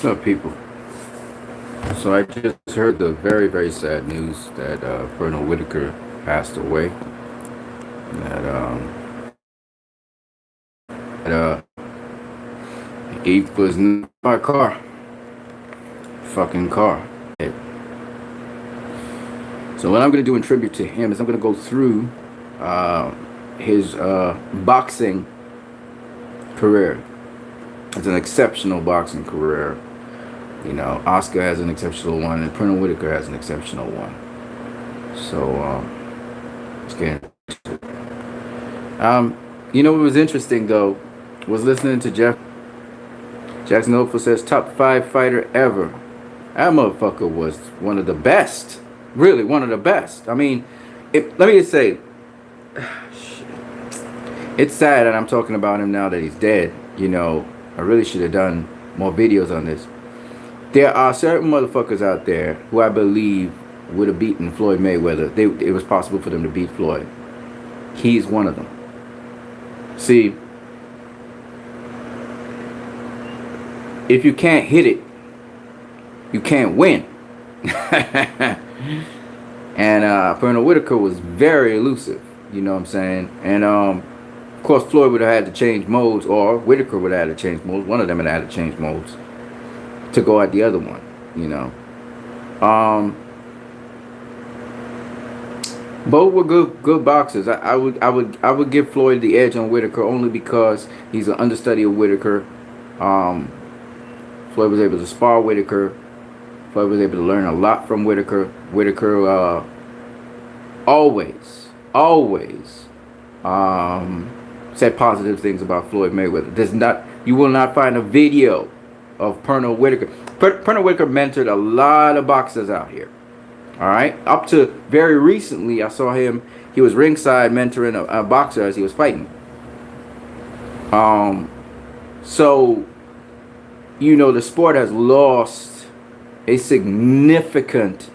What's up, people? So I just heard the very, very sad news that Pernall Whitaker passed away. That he was in my car, fucking car. So what I'm gonna do in tribute to him is I'm gonna go through his boxing career. It's an exceptional boxing career. You know, Oscar has an exceptional one, and Pernall Whitaker has an exceptional one. So, let's get into it. You know what was interesting though was listening to Jackson Hopeful says top 5 fighter ever. That motherfucker was one of the best, really one of the best. I mean, let me just say, it's sad that I'm talking about him now that he's dead. You know, I really should have done more videos on this. There are certain motherfuckers out there who I believe would have beaten Floyd Mayweather. It was possible for them to beat Floyd. He's one of them. See, if you can't hit it, you can't win. And Pernall Whitaker was very elusive. You know what I'm saying? And of course, Floyd would have had to change modes, or Whitaker would have had to change modes. One of them would have had to change modes to go at the other one, you know. Both were good boxers. I would give Floyd the edge on Whitaker only because he's an understudy of Whitaker. Floyd was able to spar Whitaker. Floyd was able to learn a lot from Whitaker. Whitaker always said positive things about Floyd Mayweather. You will not find a video of Pernall Whitaker. Pernall Whitaker mentored a lot of boxers out here. All right, up to very recently, I saw him. He was ringside mentoring a boxer as he was fighting. So, you know, the sport has lost a significant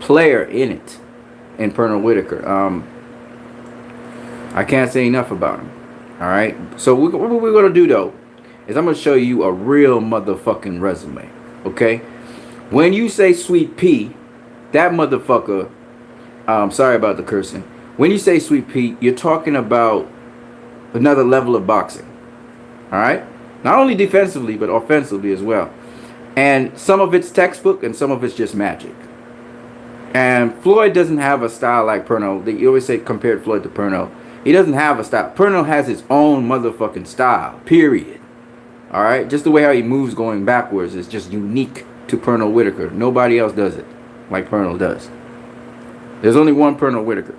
player in it, in Pernall Whitaker. I can't say enough about him. All right, so what we're gonna do though is I'm gonna show you a real motherfucking resume. Okay, when you say Sweet Pea, that motherfucker. Sorry about the cursing. When you say Sweet Pea, you're talking about another level of boxing. All right, not only defensively but offensively as well. And some of it's textbook and some of it's just magic. And Floyd doesn't have a style like Pernall. You always say compared Floyd to Pernall. He doesn't have a style. Pernall has his own motherfucking style. Period. All right, just the way how he moves going backwards is just unique to Pernall Whitaker. Nobody else does it like Pernall does. There's only one Pernall Whitaker.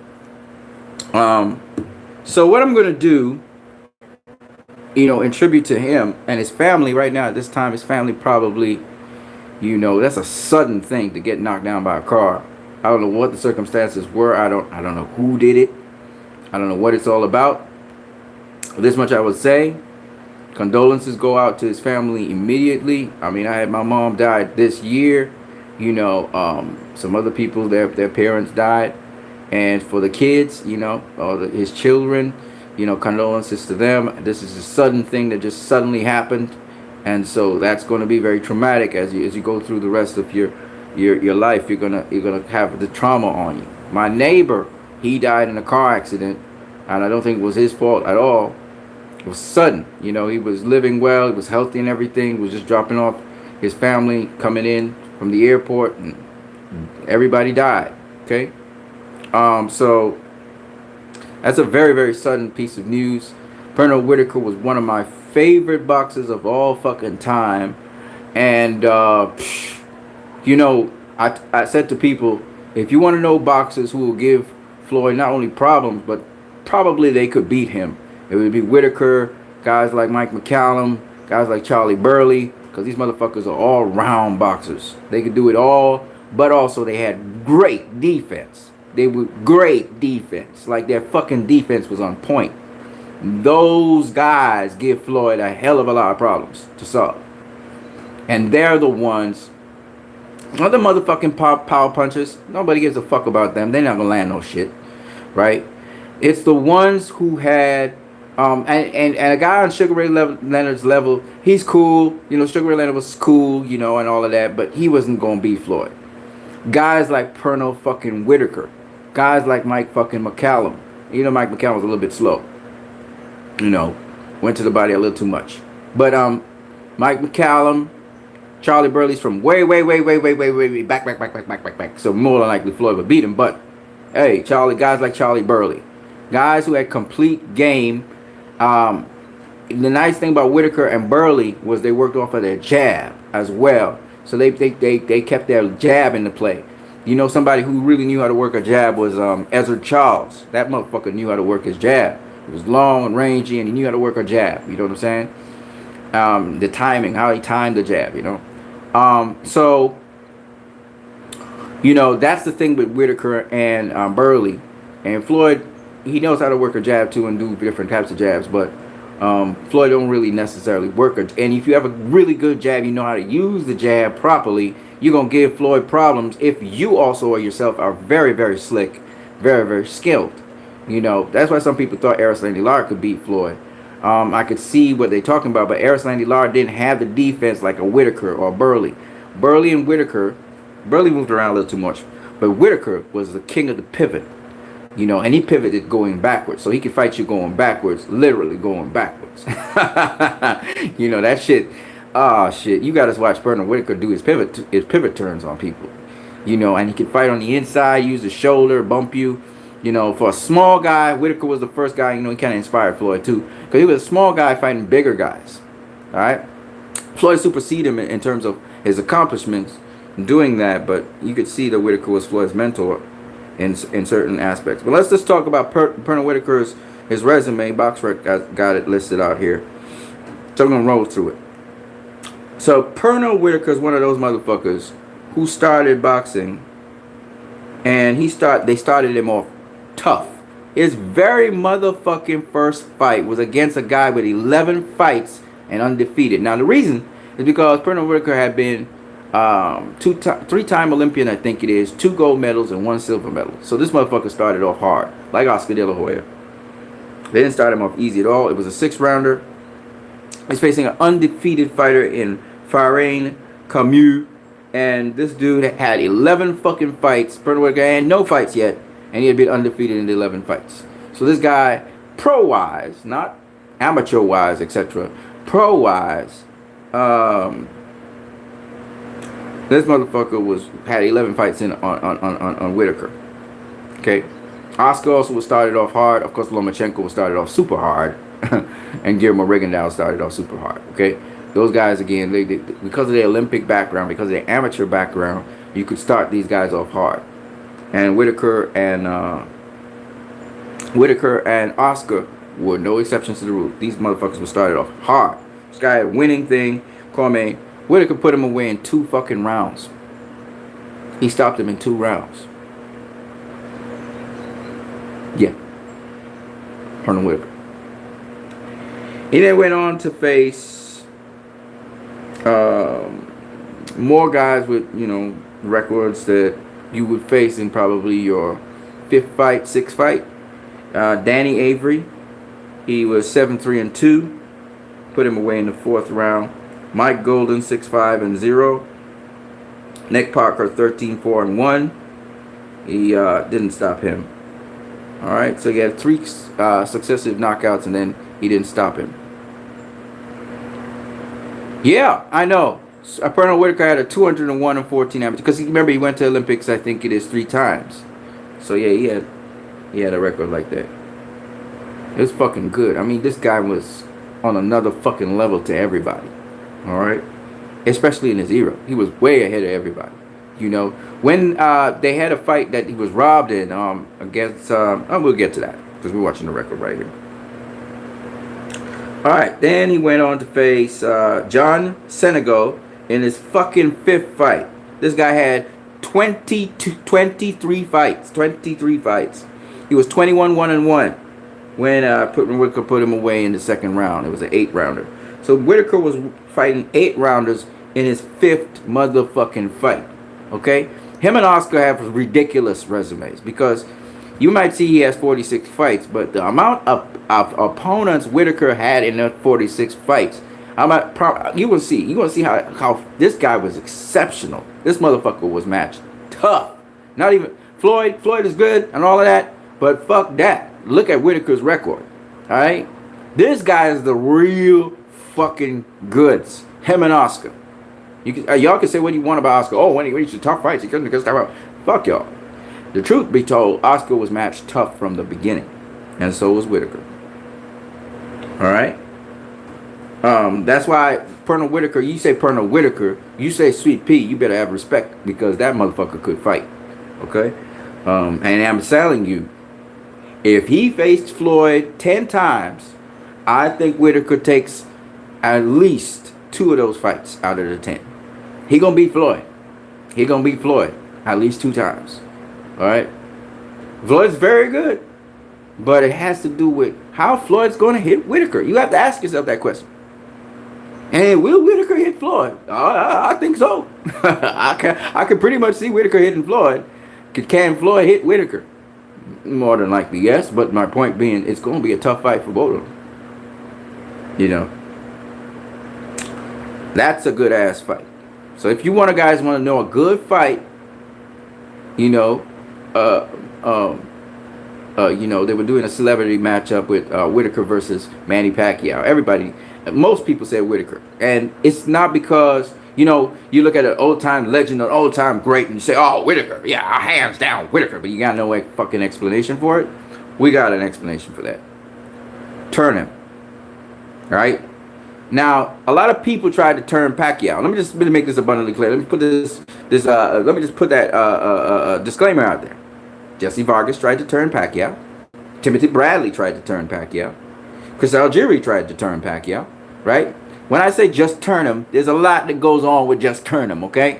So what I'm gonna do, you know, in tribute to him and his family right now at this time, his family probably, you know, that's a sudden thing to get knocked down by a car. I don't know what the circumstances were. I don't know who did it. I don't know what it's all about. This much I would say. Condolences go out to his family immediately. I mean, I had my mom died this year. You know, some other people, their parents died. And for the kids, you know, his children, you know, condolences to them. This is a sudden thing that just suddenly happened. And so that's going to be very traumatic as you go through the rest of your life. You're gonna have the trauma on you. My neighbor, he died in a car accident, and I don't think it was his fault at all. It was sudden. You know, he was living well, he was healthy and everything. He was just dropping off his family coming in from the airport, and everybody died. Okay, so that's a very, very sudden piece of news. Pernall Whitaker was one of my favorite boxers of all fucking time, and you know, I said to people, if you want to know boxers who will give Floyd not only problems, but probably they could beat him, it would be Whitaker, guys like Mike McCallum, guys like Charlie Burley, because these motherfuckers are all round boxers. They could do it all, but also they had great defense. They were great defense. Like their fucking defense was on point. Those guys give Floyd a hell of a lot of problems to solve. And they're the ones, other motherfucking power punchers, nobody gives a fuck about them. They're not gonna land no shit, right? It's the ones who had And a guy on Leonard's level, he's cool. You know, Sugar Ray Leonard was cool, you know, and all of that, but he wasn't going to beat Floyd. Guys like Pernall fucking Whitaker. Guys like Mike fucking McCallum. You know, Mike McCallum was a little bit slow. You know, went to the body a little too much. But Mike McCallum, Charlie Burley's from way back. So more than likely Floyd would beat him. But hey, guys like Charlie Burley, guys who had complete game. The nice thing about Whitaker and Burley was they worked off of their jab as well. So they kept their jab into play. You know, somebody who really knew how to work a jab was Ezra Charles. That motherfucker knew how to work his jab. It was long and rangy, and he knew how to work a jab. You know what I'm saying? The timing, how he timed the jab, you know. So, you know, that's the thing with Whitaker and Burley. And Floyd, he knows how to work a jab too and do different types of jabs, but Floyd don't really necessarily work it. And if you have a really good jab, you know how to use the jab properly, you're going to give Floyd problems if you also or yourself are very slick, very skilled. You know, that's why some people thought Erislandy Lara could beat Floyd. I could see what they're talking about, but Erislandy Lara didn't have the defense like a Whitaker or Burley. Burley moved around a little too much, but Whitaker was the king of the pivot. You know, and he pivoted going backwards. So he could fight you going backwards, literally going backwards. You know, that shit. Shit. You got to watch Pernall Whitaker do his pivot turns on people. You know, and he can fight on the inside, use the shoulder, bump you. You know, for a small guy, Whitaker was the first guy, you know, he kind of inspired Floyd too. Because he was a small guy fighting bigger guys. All right? Floyd superseded him in terms of his accomplishments doing that. But you could see that Whitaker was Floyd's mentor in certain aspects. But let's just talk about Pernall Whitaker's his resume. BoxRec got it listed out here. So I'm going to roll through it. So Pernall Whitaker is one of those motherfuckers who started boxing. And they started him off tough. His very motherfucking first fight was against a guy with 11 fights and undefeated. Now the reason is because Pernall Whitaker had been three-time Olympian, I think it is, 2 gold medals and 1 silver medal. So this motherfucker started off hard, like Oscar De La Hoya. They didn't start him off easy at all. It was a 6-rounder. He's facing an undefeated fighter in Farane Camus. And this dude had 11 fucking fights. Pernall Whitaker had no fights yet. And he had been undefeated in the 11 fights. So this guy, pro-wise, not amateur-wise, etc. Pro-wise, this motherfucker had 11 fights on Whitaker. Okay. Oscar also was started off hard. Of course, Lomachenko was started off super hard. And Guillermo Rigondeaux started off super hard. Okay. Those guys, again, they because of their Olympic background, because of their amateur background, you could start these guys off hard. And Whitaker and Oscar were no exceptions to the rule. These motherfuckers were started off hard. This guy had a winning thing. Cormier. Whitaker put him away in 2 fucking rounds. He stopped him in 2 rounds. Yeah. Pernall Whitaker. He then went on to face more guys with, you know, records that you would face in probably your 5th fight, 6th fight. Danny Avery, he was 7-3-2, put him away in the 4th round. Mike Golden, 6-5-0. Nick Parker, 13-4-1. He didn't stop him. All right, so he had 3 successive knockouts, and then he didn't stop him. Yeah, I know. Pernall Whitaker had a 201-14 average because remember he went to Olympics, I think it is 3 times. So yeah, he had a record like that. It was fucking good. I mean, this guy was on another fucking level to everybody. All right, especially in his era, he was way ahead of everybody. You know, when they had a fight that he was robbed in against. We'll get to that because we're watching the record right here. Alright, then he went on to face John Senegal in his fucking 5th fight. This guy had 23 fights. 23 fights. He was 21-1-1 when Whitaker put him away in the 2nd round. It was an 8-rounder. So Whitaker was fighting 8-rounders in his 5th motherfucking fight. Okay? Him and Oscar have ridiculous resumes because You might see he has 46 fights, but the amount of opponents Whitaker had in the 46 fights, you will see. You will see how this guy was exceptional. This motherfucker was matched tough. Not even Floyd. Floyd is good and all of that, but fuck that. Look at Whitaker's record. All right, this guy is the real fucking goods. Him and Oscar. Y'all can say what you want about Oscar. Oh, when he reached the tough fights, he couldn't get stuff out. Fuck y'all. The truth be told, Oscar was matched tough from the beginning, and so was Whitaker. All right. That's why Pernall Whitaker. You say Pernall Whitaker. You say Sweet Pea. You better have respect because that motherfucker could fight. Okay. And I'm telling you, if he faced Floyd 10 times, I think Whitaker takes at least 2 of those fights out of the 10. He gonna beat Floyd. He gonna beat Floyd at least 2 times. All right. Floyd's very good, but it has to do with how Floyd's gonna hit Whitaker. You have to ask yourself that question. And will Whitaker hit Floyd? I think so. I can pretty much see Whitaker hitting Floyd. Can Floyd hit Whitaker? More than likely, yes. But my point being, it's going to be a tough fight for both of them. You know, that's a good ass fight. So if you guys want to know a good fight, you know, they were doing a celebrity matchup with Whitaker versus Manny Pacquiao. Most people say Whitaker, and it's not because you look at an old-time legend, an old-time great, and you say, oh, Whitaker, yeah, hands down Whitaker, but you got no fucking explanation for it. We got an explanation for that. Turn him. Right? Now, a lot of people tried to turn Pacquiao. Let me just make this abundantly clear. Let me put let me just put that disclaimer out there. Jesse Vargas tried to turn Pacquiao. Timothy Bradley tried to turn Pacquiao. Chris Algieri tried to turn Pacquiao. Right? When I say just turn him, there's a lot that goes on with just turn him, okay?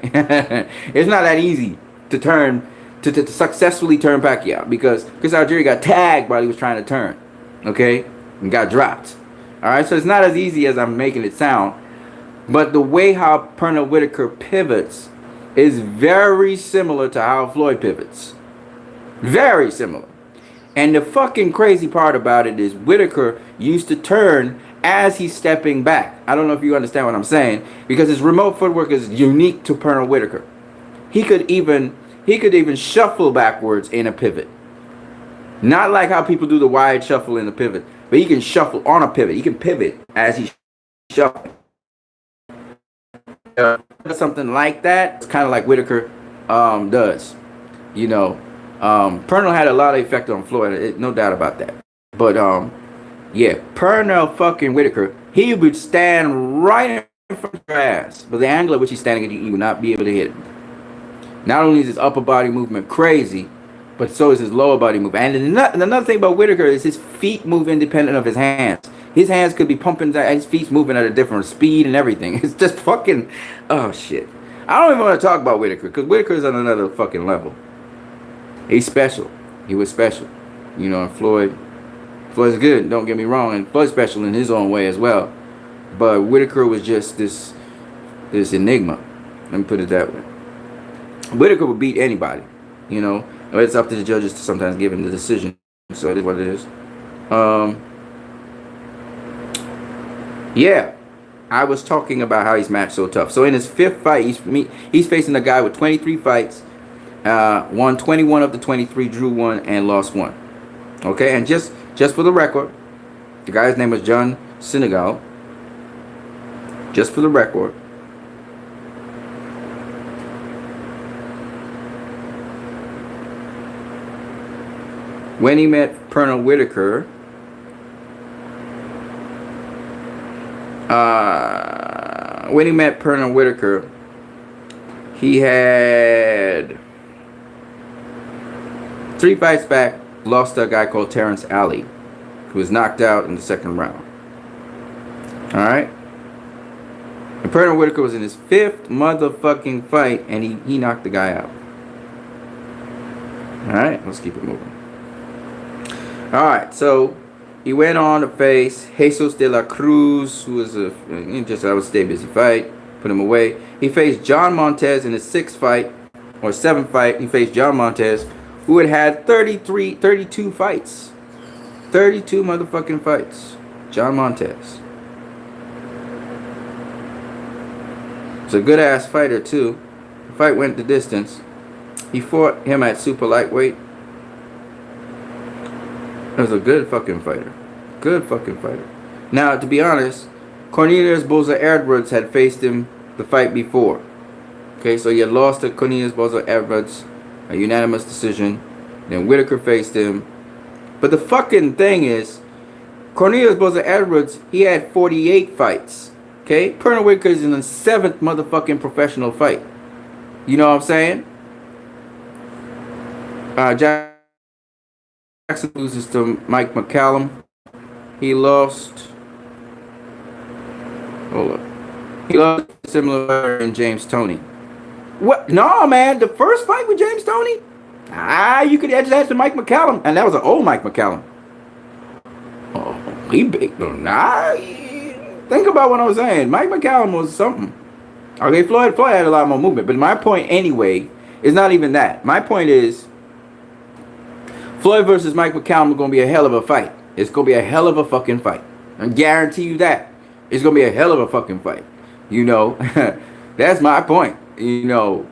It's not that easy to turn, to successfully turn Pacquiao because Chris Algieri got tagged while he was trying to turn, okay? And got dropped. All right, so it's not as easy as I'm making it sound. But the way how Pernall Whitaker pivots is very similar to how Floyd pivots. Very similar. And the fucking crazy part about it is Whitaker used to turn as he's stepping back. I don't know if you understand what I'm saying, because his remote footwork is unique to Pernall Whitaker. He could even shuffle backwards in a pivot. Not like how people do the wide shuffle in the pivot, but he can shuffle on a pivot. He can pivot as he shuffles. Something like that. It's kind of like Whitaker does. Pernall had a lot of effect on Floyd, no doubt about that. But yeah, Pernall fucking Whitaker, he would stand right in front of your ass, but the angle at which he's standing, you would not be able to hit him. Not only is his upper body movement crazy, but so is his lower body movement. And another thing about Whitaker is his feet move independent of his hands. His hands could be pumping, his feet's moving at a different speed and everything. It's just fucking, oh shit. I don't even want to talk about Whitaker, because Whitaker's on another fucking level. He's special. He was special. And Floyd's good, don't get me wrong, and Floyd's special in his own way as well. But Whitaker was just this enigma. Let me put it that way. Whitaker would beat anybody, It's up to the judges to sometimes give him the decision. So it is what it is. Yeah. I was talking about how he's matched so tough. So in his 5th fight, he's facing a guy with 23 fights. Won 21 of the 23, drew 1, and lost 1. Okay, and just for the record, the guy's name was John Senegal. Just for the record. When he met Pernall Whitaker, he had 3 fights back, lost to a guy called Terrence Alley, who was knocked out in the 2nd round. Alright? And Pernall Whitaker was in his 5th motherfucking fight, and he knocked the guy out. Alright, let's keep it moving. Alright, so he went on to face Jesus de la Cruz, who was I would stay busy fight, put him away. He faced John Montez in his 6th fight, or 7th fight. He faced John Montez, who had 32 fights. 32 motherfucking fights. John Montez. He's a good ass fighter too. The fight went the distance. He fought him at super lightweight. He was a good fucking fighter. Good fucking fighter. Now, to be honest, Cornelius Boza Edwards had faced him the fight before. Okay, so he had lost to Cornelius Boza Edwards, a unanimous decision. Then Whitaker faced him. But the fucking thing is, Cornelius Boza Edwards, he had 48 fights. Okay, Pernall Whitaker is in the 7th motherfucking professional fight. You know what I'm saying? Jackson loses to Mike McCallum. He lost. Hold up. He lost similar in James Toney. What? No, man. The first fight with James Toney? You could edge that to Mike McCallum. And that was an old Mike McCallum. Oh, he big. Nah. Think about what I was saying. Mike McCallum was something. Okay, Floyd had a lot more movement. But my point anyway is not even that. My point is Floyd versus Mike McCallum is going to be a hell of a fight. It's going to be a hell of a fucking fight. I guarantee you that. It's going to be a hell of a fucking fight. You know, that's my point. You know,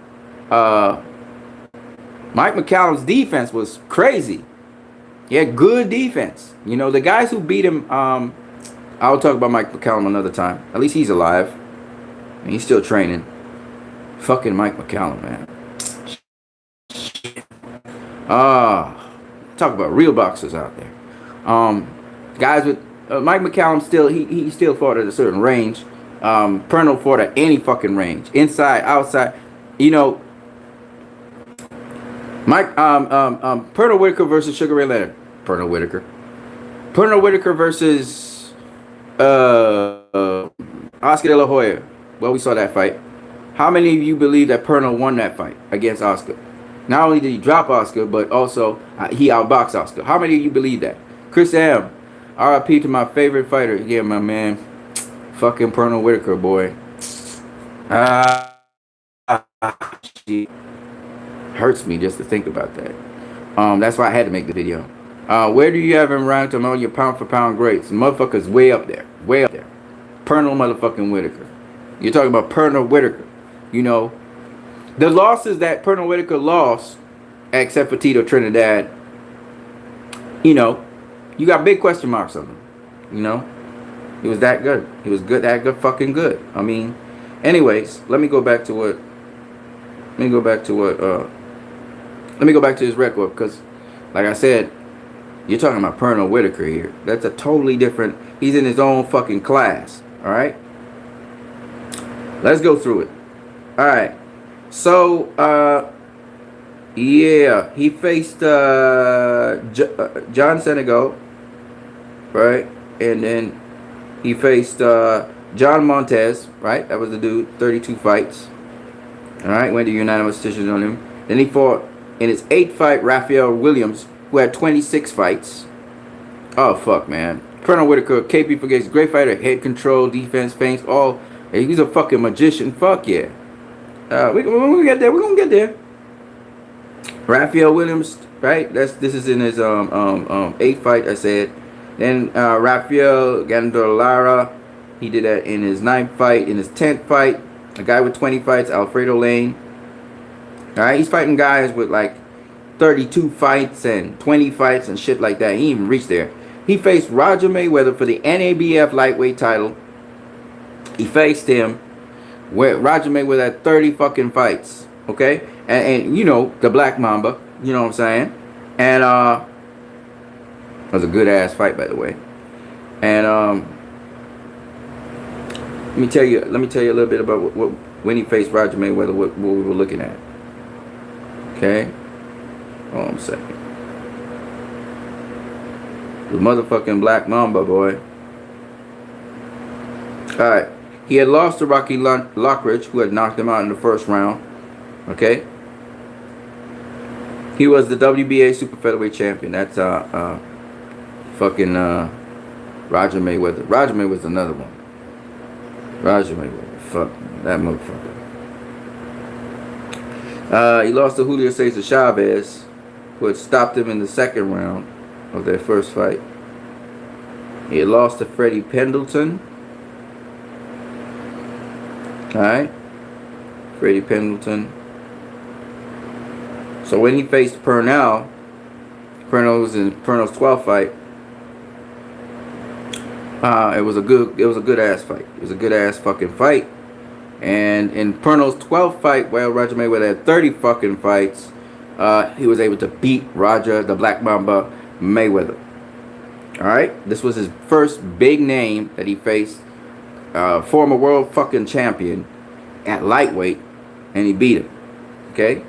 Mike McCallum's defense was crazy. He had good defense. You know, the guys who beat him, I'll talk about Mike McCallum another time. At least he's alive. And he's still training. Fucking Mike McCallum, man. Talk about real boxers out there. Guys with Mike McCallum he still fought at a certain range. Pernall fought at any fucking range, inside, outside. You know, Pernall Whitaker versus Sugar Ray Leonard. Pernall Whitaker versus Oscar De La Hoya. Well, we saw that fight. How many of you believe that Pernall won that fight against Oscar? Not only did he drop Oscar, but also he outboxed Oscar. How many of you believe that? Chris M. RIP to my favorite fighter. Yeah, my man. Fucking Pernall Whitaker, boy. Shit. Hurts me just to think about that. That's why I had to make the video. Where do you have him ranked among your pound for pound greats? Motherfucker's way up there. Way up there. Pernall motherfucking Whitaker. You're talking about Pernall Whitaker. You know, the losses that Pernall Whitaker lost, except for Tito Trinidad, you know, you got big question marks on him. You know, he was that good. He was good, that good, fucking good. I mean, anyways, let me go back to his record, because, like I said, you're talking about Pernall Whitaker here. That's a totally different. He's in his own fucking class. All right. Let's go through it. All right. So, yeah, he faced John Senegal, right? And then he faced John Montez, right? That was the dude, 32 fights. All right, went to unanimous decision on him. Then he fought in his 8th fight Raphael Williams, who had 26 fights. Oh, fuck, man. Pernall Whitaker, KP forgets, great fighter, head control, defense, feints, all. He's a fucking magician. Fuck yeah. We're gonna get there. We're gonna get there. Raphael Williams, right? This is in his 8th fight, I said. Then Rafael Gandolara, he did that in his 9th fight. In his 10th fight, a guy with 20 fights, Alfredo Lane. All right, he's fighting guys with like 32 fights and 20 fights and shit like that. He didn't even reach there. He faced Roger Mayweather for the NABF lightweight title. He faced him where Roger Mayweather had 30 fucking fights. Okay? And you know, the Black Mamba. You know what I'm saying? And it was a good ass fight, by the way. And let me tell you a little bit about what when he faced Roger Mayweather, what we were looking at. Okay? Hold on a second. The motherfucking Black Mamba, boy. Alright. He had lost to Rocky Lockridge, who had knocked him out in the first round. Okay? He was the WBA super featherweight champion. That's fucking Roger Mayweather. Roger Mayweather's another one. Roger Mayweather. Fuck that motherfucker. He lost to Julio Cesar Chavez. who had stopped him in the second round of their first fight. He had lost to Freddie Pendleton. Alright. Freddie Pendleton. So when he faced Pernall, Pernall was in Pernall's 12th fight. It was a good ass fight. It was a good ass fucking fight. And in Pernall's 12th fight, while Roger Mayweather had 30 fucking fights, he was able to beat Roger the Black Mamba Mayweather. Alright? This was his first big name that he faced. Former world fucking champion at lightweight, and he beat him. Okay?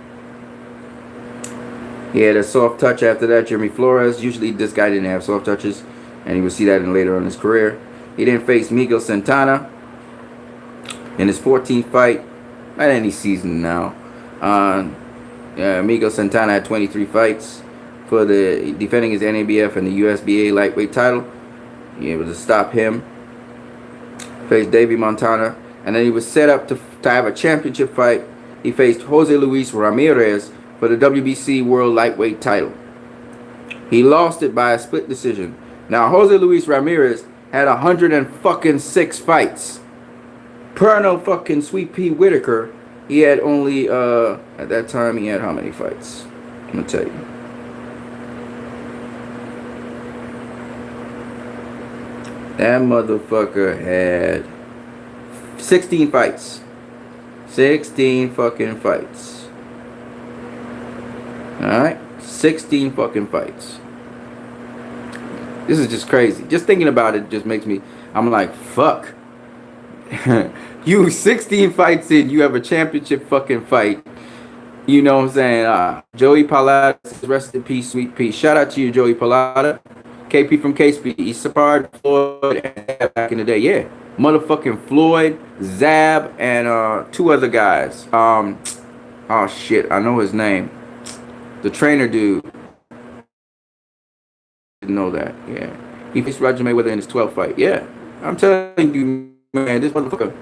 He had a soft touch after that, Jeremy Flores. Usually this guy didn't have soft touches, and you will see that in later on in his career. He didn't face Miguel Santana in his 14th fight. Not any season now. Miguel Santana had 23 fights for the defending his NABF and the USBA lightweight title. He was able to stop him. Faced Davey Montana, and then he was set up to have a championship fight. He faced Jose Luis Ramirez for the WBC World Lightweight title. He lost it by a split decision. Now Jose Luis Ramirez had 106 fights. Pernall fucking Sweet Pea Whitaker, he had only at that time he had how many fights? I'm gonna tell you. That motherfucker had 16 fights. 16 fucking fights. Alright? 16 fucking fights. This is just crazy. Just thinking about it just makes me, I'm like, fuck. You 16 fights in, you have a championship fucking fight. You know what I'm saying? Joey Palada, rest in peace, Sweet Pea. Shout out to you, Joey Palada. KP from KSP. He supported Floyd back in the day. Yeah. Motherfucking Floyd, Zab, and two other guys. Oh shit, I know his name. The trainer dude. Didn't know that. Yeah. He faced Roger Mayweather in his 12th fight. Yeah. I'm telling you, man, this motherfucker.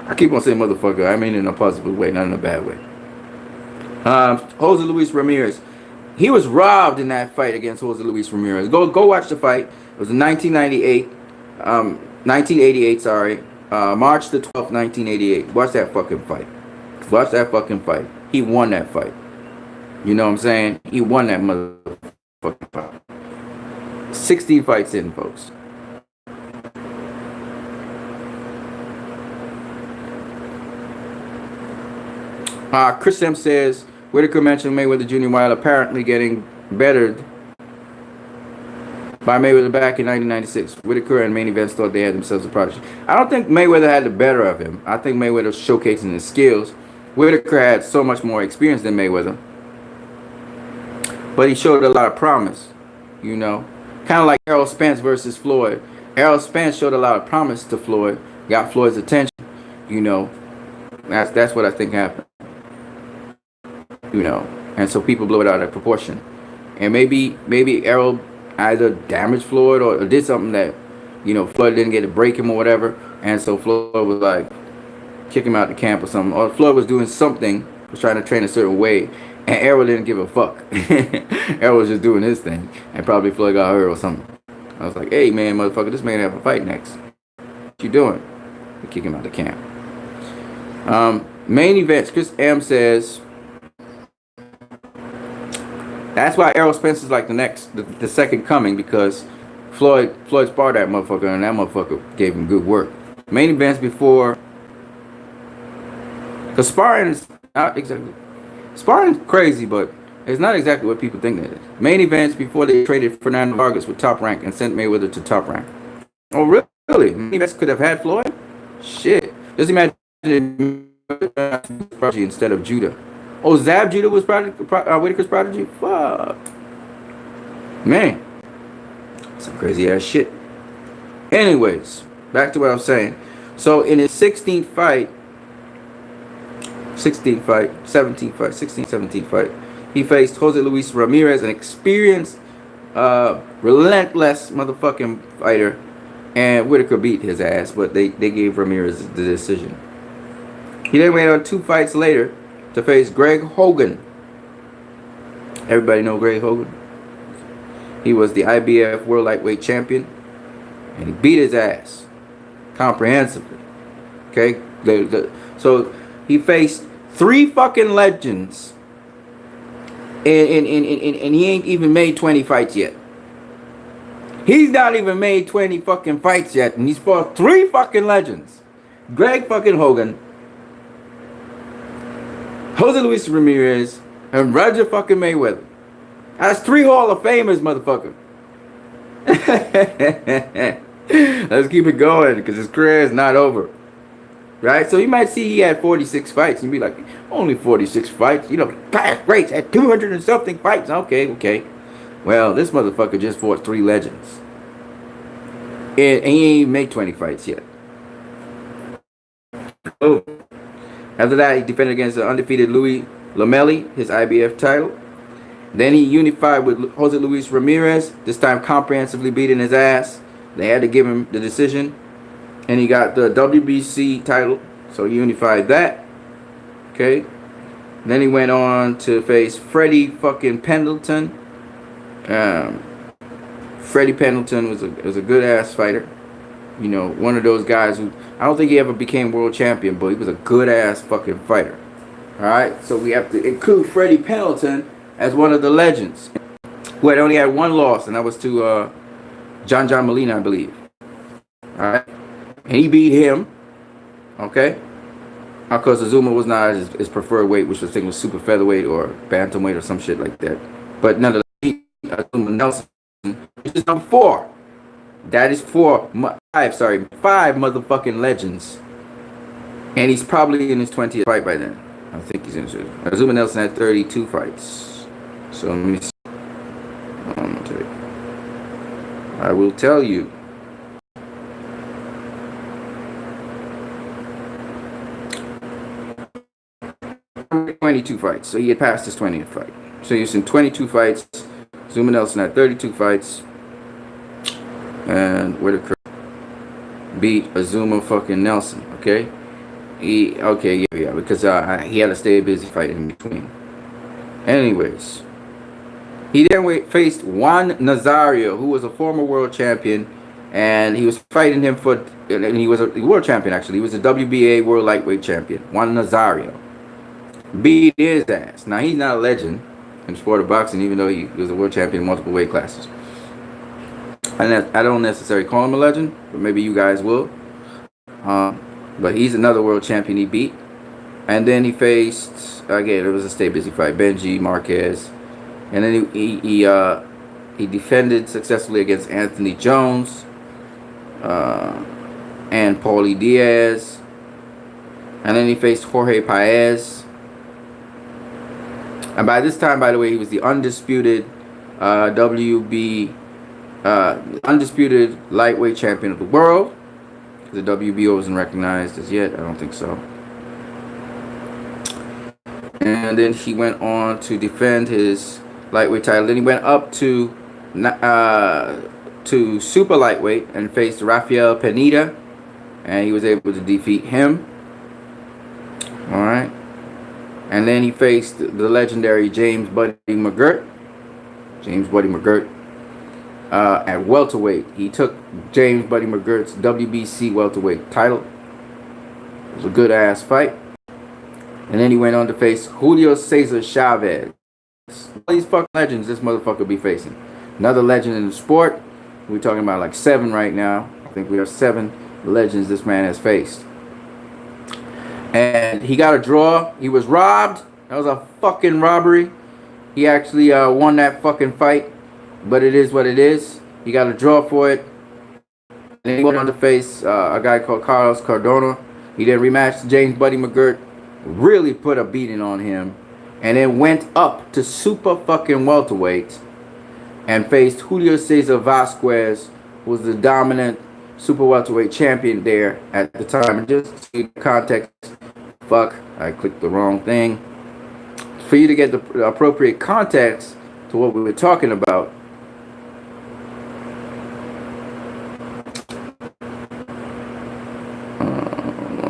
I keep on saying motherfucker. I mean in a positive way, not in a bad way. Jose Luis Ramirez. He was robbed in that fight against Jose Luis Ramirez. Go watch the fight. It was in 1988, sorry. March the 12th, 1988. Watch that fucking fight. Watch that fucking fight. He won that fight. You know what I'm saying? He won that motherfucking fight. 16 fights in, folks. Chris M says, Whitaker mentioned Mayweather Jr. while apparently getting bettered by Mayweather back in 1996. Whitaker and main events thought they had themselves a prodigy. I don't think Mayweather had the better of him. I think Mayweather was showcasing his skills. Whitaker had so much more experience than Mayweather. But he showed a lot of promise, you know. Kind of like Errol Spence versus Floyd. Errol Spence showed a lot of promise to Floyd. Got Floyd's attention, you know. That's what I think happened. You know, and so people blow it out of proportion, and maybe Errol either damaged Floyd or did something that, you know, Floyd didn't get to break him or whatever, and so Floyd was like kick him out the camp or something, or Floyd was doing something, was trying to train a certain way, and Errol didn't give a fuck. Errol was just doing his thing, and probably Floyd got hurt or something. I was like, hey man, motherfucker, this man have a fight next. What you doing? We kick him out the camp. Main events. Chris M says. That's why Errol Spence is like the second coming, because Floyd sparred that motherfucker, and that motherfucker gave him good work. Main events before, because sparring is not exactly, sparring is crazy, but it's not exactly what people think it is. Main events before they traded Fernando Vargas with Top Rank and sent Mayweather to Top Rank. Oh really? Main events could have had Floyd? Shit. Just imagine instead of Judah. Oh, Zab Judah was Whitaker's prodigy? Fuck. Man. Some crazy ass shit. Anyways, back to what I was saying. So in his 17th fight, he faced Jose Luis Ramirez, an experienced, relentless motherfucking fighter. And Whitaker beat his ass, but they gave Ramirez the decision. He then went on 2 fights later to face Greg Hogan. Everybody know Greg Hogan. He was the IBF World Lightweight Champion, and he beat his ass comprehensively. Okay, so he faced 3 fucking legends, and he ain't even made 20 fights yet. He's not even made 20 fucking fights yet, and he's fought 3 fucking legends: Greg fucking Hogan, Jose Luis Ramirez, and Roger fucking Mayweather. That's 3 Hall of Famers, motherfucker. Let's keep it going, because his career is not over. Right? So you might see he had 46 fights, and you'd be like, only 46 fights? You know, past greats had 200 and something fights. Okay. Well, this motherfucker just fought 3 legends. And he ain't made 20 fights yet. Oh. After that, he defended against the undefeated Louis Lamelli, his IBF title. Then he unified with Jose Luis Ramirez, this time comprehensively beating his ass. They had to give him the decision. And he got the WBC title, so he unified that. Okay. Then he went on to face Freddie fucking Pendleton. Freddie Pendleton was a good ass fighter. You know, one of those guys who, I don't think he ever became world champion, but he was a good ass fucking fighter. Alright, so we have to include Freddie Pendleton as one of the legends, who had only had 1 loss, and that was to John Molina, I believe. Alright, and he beat him. Okay, because Azuma was not his preferred weight, which I think was super featherweight or bantamweight or some shit like that. But nonetheless, Azuma Nelson, which is number 4. That is 5 motherfucking legends. And he's probably in his 20th fight by then. I think he's in his... Azuma Nelson had 32 fights. So let me see. I will tell you. ...22 fights. So he had passed his 20th fight. So he's in 22 fights. Azuma Nelson had 32 fights. And Whitaker beat Azuma fucking Nelson, okay? Because he had to stay busy fighting in between. Anyways, he then faced Juan Nazario, who was a former world champion, and he was fighting him for, and he was a world champion actually. He was a WBA World Lightweight Champion. Juan Nazario beat his ass. Now he's not a legend in the sport of boxing, even though he was a world champion in multiple weight classes. I don't necessarily call him a legend, but maybe you guys will. But he's another world champion he beat. And then he faced, again, it was a stay busy fight, Benji Marquez. And then he defended successfully against Anthony Jones and Paulie Diaz. And then he faced Jorge Paez. And by this time, by the way, he was the undisputed undisputed lightweight champion of the world. The WBO wasn't recognized as yet. I don't think so. And then he went on to defend his lightweight title. Then he went up to super lightweight and faced Rafael Pineda, and he was able to defeat him. All right. And then he faced the legendary James Buddy McGirt. At welterweight. He took James Buddy McGirt's WBC welterweight title. It was a good ass fight. And then he went on to face Julio Cesar Chavez. All these fucking legends this motherfucker be facing. Another legend in the sport. We're talking about like 7 right now. I think we have 7 legends this man has faced. And he got a draw. He was robbed. That was a fucking robbery. He actually won that fucking fight. But it is what it is. He got a draw for it. And he went on to face a guy called Carlos Cardona. He then rematched James Buddy McGirt. Really put a beating on him. And then went up to super fucking welterweight. And faced Julio Cesar Vasquez, who was the dominant super welterweight champion there at the time. And just to see the context. Fuck, I clicked the wrong thing. For you to get the appropriate context to what we were talking about.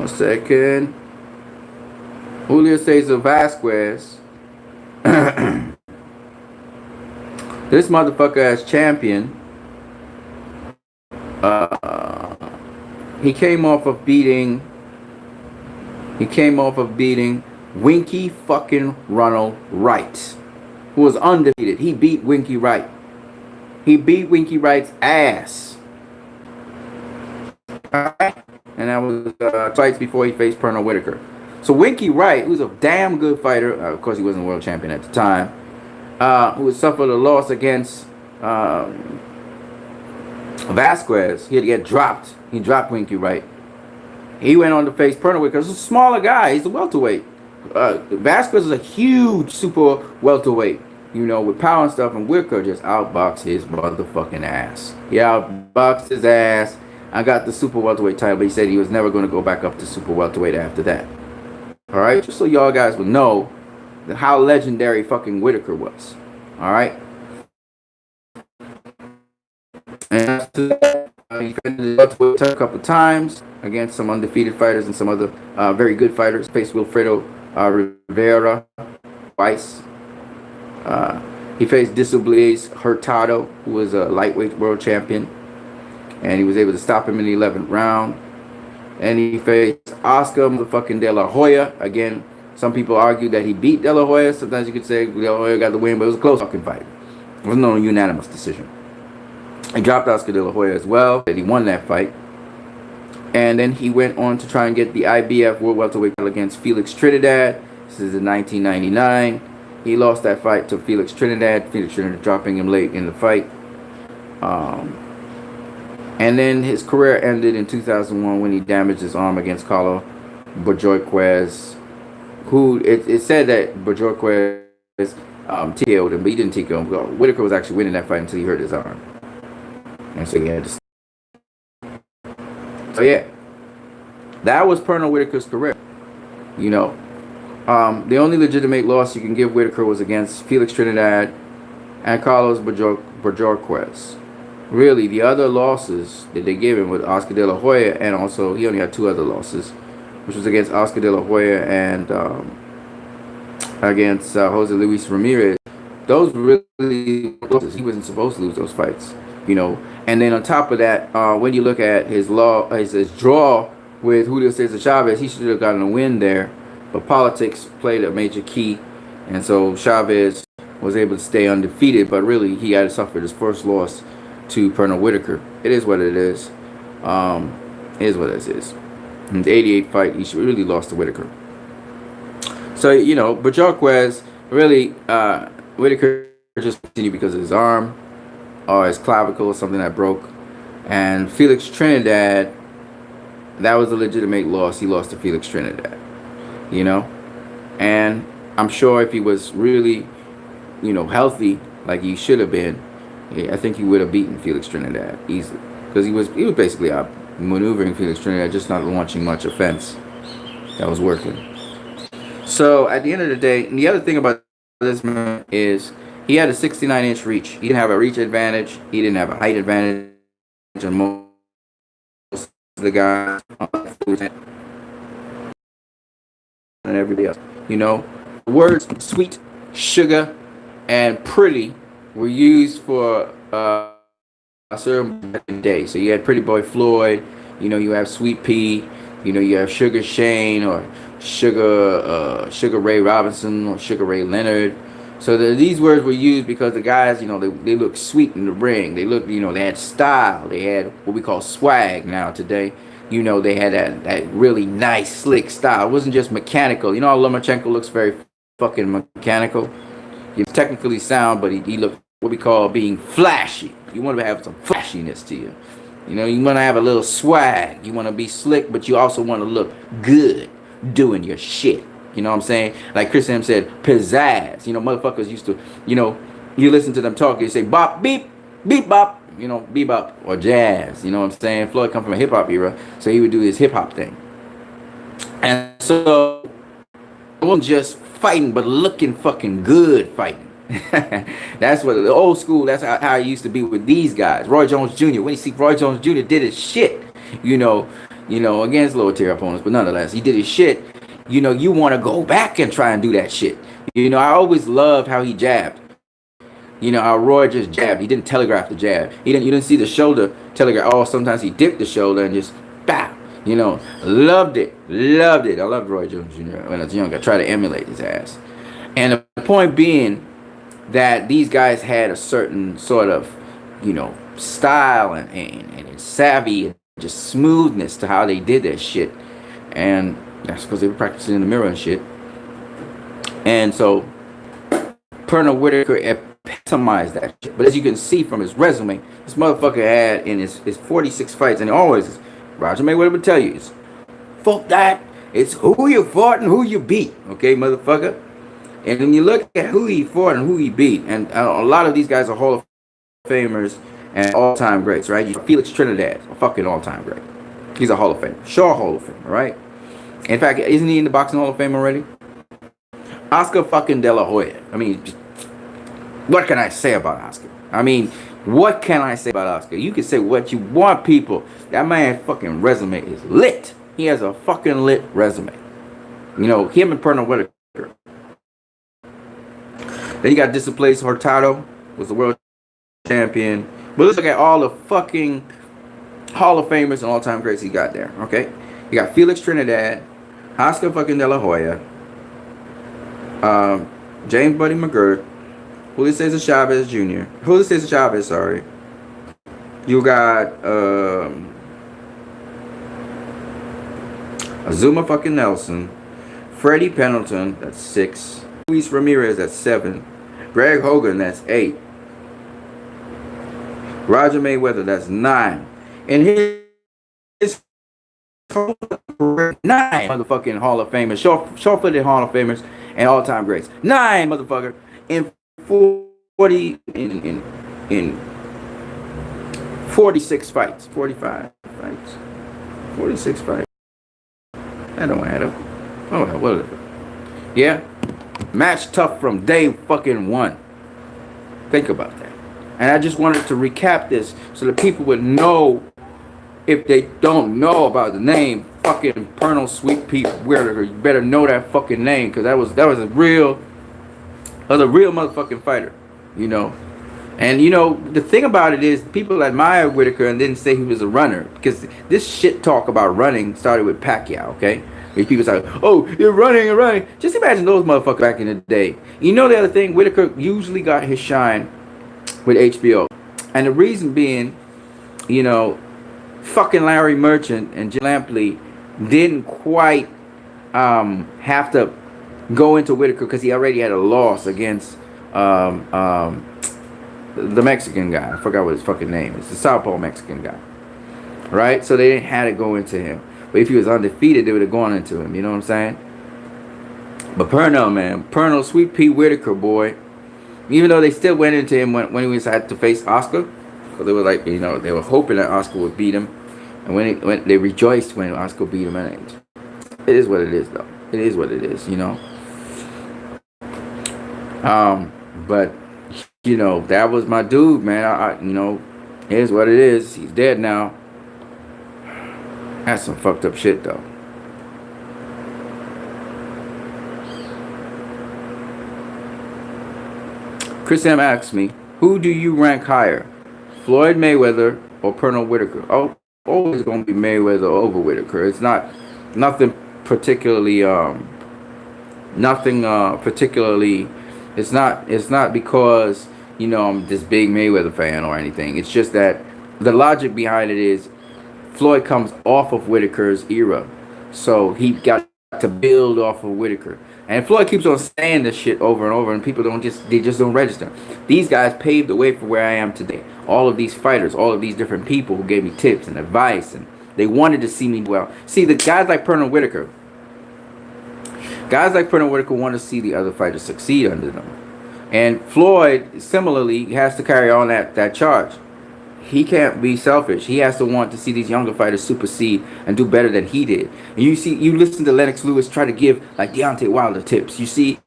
1 second. Julio Cesar Vasquez This motherfucker as champion, he came off of beating. He came off of beating Winky fucking Ronald Wright, who was undefeated. He beat Winky Wright. He beat Winky Wright's ass. Alright? And that was fights before he faced Pernall Whitaker. So Winky Wright, who's a damn good fighter, of course he wasn't a world champion at the time, who had suffered a loss against Vasquez. He had to get dropped. He dropped Winky Wright. He went on to face Pernall Whitaker. He's a smaller guy. He's a welterweight. Vasquez is a huge super welterweight, you know, with power and stuff. And Whitaker just outboxed his motherfucking ass. He outboxed his ass. I got the super welterweight title, but he said he was never going to go back up to super welterweight after that. All right, just so y'all guys will know how legendary fucking Whitaker was. All right. And after that, he defended welterweight a couple of times against some undefeated fighters and some other very good fighters. Faced Wilfredo Rivera twice. He faced Disoblaze Hurtado, who was a lightweight world champion, and he was able to stop him in the 11th round. And he faced Oscar motherfucking De La Hoya. Again, some people argue that he beat De La Hoya. Sometimes you could say De La Hoya got the win, but it was a close fucking fight. It wasn't no unanimous decision. He dropped Oscar De La Hoya as well. He won that fight. And then he went on to try and get the IBF World Welterweight title against Felix Trinidad. This is in 1999. He lost that fight to Felix Trinidad. Felix Trinidad dropping him late in the fight. And then his career ended in 2001 when he damaged his arm against Carlo Bojorquez, who it said that Bojorquez TKO'd him, but he didn't TKO him. Whitaker was actually winning that fight until he hurt his arm. And so he had to. So yeah, that was Pernall Whitaker's career. You know, the only legitimate loss you can give Whitaker was against Felix Trinidad and Carlos Bojorquez. Really, the other losses that they gave him with Oscar De La Hoya, and also he only had two other losses, which was against Oscar De La Hoya and against Jose Luis Ramirez. Those really losses. He wasn't supposed to lose those fights, you know. And then on top of that, when you look at his draw with Julio Cesar Chavez, he should have gotten a win there, but politics played a major key, and so Chavez was able to stay undefeated. But really, he had suffered his first loss to Pernall Whitaker. It is what it is. It is what it is. In the 88 fight, he really lost to Whitaker. So, you know, Bojorquez, really, Whitaker just continued because of his arm or his clavicle or something that broke. And Felix Trinidad, that was a legitimate loss. He lost to Felix Trinidad, you know. And I'm sure if he was really, you know, healthy like he should have been, I think he would have beaten Felix Trinidad easily, because he was basically maneuvering Felix Trinidad, just not launching much offense that was working. So at the end of the day, and the other thing about this man is he had a 69-inch reach. He didn't have a reach advantage. He didn't have a height advantage on most of the guys and everybody else. You know, the words sweet, sugar, and pretty were used for a certain day. So you had Pretty Boy Floyd, you know, you have Sweet Pea, you know, you have Sugar Shane or Sugar Ray Robinson or Sugar Ray Leonard. So these words were used because the guys, you know, they looked sweet in the ring. They looked, you know, they had style. They had what we call swag now today. You know, they had that really nice, slick style. It wasn't just mechanical. You know how Lomachenko looks very fucking mechanical? He's technically sound, but he looked what we call being flashy. You want to have some flashiness to you. You know, you want to have a little swag. You want to be slick, but you also want to look good doing your shit. You know what I'm saying? Like Chris M said, pizzazz. You know, motherfuckers used to, you know, you listen to them talk, you say bop, beep, beep, bop. You know, bebop or jazz. You know what I'm saying? Floyd come from a hip-hop era, so he would do his hip-hop thing. And so it wasn't just fighting, but looking fucking good fighting. That's what the old school, that's how it used to be with these guys. Roy Jones Jr., when you see Roy Jones Jr. did his shit, you know, against lower tier opponents, but nonetheless, he did his shit. You know, you want to go back and try and do that shit. You know, I always loved how he jabbed. You know how Roy just jabbed. He didn't telegraph the jab. You didn't see the shoulder telegraph. Oh, sometimes he dipped the shoulder and just bow. You know, loved it. Loved it. I loved Roy Jones Jr. when I was younger. I tried to emulate his ass. And the point being that these guys had a certain sort of, you know, style and savvy and just smoothness to how they did their shit. And that's because they were practicing in the mirror and shit. And so Pernall Whitaker epitomized that shit. But as you can see from his resume, this motherfucker had in his 46 fights, and always, Roger Mayweather would tell you, it's fuck that. It's who you fought and who you beat. Okay, motherfucker? And when you look at who he fought and who he beat, and a lot of these guys are Hall of Famers and all-time greats, right? Felix Trinidad, a fucking all-time great. He's a Hall of Famer. Sure Hall of Famer, right? In fact, isn't he in the Boxing Hall of Fame already? Oscar fucking De La Hoya. I mean, what can I say about Oscar? I mean, what can I say about Oscar? You can say what you want, people. That man's fucking resume is lit. He has a fucking lit resume. You know, him and Pernall Whitaker. Then you got Displaced Hurtado, was the world champion. But let's look at all the fucking Hall of Famers and all-time greats he got there, okay? You got Felix Trinidad, Oscar fucking De La Hoya, James Buddy McGirt, Julio Cesar Chavez Jr. Julio Cesar Chavez, sorry. You got Azuma fucking Nelson, Freddie Pendleton, that's 6. Luis Ramirez, that's 7. Greg Hogan, that's 8. Roger Mayweather, that's 9. And his 9 motherfucking Hall of Famers, short-footed Hall of Famers and all-time greats. 9 motherfucker in 40 in 46 fights, 45 fights, 46 fights. That don't add up. Oh, whatever. Yeah. Match tough from day fucking 1. Think about that. And I just wanted to recap this so that people would know, if they don't know about the name, fucking Pernall Sweet Pete Whitaker. You better know that fucking name, because that was a real motherfucking fighter, you know. And you know, the thing about it is, people admire Whitaker and didn't say he was a runner, because this shit talk about running started with Pacquiao, okay? These people say, oh, you're running. Just imagine those motherfuckers back in the day. You know the other thing, Whitaker usually got his shine with HBO. And the reason being, you know, fucking Larry Merchant and Jim Lampley didn't quite have to go into Whitaker because he already had a loss against the Mexican guy. I forgot what his fucking name is. The Southpaw Mexican guy. Right? So they didn't have to go into him. But if he was undefeated, they would have gone into him. You know what I'm saying? But Pernall, man. Pernall, Sweet Pea Whitaker, boy. Even though they still went into him when he was had to face Oscar. Because they were like, you know, they were hoping that Oscar would beat him. And when they rejoiced when Oscar beat him. And it is what it is, though. It is what it is, you know. But, you know, that was my dude, man. You know, here's what it is. He's dead now. That's some fucked up shit, though. Chris M asks me, who do you rank higher, Floyd Mayweather or Pernall Whitaker? Oh, always gonna be Mayweather over Whitaker. It's nothing particularly. It's not because, you know, I'm this big Mayweather fan or anything. It's just that the logic behind it is Floyd comes off of Whitaker's era, so he got to build off of Whitaker. And Floyd keeps on saying this shit over and over, and people just don't register. These guys paved the way for where I am today. All of these fighters, all of these different people who gave me tips and advice, and they wanted to see me well. See, the guys like Pernall Whitaker want to see the other fighters succeed under them. And Floyd, similarly, has to carry on that charge. He can't be selfish. He has to want to see these younger fighters supersede and do better than he did. And you listen to Lennox Lewis try to give like Deontay Wilder tips. You see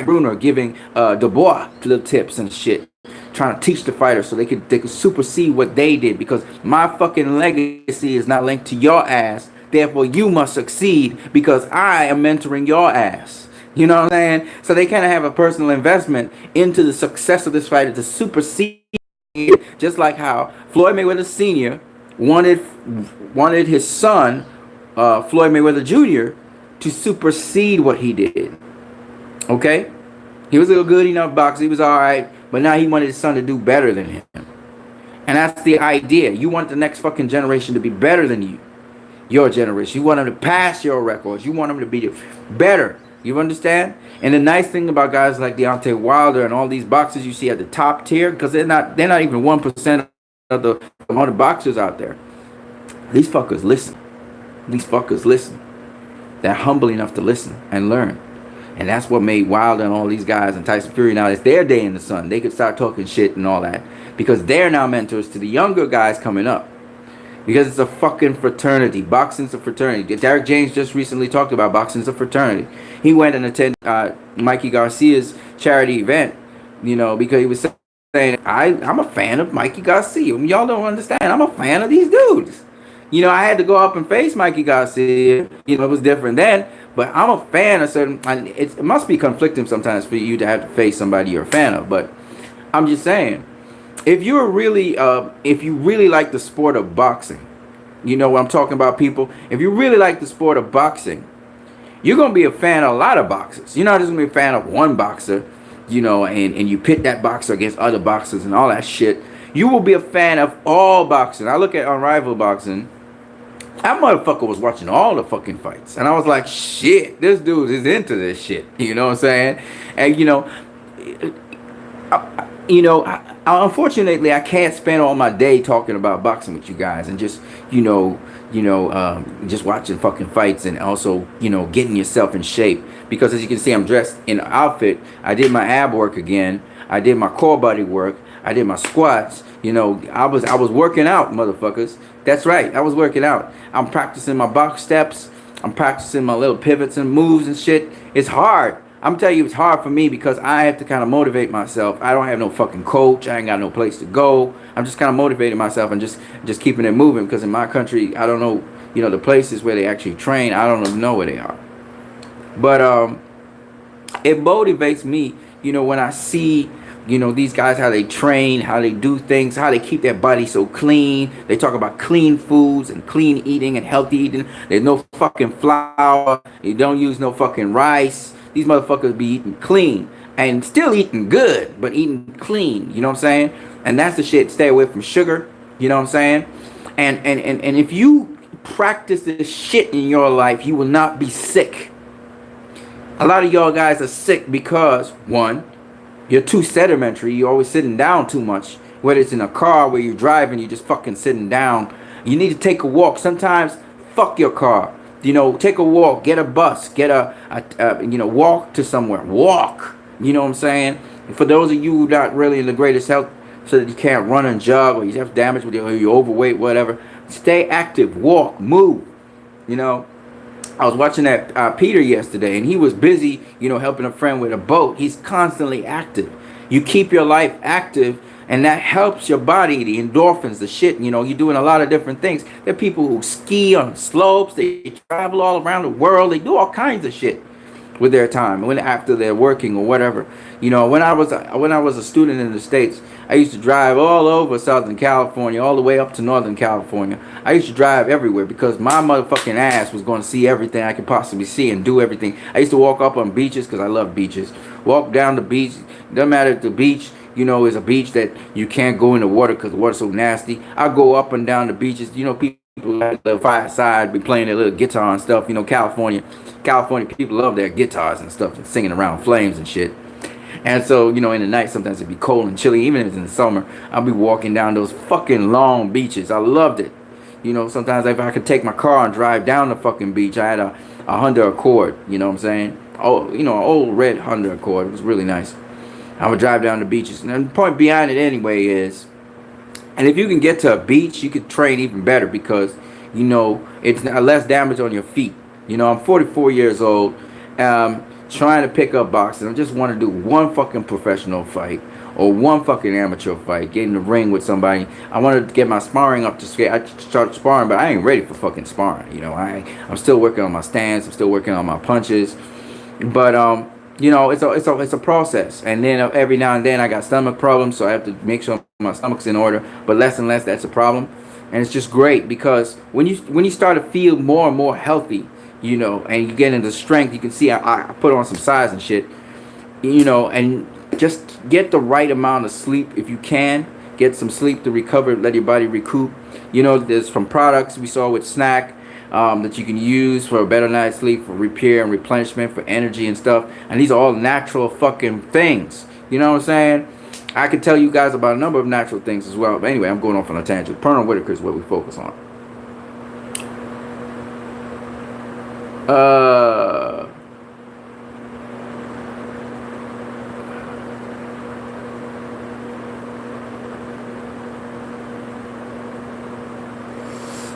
Bruner giving Dubois little tips and shit, trying to teach the fighters so they could supersede what they did. Because my fucking legacy is not linked to your ass. Therefore, you must succeed because I am mentoring your ass. You know what I'm saying? So they kind of have a personal investment into the success of this fighter to supersede, just like how Floyd Mayweather Sr. wanted wanted his son, Floyd Mayweather Jr., to supersede what he did. Okay, he was a good enough boxer. He was all right, but now he wanted his son to do better than him. And that's the idea. You want the next fucking generation to be better than you. Your generation. You want them to pass your records. You want them to be better. You understand? And the nice thing about guys like Deontay Wilder and all these boxers you see at the top tier, because they're not even 1% of the amount of boxers out there. These fuckers listen. These fuckers listen. They're humble enough to listen and learn. And that's what made Wilder and all these guys and Tyson Fury, now it's their day in the sun. They could start talking shit and all that, because they're now mentors to the younger guys coming up. Because it's a fucking fraternity. Boxing's a fraternity. Derek James just recently talked about boxing's a fraternity. He went and attended Mikey Garcia's charity event, you know, because he was saying, I'm a fan of Mikey Garcia. Y'all don't understand. I'm a fan of these dudes. You know, I had to go up and face Mikey Garcia. You know, it was different then. But I'm a fan of certain... It must be conflicting sometimes for you to have to face somebody you're a fan of. But I'm just saying, if you really like the sport of boxing, you know what I'm talking about, people. If you really like the sport of boxing, you're gonna be a fan of a lot of boxers. You're not just gonna be a fan of one boxer, you know, and you pit that boxer against other boxers and all that shit. You will be a fan of all boxing. I look at Unrivaled Boxing. That motherfucker was watching all the fucking fights, and I was like, shit, this dude is into this shit. You know what I'm saying? And unfortunately, I can't spend all my day talking about boxing with you guys and just, just watching fucking fights and also, getting yourself in shape. Because as you can see, I'm dressed in an outfit. I did my ab work again. I did my core body work. I did my squats. I was working out, motherfuckers. That's right. I was working out. I'm practicing my box steps. I'm practicing my little pivots and moves and shit. It's hard. I'm telling you, it's hard for me because I have to kind of motivate myself. I don't have no fucking coach. I ain't got no place to go. I'm just kind of motivating myself and just keeping it moving, because in my country, I don't know, the places where they actually train. I don't even know where they are. But it motivates me, when I see, these guys, how they train, how they do things, how they keep their body so clean. They talk about clean foods and clean eating and healthy eating. There's no fucking flour. You don't use no fucking rice. These motherfuckers be eating clean and still eating good, but eating clean. You know what I'm saying? And that's the shit. Stay away from sugar. You know what I'm saying? And if you practice this shit in your life, you will not be sick. A lot of y'all guys are sick because, one, you're too sedimentary. You're always sitting down too much. Whether it's in a car where you're driving, you're just fucking sitting down. You need to take a walk. Sometimes, fuck your car. Take a walk. Get a bus. Get walk to somewhere. Walk. You know what I'm saying? And for those of you who not really in the greatest health, so that you can't run and jog, or you have damage with or you're overweight, whatever, stay active. Walk. Move. I was watching that Peter yesterday, and he was busy, helping a friend with a boat. He's constantly active. You keep your life active, and that helps your body, the endorphins, the shit. You're doing a lot of different things. There are people who ski on slopes. They travel all around the world. They do all kinds of shit with their time after they're working or whatever. When I was a student in the States, I used to drive all over Southern California, all the way up to Northern California. I used to drive everywhere because my motherfucking ass was going to see everything I could possibly see and do everything. I used to walk up on beaches because I love beaches. Walk down the beach. Doesn't matter if the beach, is a beach that you can't go in the water because the water's so nasty. I go up and down the beaches. People at the fireside be playing their little guitar and stuff. California people love their guitars and stuff and singing around flames and shit. And so, in the night, sometimes it'd be cold and chilly. Even if it's in the summer, I'll be walking down those fucking long beaches. I loved it. Sometimes if I could take my car and drive down the fucking beach, I had a Honda Accord, you know what I'm saying? Oh, an old red Honda Accord. It was really nice. I would drive down the beaches. And the point behind it anyway is, and if you can get to a beach, you could train even better because, it's less damage on your feet. I'm 44 years old, trying to pick up boxing. I just want to do one fucking professional fight or one fucking amateur fight. Get in the ring with somebody. I want to get my sparring up to scale. I start sparring, but I ain't ready for fucking sparring. I'm still working on my stance. I'm still working on my punches. But it's a process. And then every now and then I got stomach problems, so I have to make sure my stomach's in order. But less and less that's a problem, and it's just great because when you start to feel more and more healthy, and you get into strength, you can see I put on some size and shit, and just get the right amount of sleep if you can. Get some sleep to recover, let your body recoup. There's from products we saw with Snack that you can use for a better night's sleep, for repair and replenishment, for energy and stuff. And these are all natural fucking things. You know what I'm saying? I could tell you guys about a number of natural things as well. But anyway, I'm going off on a tangent. Pernall Whitaker is what we focus on.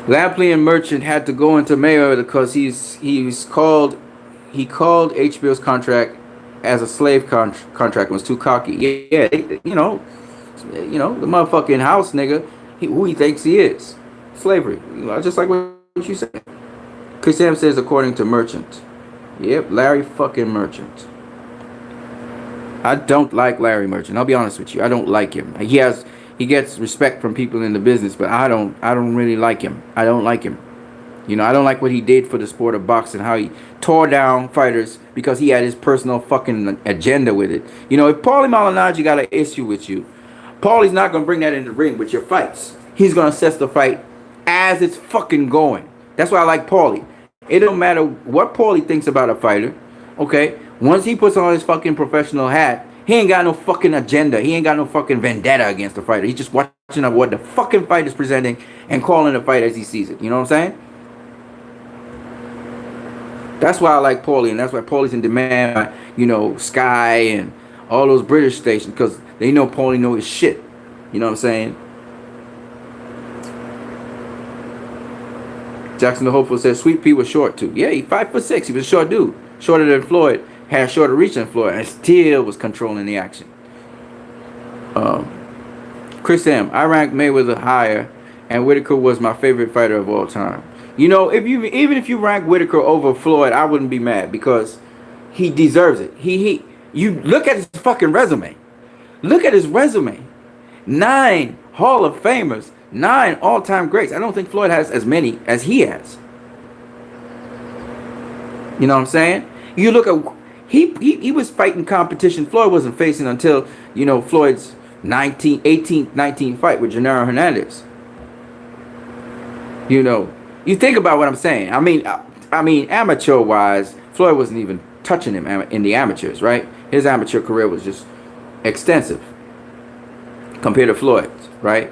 Lampley and Merchant had to go into Mayweather because he called HBO's contract as a slave contract and was too cocky. Yeah, the motherfucking house nigga, who he thinks he is, slavery. Just like what you said. Chris Sam says according to Merchant. Yep, Larry fucking Merchant. I don't like Larry Merchant. I'll be honest with you. I don't like him. He gets respect from people in the business, but I don't really like him. I don't like him. I don't like what he did for the sport of boxing, how he tore down fighters because he had his personal fucking agenda with it. If Paulie Malignaggi got an issue with you, Paulie's not going to bring that in the ring with your fights. He's going to assess the fight as it's fucking going. That's why I like Paulie. It don't matter what Paulie thinks about a fighter, okay? Once he puts on his fucking professional hat, he ain't got no fucking agenda. He ain't got no fucking vendetta against the fighter. He's just watching what the fucking fight is presenting and calling the fight as he sees it. You know what I'm saying? That's why I like Paulie, and that's why Paulie's in demand by, Sky and all those British stations, because they know Paulie know his shit. You know what I'm saying? Jackson the Hopeful says Sweet Pea was short too. Yeah, he 5'6". He was a short dude. Shorter than Floyd. Had shorter reach than Floyd, and still was controlling the action. Chris M. I ranked Mayweather higher, and Whitaker was my favorite fighter of all time. Even if you rank Whitaker over Floyd, I wouldn't be mad because he deserves it. You look at his fucking resume. Look at his resume. 9 Hall of Famers, 9 all-time greats. I don't think Floyd has as many as he has. You know what I'm saying? You look at he was fighting competition Floyd wasn't facing until Floyd's 19th fight with Gennaro Hernandez. You think about what I'm saying. I mean, amateur wise, Floyd wasn't even touching him in the amateurs, right? His amateur career was just extensive compared to Floyd's, right?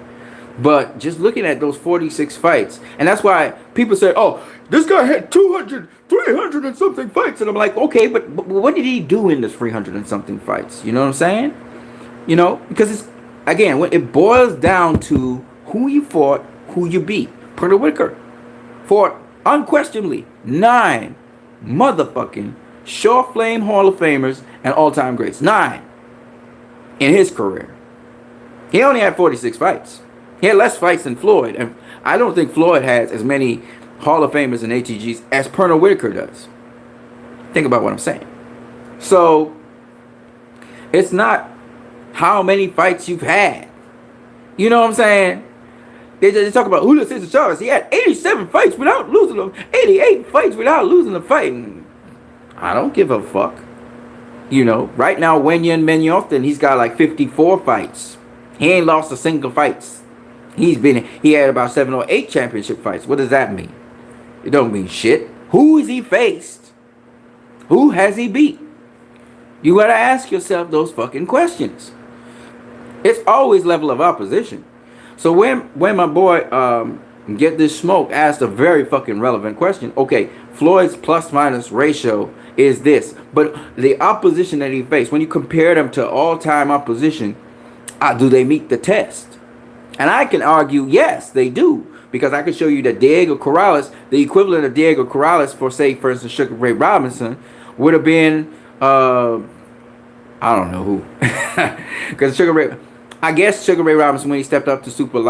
But just looking at those 46 fights, and that's why people say, oh, this guy had 200, 300 and something fights. And I'm like, okay, but what did he do in this 300 and something fights? You know what I'm saying? Because it's, again, when it boils down to who you fought, who you beat. Pernall Whitaker fought unquestionably 9 motherfucking Short Flame Hall of Famers and all-time greats. 9 in his career. He only had 46 fights. He had less fights than Floyd. And I don't think Floyd has as many Hall of Famers and ATGs as Pernall Whitaker does. Think about what I'm saying. So, it's not how many fights you've had. You know what I'm saying? They talk about Julio Cesar Chavez. He had 87 fights without losing them. 88 fights without losing a fight. And I don't give a fuck. Right now, Wenyan Menyoth, he's got like 54 fights. He ain't lost a single fight. He had about 7 or 8 championship fights. What does that mean? It don't mean shit. Who has he faced? Who has he beat? You gotta ask yourself those fucking questions. It's always level of opposition. So when my boy Get This Smoke asked a very fucking relevant question. Okay, Floyd's plus minus ratio is this, but the opposition that he faced, when you compare them to all-time opposition, do they meet the test? And I can argue, yes, they do. Because I can show you that Diego Corrales, the equivalent of Diego Corrales for, say, for instance, Sugar Ray Robinson, would have been, I don't know who. Because I guess Sugar Ray Robinson, when he stepped up to super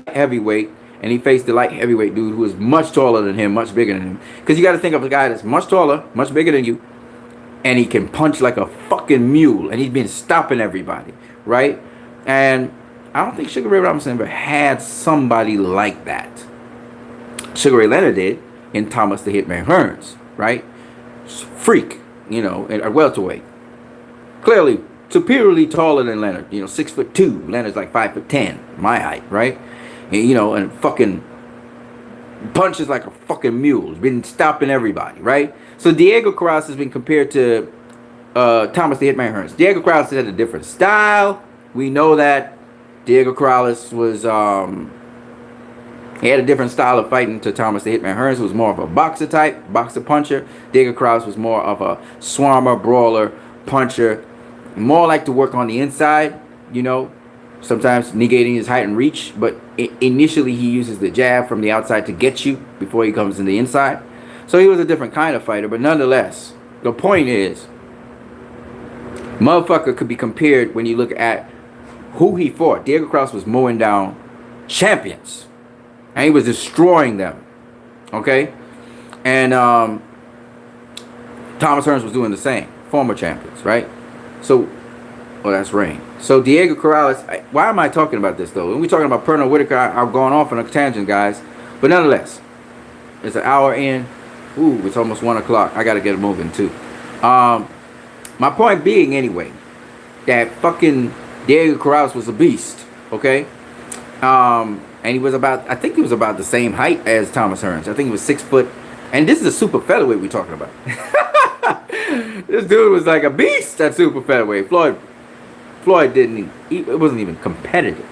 heavyweight, and he faced the light heavyweight dude who was much taller than him, much bigger than him. Because you got to think of a guy that's much taller, much bigger than you, and he can punch like a fucking mule, and he's been stopping everybody, right? And I don't think Sugar Ray Robinson ever had somebody like that. Sugar Ray Leonard did in Thomas the Hitman Hearns, right? Freak, you know, at welterweight. Clearly superiorly taller than Leonard, you know, 6'2". Leonard's like 5'10", my height, right? And, you know, and fucking punches like a fucking mule. He's been stopping everybody, right? So Diego Corrales has been compared to Thomas the Hitman Hearns. Diego Corrales had a different style. We know that Diego Corrales was he had a different style of fighting to Thomas the Hitman Hearns, who was more of a boxer type, boxer puncher. Diego Corrales was more of a swarmer, brawler, puncher, more like to work on the inside, you know, sometimes negating his height and reach, but initially he uses the jab from the outside to get you before he comes in the inside. So he was a different kind of fighter, but nonetheless, the point is, motherfucker could be compared when you look at who he fought. Diego Corrales was mowing down champions, and he was destroying them, okay? And Thomas Hearns was doing the same, former champions, right? So, well, that's Rain. So Diego Corrales, why am I talking about this though? When we're talking about Pernall Whitaker, I've gone off on a tangent, guys. But nonetheless, it's an hour in. Ooh, it's almost 1 o'clock. I gotta get moving too. My point being, anyway, that fucking Diego Corrales was a beast, okay? And he was about, I think he was about the same height as Thomas Hearns. I think he was 6 foot. And this is a super featherweight we're talking about. This dude was like a beast at super featherweight. Floyd didn't, it wasn't even competitive.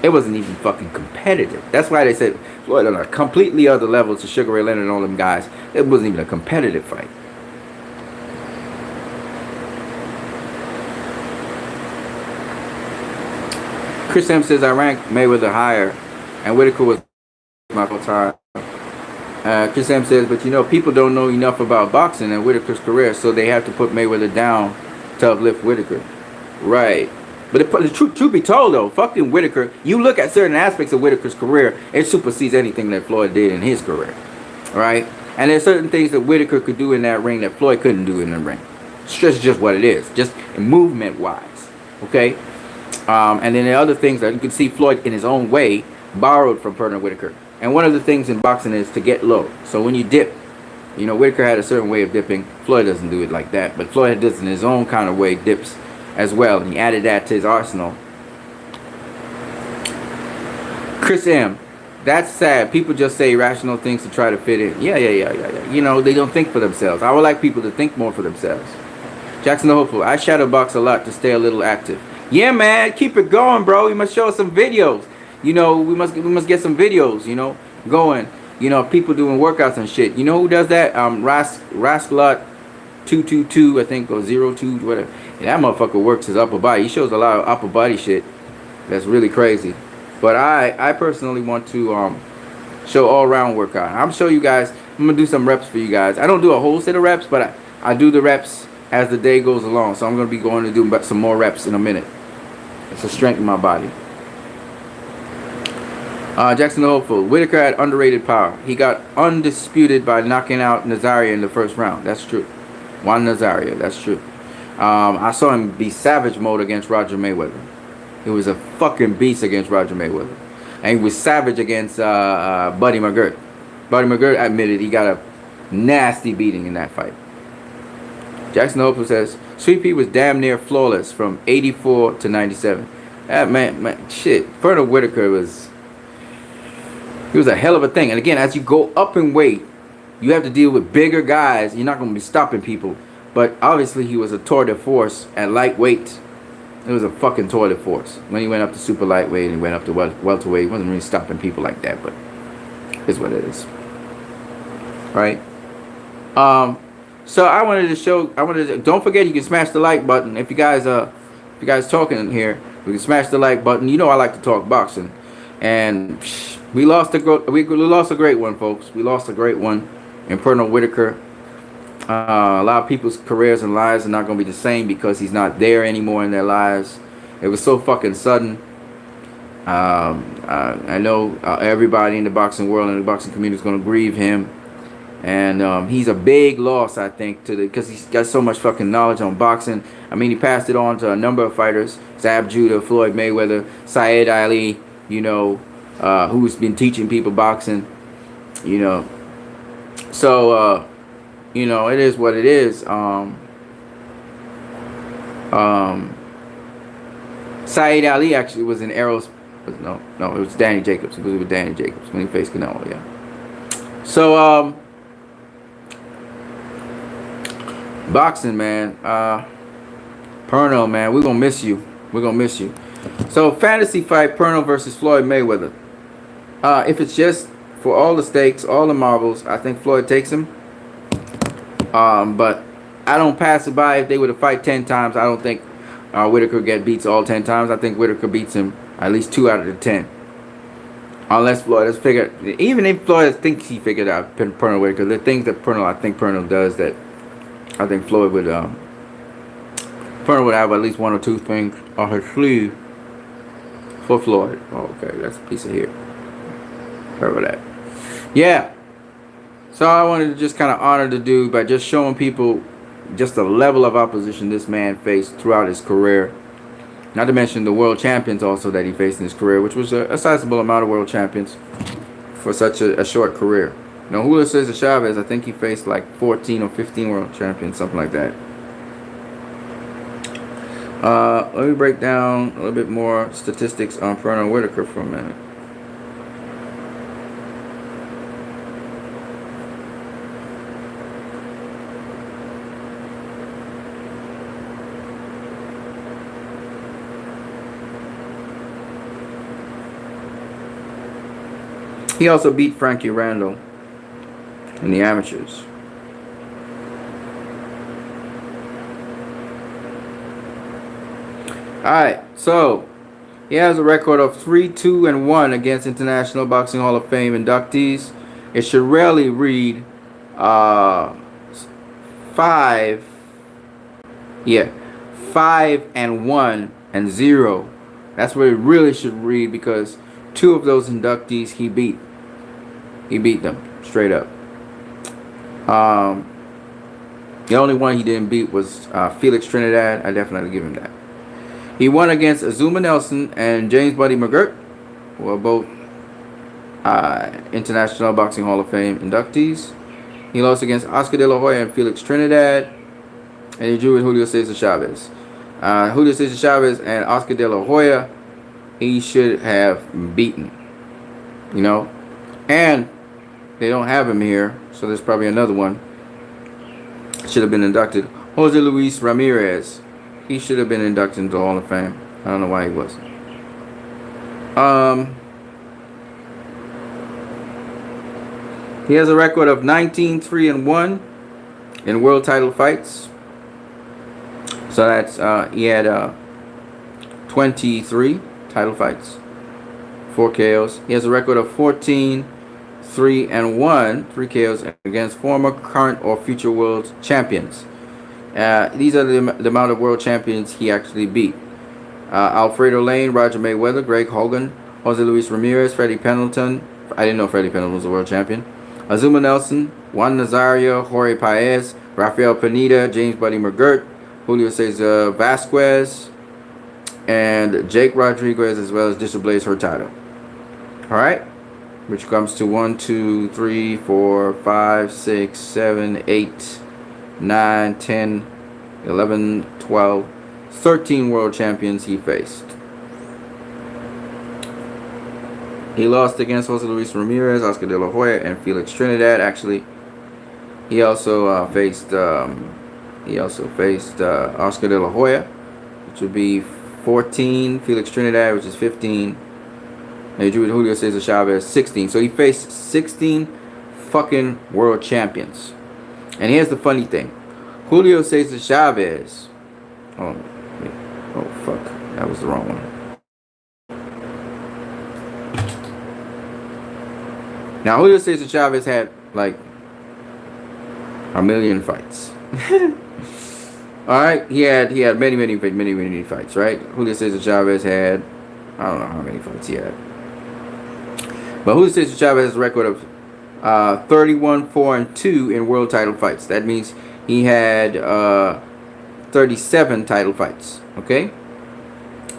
It wasn't even fucking competitive. That's why they said Floyd on a completely other level to Sugar Ray Leonard and all them guys. It wasn't even a competitive fight. Chris M says I rank Mayweather higher, and Whitaker was my time. Chris M says, but you know, people don't know enough about boxing and Whitaker's career, so they have to put Mayweather down to uplift Whitaker. Right. But the truth be told, though, fucking Whitaker, you look at certain aspects of Whitaker's career, it supersedes anything that Floyd did in his career. Right? And there's certain things that Whitaker could do in that ring that Floyd couldn't do in the ring. It's just what it is, just movement-wise. Okay? And then there are other things that you can see Floyd in his own way borrowed from Pernall Whitaker. And one of the things in boxing is to get low. So when you dip, you know, Whitaker had a certain way of dipping. Floyd doesn't do it like that, but Floyd does it in his own kind of way, dips as well, and he added that to his arsenal. Chris M, that's sad. People just say irrational things to try to fit in. Yeah. You know, they don't think for themselves. I would like people to think more for themselves. Jackson the Hopeful, I shadow box a lot to stay a little active. Yeah, man, keep it going, bro. You must show us some videos. You know, we must get some videos, you know, going. You know, people doing workouts and shit. You know who does that? Rascalot 222, I think, or 02, whatever. Yeah, that motherfucker works his upper body. He shows a lot of upper body shit. That's really crazy. But I personally want to show all round workout. I'm show you guys. I'm gonna do some reps for you guys. I don't do a whole set of reps, but I do the reps as the day goes along. So I'm gonna be going to do some more reps in a minute. It's to strengthen my body. Jackson the Hopeful. Whitaker had underrated power. He got undisputed by knocking out Nazaria in the first round. That's true. Juan Nazaria. That's true. I saw him be savage mode against Roger Mayweather. He was a fucking beast against Roger Mayweather. And he was savage against Buddy McGirt. Buddy McGirt admitted he got a nasty beating in that fight. Jackson the Hopeful says, Sweet Pea was damn near flawless from 84 to 97. That man, shit. Pernall Whitaker was a hell of a thing. And again, as you go up in weight, you have to deal with bigger guys. You're not going to be stopping people. But obviously, he was a tour de force at lightweight. It was a fucking tour de force. When he went up to super lightweight and went up to welterweight, he wasn't really stopping people like that. But it's what it is. Right? So I wanted to show. Don't forget, you can smash the like button. If you guys talking here, we can smash the like button. You know I like to talk boxing. And we lost a great one, folks. We lost a great one in Pernall Whitaker. A lot of people's careers and lives are not going to be the same because he's not there anymore in their lives. It was so fucking sudden. I know everybody in the boxing world and the boxing community is going to grieve him, and he's a big loss, I think, to the because he's got so much fucking knowledge on boxing. I mean, he passed it on to a number of fighters: Zab Judah, Floyd Mayweather, Syed Ali. You know, who's been teaching people boxing. You know, so you know, it is what it is. Syed Ali actually was in Arrows. No, it was Danny Jacobs. He was with Danny Jacobs when he faced Canelo. Yeah. So boxing, man. Pernall, man, we're gonna miss you. We're gonna miss you. So fantasy fight: Pernall versus Floyd Mayweather. If it's just for all the stakes, all the marbles, I think Floyd takes him. But I don't pass it by. If they were to fight 10 times, I don't think Whitaker beats all 10 times. I think Whitaker beats him at least 2 out of the 10. Unless Floyd has figured, even if Floyd thinks he figured out Pernall Whitaker, the things that I think Pernall does that I think Floyd would, Pernall would have at least 1 or 2 things on her sleeve for Floyd. Oh, okay, that's a piece of hair. Sorry about that. Yeah. So I wanted to just kind of honor the dude by just showing people just the level of opposition this man faced throughout his career. Not to mention the world champions also that he faced in his career, which was a sizable amount of world champions for such a short career. You know, Julio Cesar Chavez, I think he faced like 14 or 15 world champions, something like that. Let me break down a little bit more statistics on Pernall Whitaker for a minute. He also beat Frankie Randall in the amateurs. Alright, so he has a record of 3-2-1 against International Boxing Hall of Fame inductees. It should rarely read 5-1-0. That's what it really should read, because 2 of those inductees he beat. He beat them straight up. The only one he didn't beat was Felix Trinidad. I definitely give him that. He won against Azuma Nelson and James Buddy McGirt, who are both International Boxing Hall of Fame inductees. He lost against Oscar De La Hoya and Felix Trinidad, and he drew with Julio Cesar Chavez. Julio Cesar Chavez and Oscar De La Hoya, he should have beaten, you know, and they don't have him here, so there's probably another one. Should have been inducted. Jose Luis Ramirez, he should have been inducted into the Hall of Fame. I don't know why he wasn't. He has a record of 19-3-1 in world title fights. So that's he had 23 title fights, 4 KOs. He has a record of 14-3-1, 3 KOs against former, current, or future world champions. These are the amount of world champions he actually beat. Alfredo Lane, Roger Mayweather, Greg Hogan, Jose Luis Ramirez, Freddie Pendleton. I didn't know Freddie Pendleton was a world champion. Azuma Nelson, Juan Nazario, Jorge Paez, Rafael Pineda, James Buddy McGirt, Julio Cesar Vasquez, and Jake Rodriguez, as well as Distal Blaze Hurtado. Alright? Which comes to 1, 2, 3, 4, 5, 6, 7, 8, 9, 10, 11, 12, 13 world champions he faced. He lost against Jose Luis Ramirez, Oscar De La Hoya, and Felix Trinidad. Actually, he also faced Oscar De La Hoya, which would be 14. Felix Trinidad, which is 15. And he drew with Julio Cesar Chavez, 16. So he faced 16 fucking world champions. And here's the funny thing: Julio Cesar Chavez. Oh fuck, that was the wrong one. Now Julio Cesar Chavez had like a million fights. All right, he had many fights, right? Julio Cesar Chavez had I don't know how many fights he had. But Julio Cesar Chavez has a record of 31-4-2 in world title fights. That means he had 37 title fights. Okay?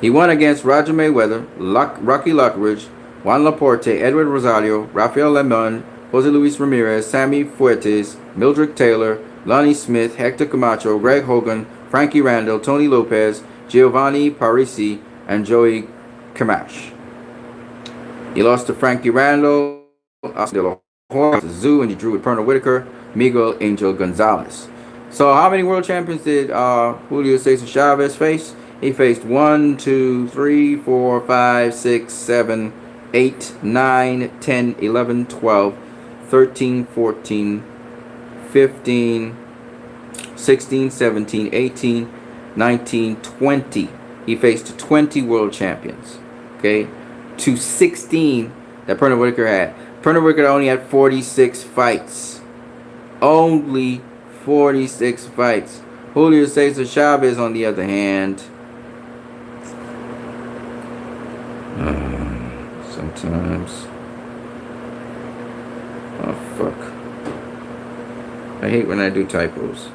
He won against Roger Mayweather, Rocky Lockridge, Juan Laporte, Edward Rosario, Rafael Lemon, Jose Luis Ramirez, Sammy Fuertes, Mildred Taylor, Lonnie Smith, Hector Camacho, Greg Hogan, Frankie Randall, Tony Lopez, Giovanni Parisi, and Joey Camacho. He lost to Frankie Randall, Oscar De La Hoya, Zoo, and he drew with Pernall Whitaker, Miguel Angel Gonzalez. So how many world champions did Julio Cesar Chavez face? He faced 1, 2, 3, 4, 5, 6, 7, 8, 9, 10, 11, 12, 13, 14, 15, 16, 17, 18, 19, 20. He faced 20 world champions. Okay? To 16 that Pernall Whitaker had. Pernall Whitaker only had 46 fights. Only 46 fights. Julio Cesar Chavez, on the other hand, sometimes. Oh, fuck. I hate when I do typos.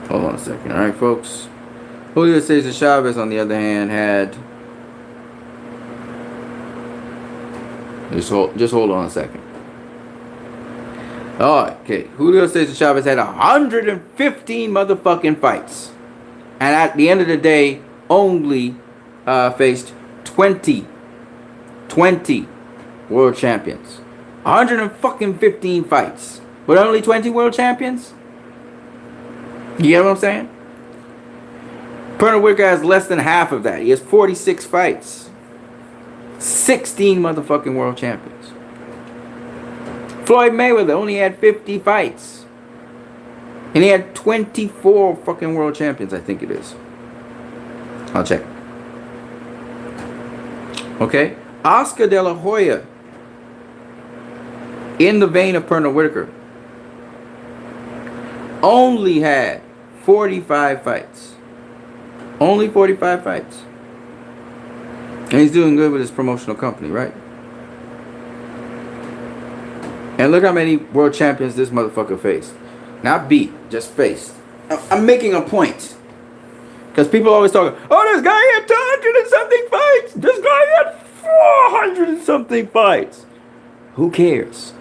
Hold on a second. All right, folks. Julio Cesar Chavez, on the other hand, had... Just hold on a second. Okay. Julio Cesar Chavez had 115 motherfucking fights. And at the end of the day, only faced 20 world champions. 115 fights. But only 20 world champions? You get what I'm saying? Pernall Whitaker has less than half of that. He has 46 fights. 16 motherfucking world champions. Floyd Mayweather only had 50 fights. And he had 24 fucking world champions, I think it is. I'll check. Okay? Oscar De La Hoya, in the vein of Pernall Whitaker, only had 45 fights. Only 45 fights. And he's doing good with his promotional company, right? And look how many world champions this motherfucker faced. Not beat, just faced. I'm making a point. Because people always talk, oh, this guy had 200 and something fights. This guy had 400 and something fights. Who cares?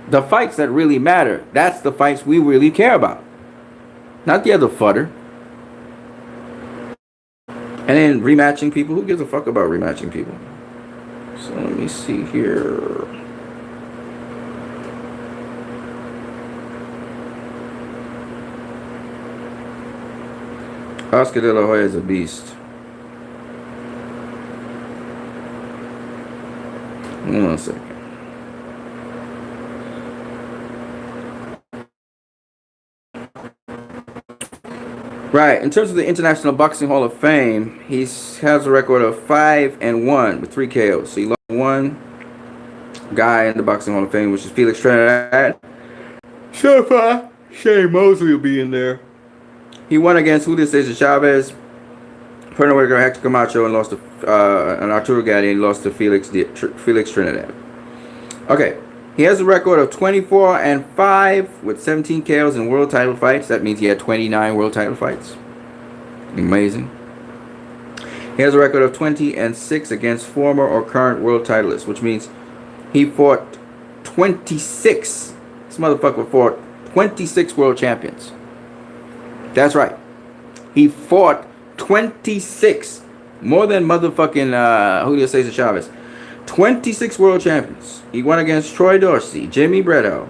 The fights that really matter, that's the fights we really care about. Not the other fodder. And then rematching people. Who gives a fuck about rematching people? So let me see here. Oscar De La Hoya is a beast. Hold on a second. Right, in terms of the International Boxing Hall of Fame, he has a record of 5-1 with 3 KOs. So he lost one guy in the Boxing Hall of Fame, which is Felix Trinidad. So far, Shane Mosley will be in there. He won against Julio Cesar Chavez, Pernall Whitaker, Hector Camacho, and lost to Arturo Gatti, and lost to Felix Trinidad. Okay. He has a record of 24-5 with 17 KOs in world title fights. That means he had 29 world title fights. Amazing. He has a record of 20-6 against former or current world titleists, which means he fought 26. This motherfucker fought 26 world champions. That's right. He fought 26. More than motherfucking Julio Cesar Chavez. 26 world champions. He won against Troy Dorsey, Jimmy Bredow,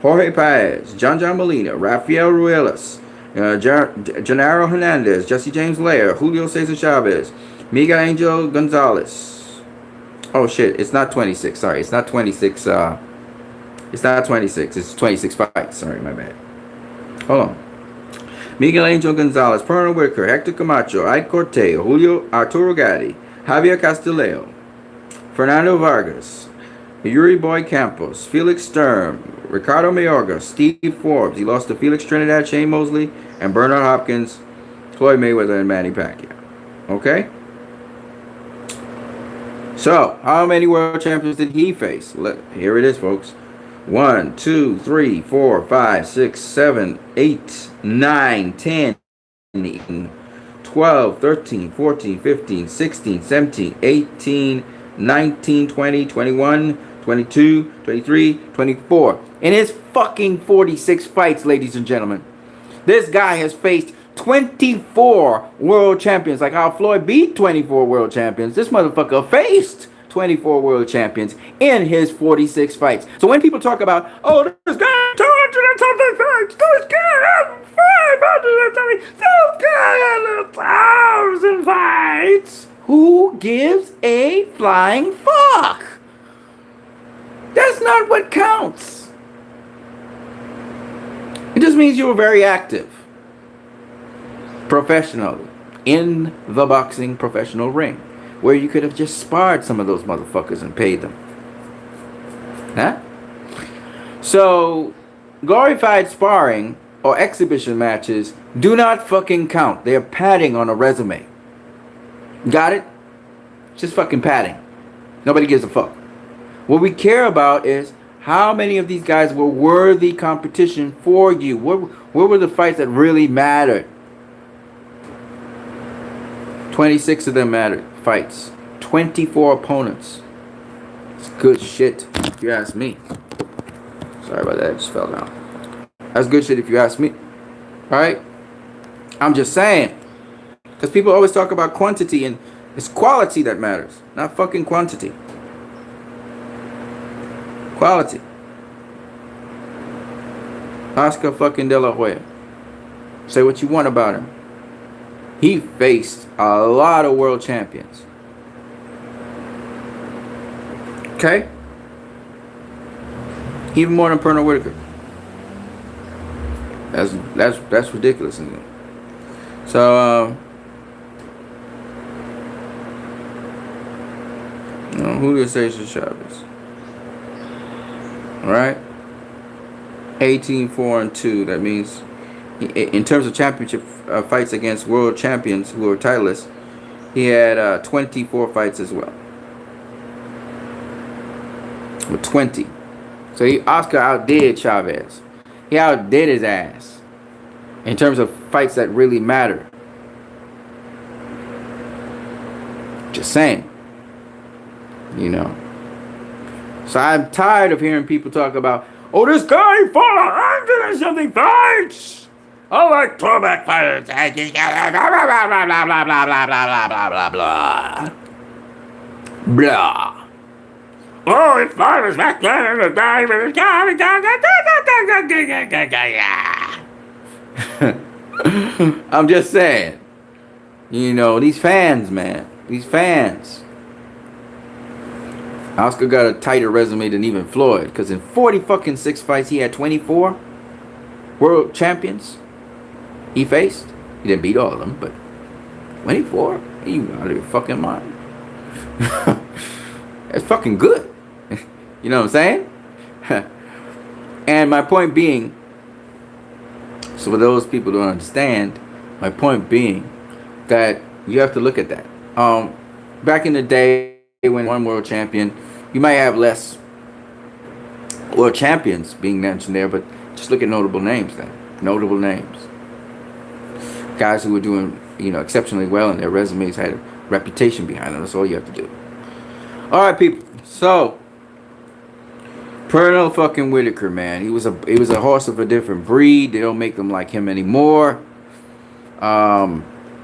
Jorge Paez, John Molina, Rafael Ruelas, Gennaro Hernandez, Jesse James Lair, Julio Cesar Chavez, Miguel Angel Gonzalez. Oh shit, it's not 26. Sorry, it's not 26. It's not 26. It's 26 fights. Sorry, my bad. Hold on. Miguel Angel Gonzalez, Pernall Whitaker, Hector Camacho, Ike Corte, Julio Arturo Gatti, Javier Castillo, Fernando Vargas, Yuri Boy Campos, Felix Sturm, Ricardo Mayorga, Steve Forbes. He lost to Felix Trinidad, Shane Mosley, and Bernard Hopkins, Floyd Mayweather, and Manny Pacquiao. Okay? So, how many world champions did he face? Here it is, folks. 1, 2, 3, 4, 5, 6, 7, 8, 9, 10, 12, 13, 14, 15, 16, 17, 18, 19, 20, 21, 22, 23, 24. In his fucking 46 fights, ladies and gentlemen, this guy has faced 24 world champions. Like how Floyd beat 24 world champions, this motherfucker faced 24 world champions in his 46 fights. So when people talk about, oh, this guy 200 and something fights, this guy 500 and something, this guy 1,000 fights, who gives a flying fuck? That's not what counts. It just means you were very active professionally in the boxing professional ring, where you could have just sparred some of those motherfuckers and paid them. Huh? So, glorified sparring or exhibition matches do not fucking count. They're padding on a resume. Got it? Just fucking padding. Nobody gives a fuck. What we care about is how many of these guys were worthy competition for you. What were the fights that really mattered? 26 of them mattered. Fights. 24 opponents. It's good shit, if you ask me. Sorry about that. I just fell down. That's good shit if you ask me. Alright? I'm just saying. Because people always talk about quantity, and it's quality that matters. Not fucking quantity. Quality. Oscar fucking De La Hoya. Say what you want about him. He faced a lot of world champions. Okay? Even more than Pernall Whitaker. That's ridiculous, isn't it? So, Julio Cesar Chavez. Alright? 18-4-2. That means, in terms of championship fights against world champions who were titleists, he had 24 fights as well. With 20. So Oscar outdid Chavez. He outdid his ass. In terms of fights that really matter. Just saying. You know. So I'm tired of hearing people talk about, oh, this guy fought 100 and something fights. I like throwback fighters. Blah, blah, blah, blah, blah, blah, blah, blah, blah, blah. Blah. Oh, it's fighters back then in the day with the I'm just saying. You know, these fans, man. These fans. Oscar got a tighter resume than even Floyd, because in 40 fucking 6 fights he had 24 world champions he faced. He didn't beat all of them, but 24? Are you out of your fucking mind? That's fucking good. You know what I'm saying? And my point being, so for those people who don't understand, my point being that you have to look at that. Back in the day, when one world champion, you might have less world champions being mentioned there, but just look at notable names then. Notable names. Guys who were doing, exceptionally well, and their resumes had a reputation behind them. That's all you have to do. Alright, people. So, Pernall fucking Whitaker, man. He was a horse of a different breed. They don't make them like him anymore.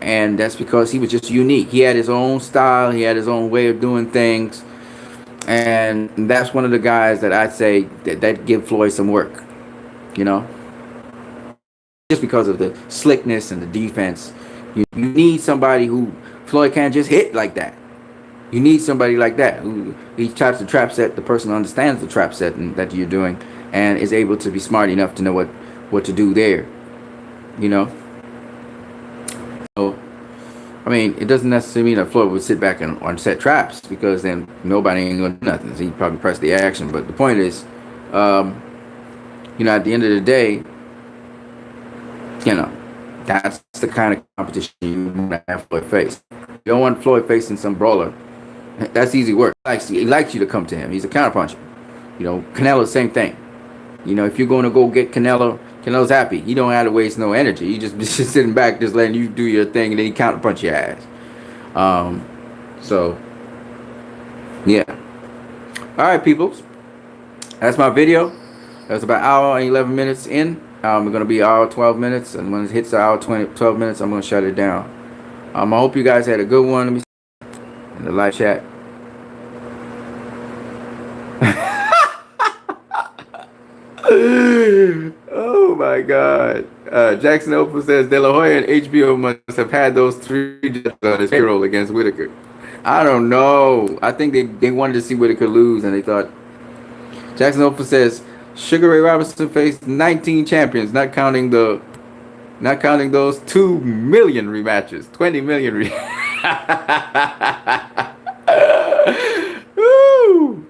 And that's because he was just unique. He had his own style. He had his own way of doing things. And that's one of the guys that I say that give Floyd some work. Just because of the slickness and the defense. You need somebody who Floyd can't just hit like that. You need somebody like that who he taps the trap set. The person understands the trap set that you're doing and is able to be smart enough to know what to do there. So, I mean, it doesn't necessarily mean that Floyd would sit back and set traps, because then nobody ain't gonna do nothing. So he'd probably press the action. But the point is, um, at the end of the day, you know, that's the kind of competition you want to have Floyd face. You don't want Floyd facing some brawler. That's easy work. He likes you to come to him. He's a counterpuncher. Canelo, same thing. If you're going to go get Canelo, Canelo's happy. He don't have to waste no energy. He just sitting back, just letting you do your thing, and then he counterpunch your ass. So, yeah. All right, people. That's my video. That's about an hour and 11 minutes in. We're going to be hour 12 minutes, and when it hits the hour 12 minutes, I'm going to shut it down. I hope you guys had a good one. Let me see in the live chat. Oh my God. Jackson Opal says De La Hoya and HBO must have had those 3 on his payroll against Whitaker. I don't know. I think they wanted to see Whitaker lose, and they thought. Jackson Opal says Sugar Ray Robinson faced 19 champions, not counting those 2 million rematches, 20 million Woo!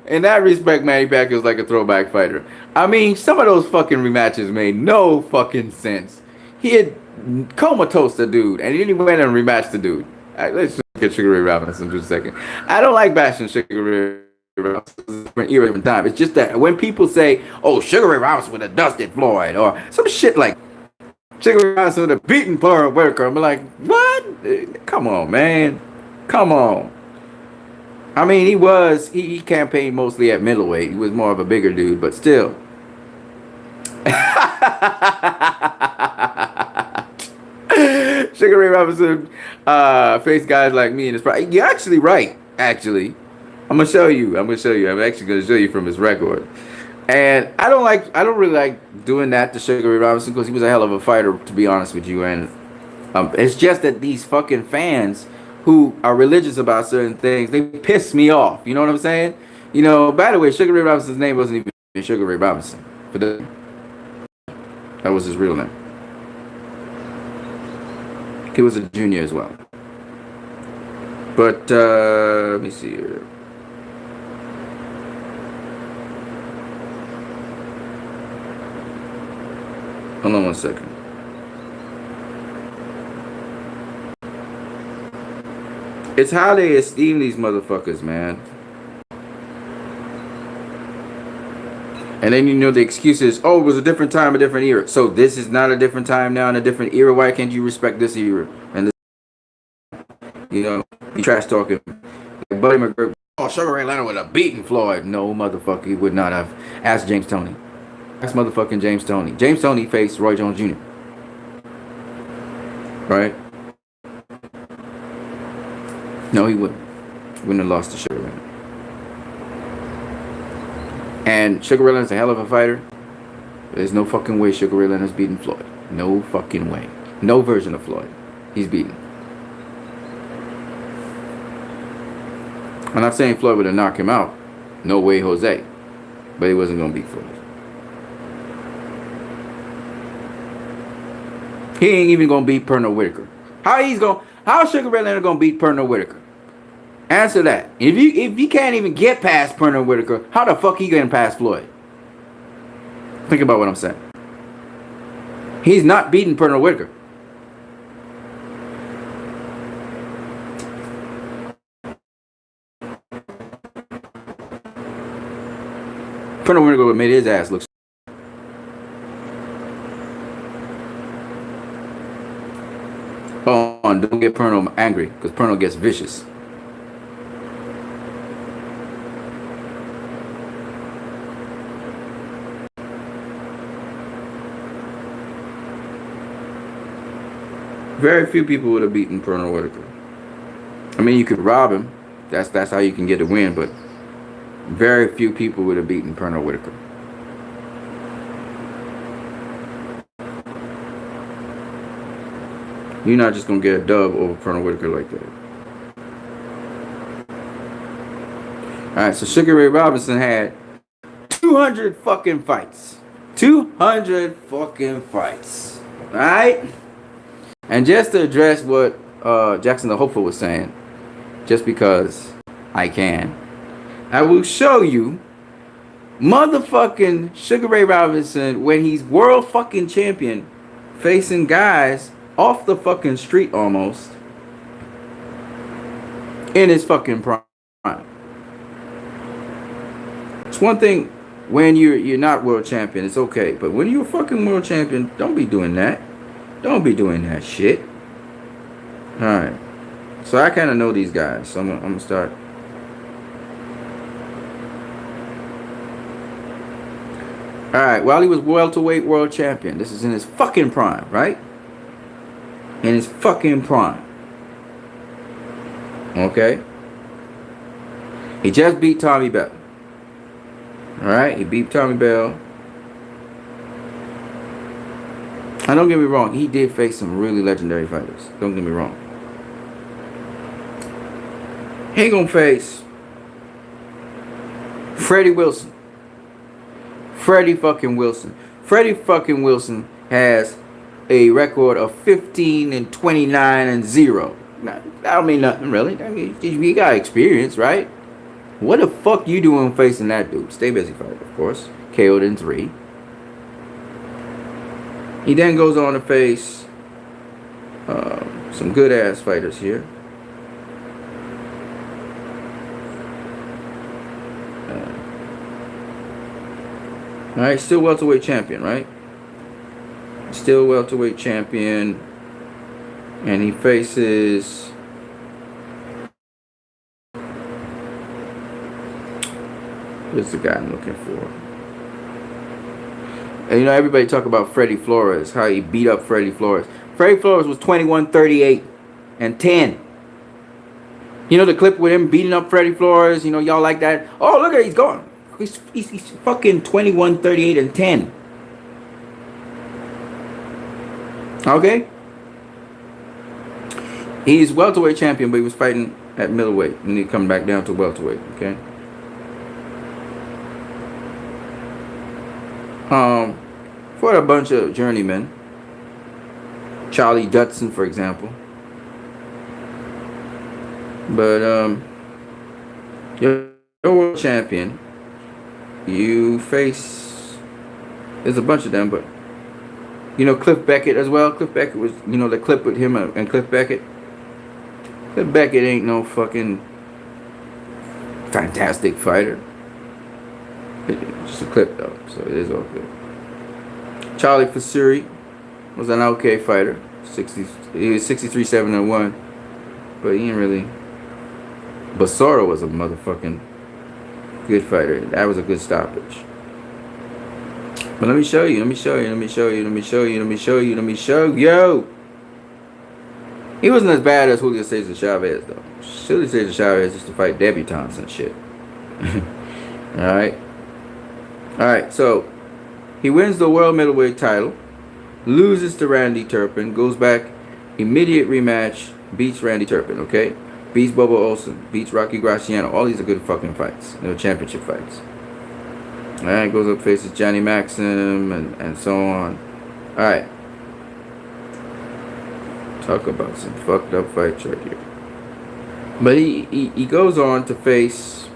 In that respect, Manny Pacquiao's like a throwback fighter. I mean, some of those fucking rematches made no fucking sense. He had comatose the dude, and he didn't even went and rematch the dude. Right, let's get Sugar Ray Robinson just a second. I don't like bashing Sugar Ray Robinson different era, different time. It's just that when people say, "Oh, Sugar Ray Robinson would have dusted Floyd," or some shit like Sugar Ray Robinson would have beaten Pernall Whitaker, I'm like, what? Come on, man. Come on. I mean, he campaigned mostly at middleweight. He was more of a bigger dude, but still. Sugar Ray Robinson faced guys like me in his prime. You're actually right, actually. I'm going to show you. I'm actually going to show you from his record. And I don't really like doing that to Sugar Ray Robinson, because he was a hell of a fighter, to be honest with you. And it's just that these fucking fans who are religious about certain things, they piss me off. You know what I'm saying? By the way, Sugar Ray Robinson's name wasn't even Sugar Ray Robinson. That was his real name. He was a junior as well. But, let me see here. Hold on one second. It's how they esteem these motherfuckers, man. And then the excuse is, oh, it was a different time, a different era. So this is not a different time now and a different era. Why can't you respect this era? And this, he trash talking. Like Buddy McGregor, oh, Sugar Ray Leonard would have beaten Floyd. No, motherfucker, he would not have. Ask James Toney. Ask motherfucking James Toney. James Toney faced Roy Jones Jr. Right? No, he wouldn't. Wouldn't have lost to Sugar Ray Leonard. And Sugar Ray Leonard's a hell of a fighter. There's no fucking way Sugar Ray Leonard's beating Floyd. No fucking way. No version of Floyd. He's beaten. I'm not saying Floyd would have knocked him out. No way, Jose. But he wasn't going to beat Floyd. He ain't even going to beat Pernall Whitaker. How Sugar Ray Leonard going to beat Pernall Whitaker? Answer that. If you can't even get past Pernall Whitaker, how the fuck he getting past Floyd? Think about what I'm saying. He's not beating Pernall Whitaker. Pernall Whitaker made his ass look. Oh, don't get Pernall angry, because Pernall gets vicious. Very few people would have beaten Pernall Whitaker. I mean, you could rob him. That's how you can get a win, but very few people would have beaten Pernall Whitaker. You're not just going to get a dub over Pernall Whitaker like that. Alright, so Sugar Ray Robinson had 200 fucking fights. 200 fucking fights. Alright? And just to address what Jackson the Hopeful was saying, just because I can, I will show you motherfucking Sugar Ray Robinson when he's world fucking champion, facing guys off the fucking street almost in his fucking prime. It's one thing when you're not world champion, it's okay, but when you're a fucking world champion, don't be doing that. Don't be doing that shit. All right. So I kind of know these guys, so I'm gonna start. All right. While he was welterweight world champion, this is in his fucking prime, right? In his fucking prime. Okay. He just beat Tommy Bell. All right. He beat Tommy Bell. And don't get me wrong, he did face some really legendary fighters. Don't get me wrong. He ain't gonna face Freddie Wilson. Freddie fucking Wilson. Freddie fucking Wilson has a record of 15-29-0. Now, that don't mean nothing really. I mean, you got experience, right? What the fuck you doing facing that dude? Stay busy fighter, of course. KO'd in 3. He then goes on to face some good ass fighters here. All right, still welterweight champion, right? Still welterweight champion, and he faces who's the guy I'm looking for? And you know, everybody talk about Freddie Flores, how he beat up Freddie Flores. Freddie Flores was 21-38-10. You know the clip with him beating up Freddie Flores? You know, y'all like that? Oh, look at it, he's gone. He's fucking 21-38-10. Okay? He's welterweight champion, but he was fighting at middleweight. And he come back down to welterweight, okay? For a bunch of journeymen, Charlie Dudson, for example. But you're world champion. You face, there's a bunch of them, but you know Cliff Beckett as well. Cliff Beckett was, you know, the clip with him and Cliff Beckett. Cliff Beckett ain't no fucking fantastic fighter. It's just a clip though, so it is all good. Charlie Fasuri was an okay fighter. He was 63-7-1, but he ain't really. Basara was a motherfucking good fighter. That was a good stoppage. But let me show you. He wasn't as bad as Julio Cesar Chavez though. Julio Cesar Chavez used to fight debutantes and shit. Alright. Alright, so he wins the world middleweight title, loses to Randy Turpin, goes back, immediate rematch, beats Randy Turpin, okay? Beats Bobo Olsen, beats Rocky Graciano. All these are good fucking fights. They're championship fights. Alright, goes up, faces Johnny Maxim and so on. Alright. Talk about some fucked up fights right here. But he goes on to face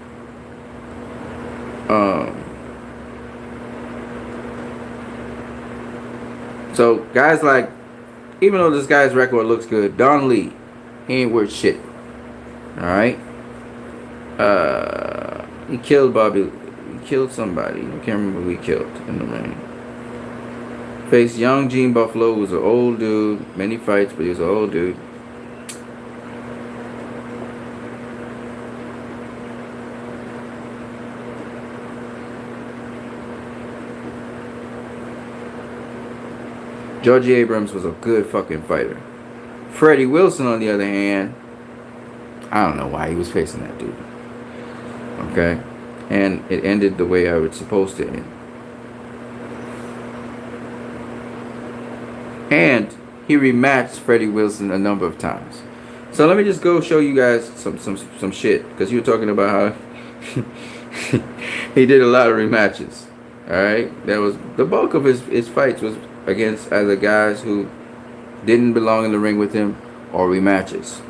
so guys like, even though this guy's record looks good, Don Lee, he ain't worth shit. Alright? He killed Bobby. He killed somebody. I can't remember who he killed in the ring. Faced young Gene Buffalo, who was an old dude. Many fights, but he was an old dude. Georgie Abrams was a good fucking fighter. Freddie Wilson, on the other hand, I don't know why he was facing that dude. Okay? And it ended the way I was supposed to end. And he rematched Freddie Wilson a number of times. So let me just go show you guys some shit. Because you were talking about how he did a lot of rematches. Alright? That was the bulk of his fights was against either guys who didn't belong in the ring with him, or rematches.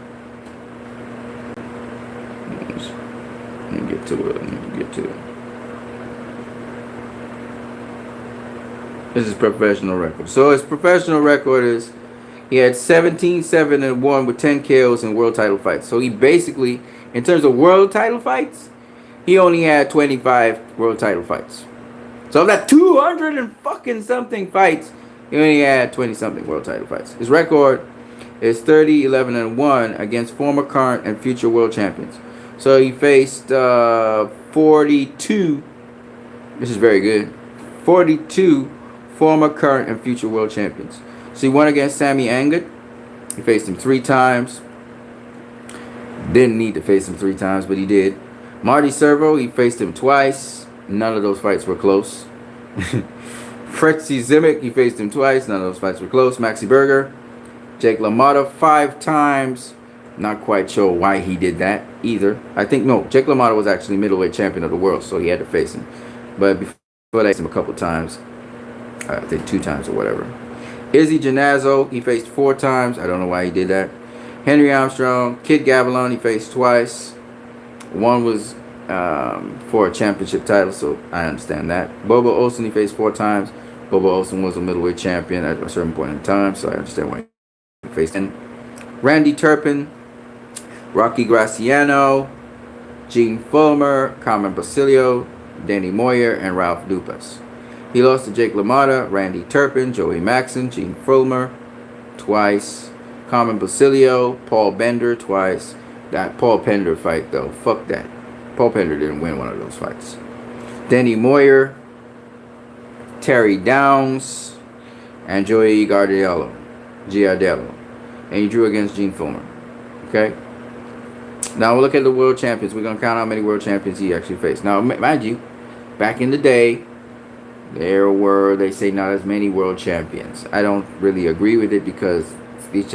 Let me get to it. This is professional record. So his professional record is he had 17-7-1 with 10 KOs in world title fights. So he basically, in terms of world title fights, he only had 25 world title fights. So of that 200 and fucking something fights, he only had 20 something world title fights. His record is 30-11-1 against former, current, and future world champions. So he faced 42. This is very good. 42 former, current, and future world champions. So he won against Sammy Angut. He faced him 3 times. Didn't need to face him 3 times, but he did. Marty Servo, he faced him twice. None of those fights were close. Fritzy Zimic, he faced him twice. None of those fights were close. Maxi Berger. Jake LaMotta 5 times. Not quite sure why he did that either. I think, no, Jake LaMotta was actually middleweight champion of the world, so he had to face him. But before that, I faced him a couple times. I think 2 times or whatever. Izzy Janazzo, he faced 4 times. I don't know why he did that. Henry Armstrong. Kid Gavilan, he faced twice. One was for a championship title, so I understand that. Bobo Olsen, he faced 4 times. Bobo Olsen was a middleweight champion at a certain point in time, so I understand why he faced him. Randy Turpin, Rocky Graciano, Gene Fulmer, Carmen Basilio, Danny Moyer, and Ralph Dupas. He lost to Jake LaMotta, Randy Turpin, Joey Maxson, Gene Fulmer twice, Carmen Basilio, Paul Bender twice. That Paul Bender fight, though, fuck that. Paul Bender didn't win one of those fights. Danny Moyer, Terry Downs, and Joey Giardello. And he drew against Gene Fulmer. Okay? Now we'll look at the world champions. We're going to count how many world champions he actually faced. Now, mind you, back in the day, there were, they say, not as many world champions. I don't really agree with it because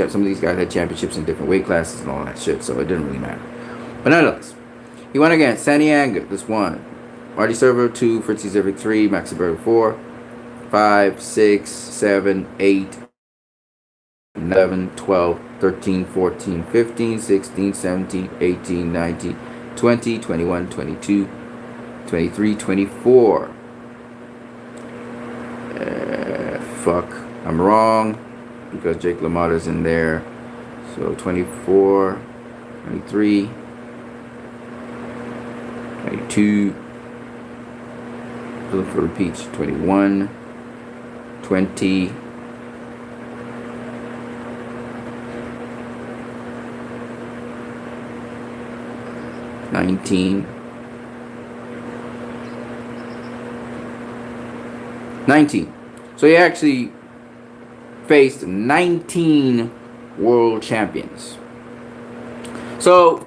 some of these guys had championships in different weight classes and all that shit, so it didn't really matter. But nonetheless, he won against Sandy Angut, this 1. Marty Servo 2, Fritzy Zivik 3, Maxi Berger 4, 5, 6, 7, 8, 11, 12, 13, 14, 15, 16, 17, 18, 19, 20, 21, 22, 23, 24. Fuck. I'm wrong because Jake LaMotta's in there. So 24, 23, 22. Look for repeats. 21, 20. 19. 19. So he actually faced 19 world champions. So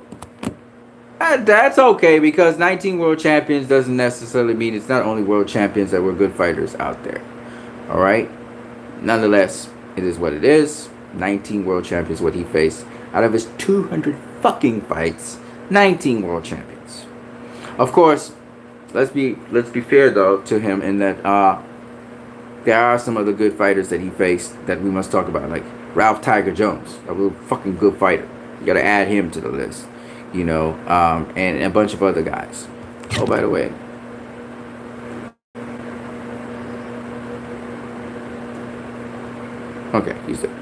that's okay because 19 world champions doesn't necessarily mean it's not only world champions that were good fighters out there. All right. Nonetheless, it is what it is. 19 world champions what he faced out of his 200 fucking fights. 19 world champions. Of course, let's be fair though to him in that there are some other good fighters that he faced that we must talk about, like Ralph Tiger Jones, a real fucking good fighter. You gotta add him to the list, you know, and a bunch of other guys. Oh, by the way, okay, he's there.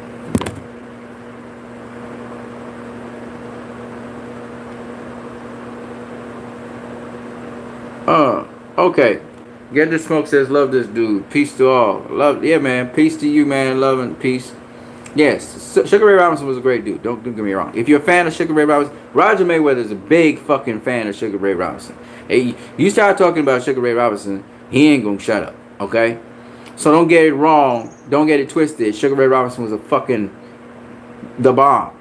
Okay. Get the Smoke says, love this dude. Peace to all. Love, yeah, man. Peace to you, man. Love and peace. Yes, Sugar Ray Robinson was a great dude. Don't get me wrong. If you're a fan of Sugar Ray Robinson, Roger Mayweather is a big fucking fan of Sugar Ray Robinson. Hey, you start talking about Sugar Ray Robinson, he ain't gonna shut up, okay? So don't get it wrong. Don't get it twisted. Sugar Ray Robinson was a fucking the bomb.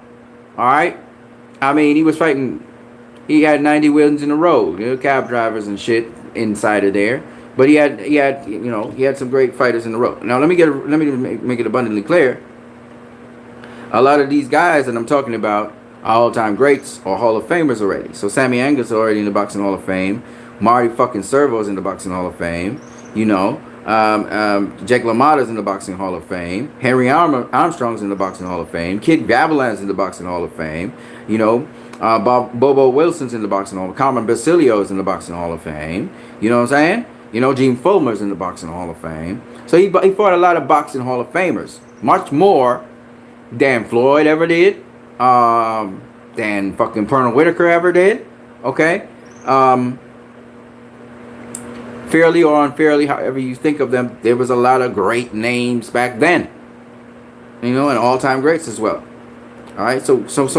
All right? I mean, he was fighting. He had 90 wins in a row. You know, cab drivers and shit inside of there. But he had some great fighters in a row. Now let me make it abundantly clear. A lot of these guys that I'm talking about are all-time greats or Hall of Famers already. So Sammy Angut's already in the Boxing Hall of Fame. Marty fucking Servo's in the Boxing Hall of Fame. You know, Jake LaMotta's in the Boxing Hall of Fame. Henry Armstrong's in the Boxing Hall of Fame. Kid Gavilan's in the Boxing Hall of Fame. You know, Bobo Wilson's in the Boxing Hall of Fame. Carmen Basilio's in the Boxing Hall of Fame. You know what I'm saying? You know, Gene Fulmer's in the Boxing Hall of Fame. So he fought a lot of Boxing Hall of Famers. Much more than Floyd ever did. Than fucking Pernall Whitaker ever did. Okay? Fairly or unfairly, however you think of them, there was a lot of great names back then. You know, and all-time greats as well. All right, so let's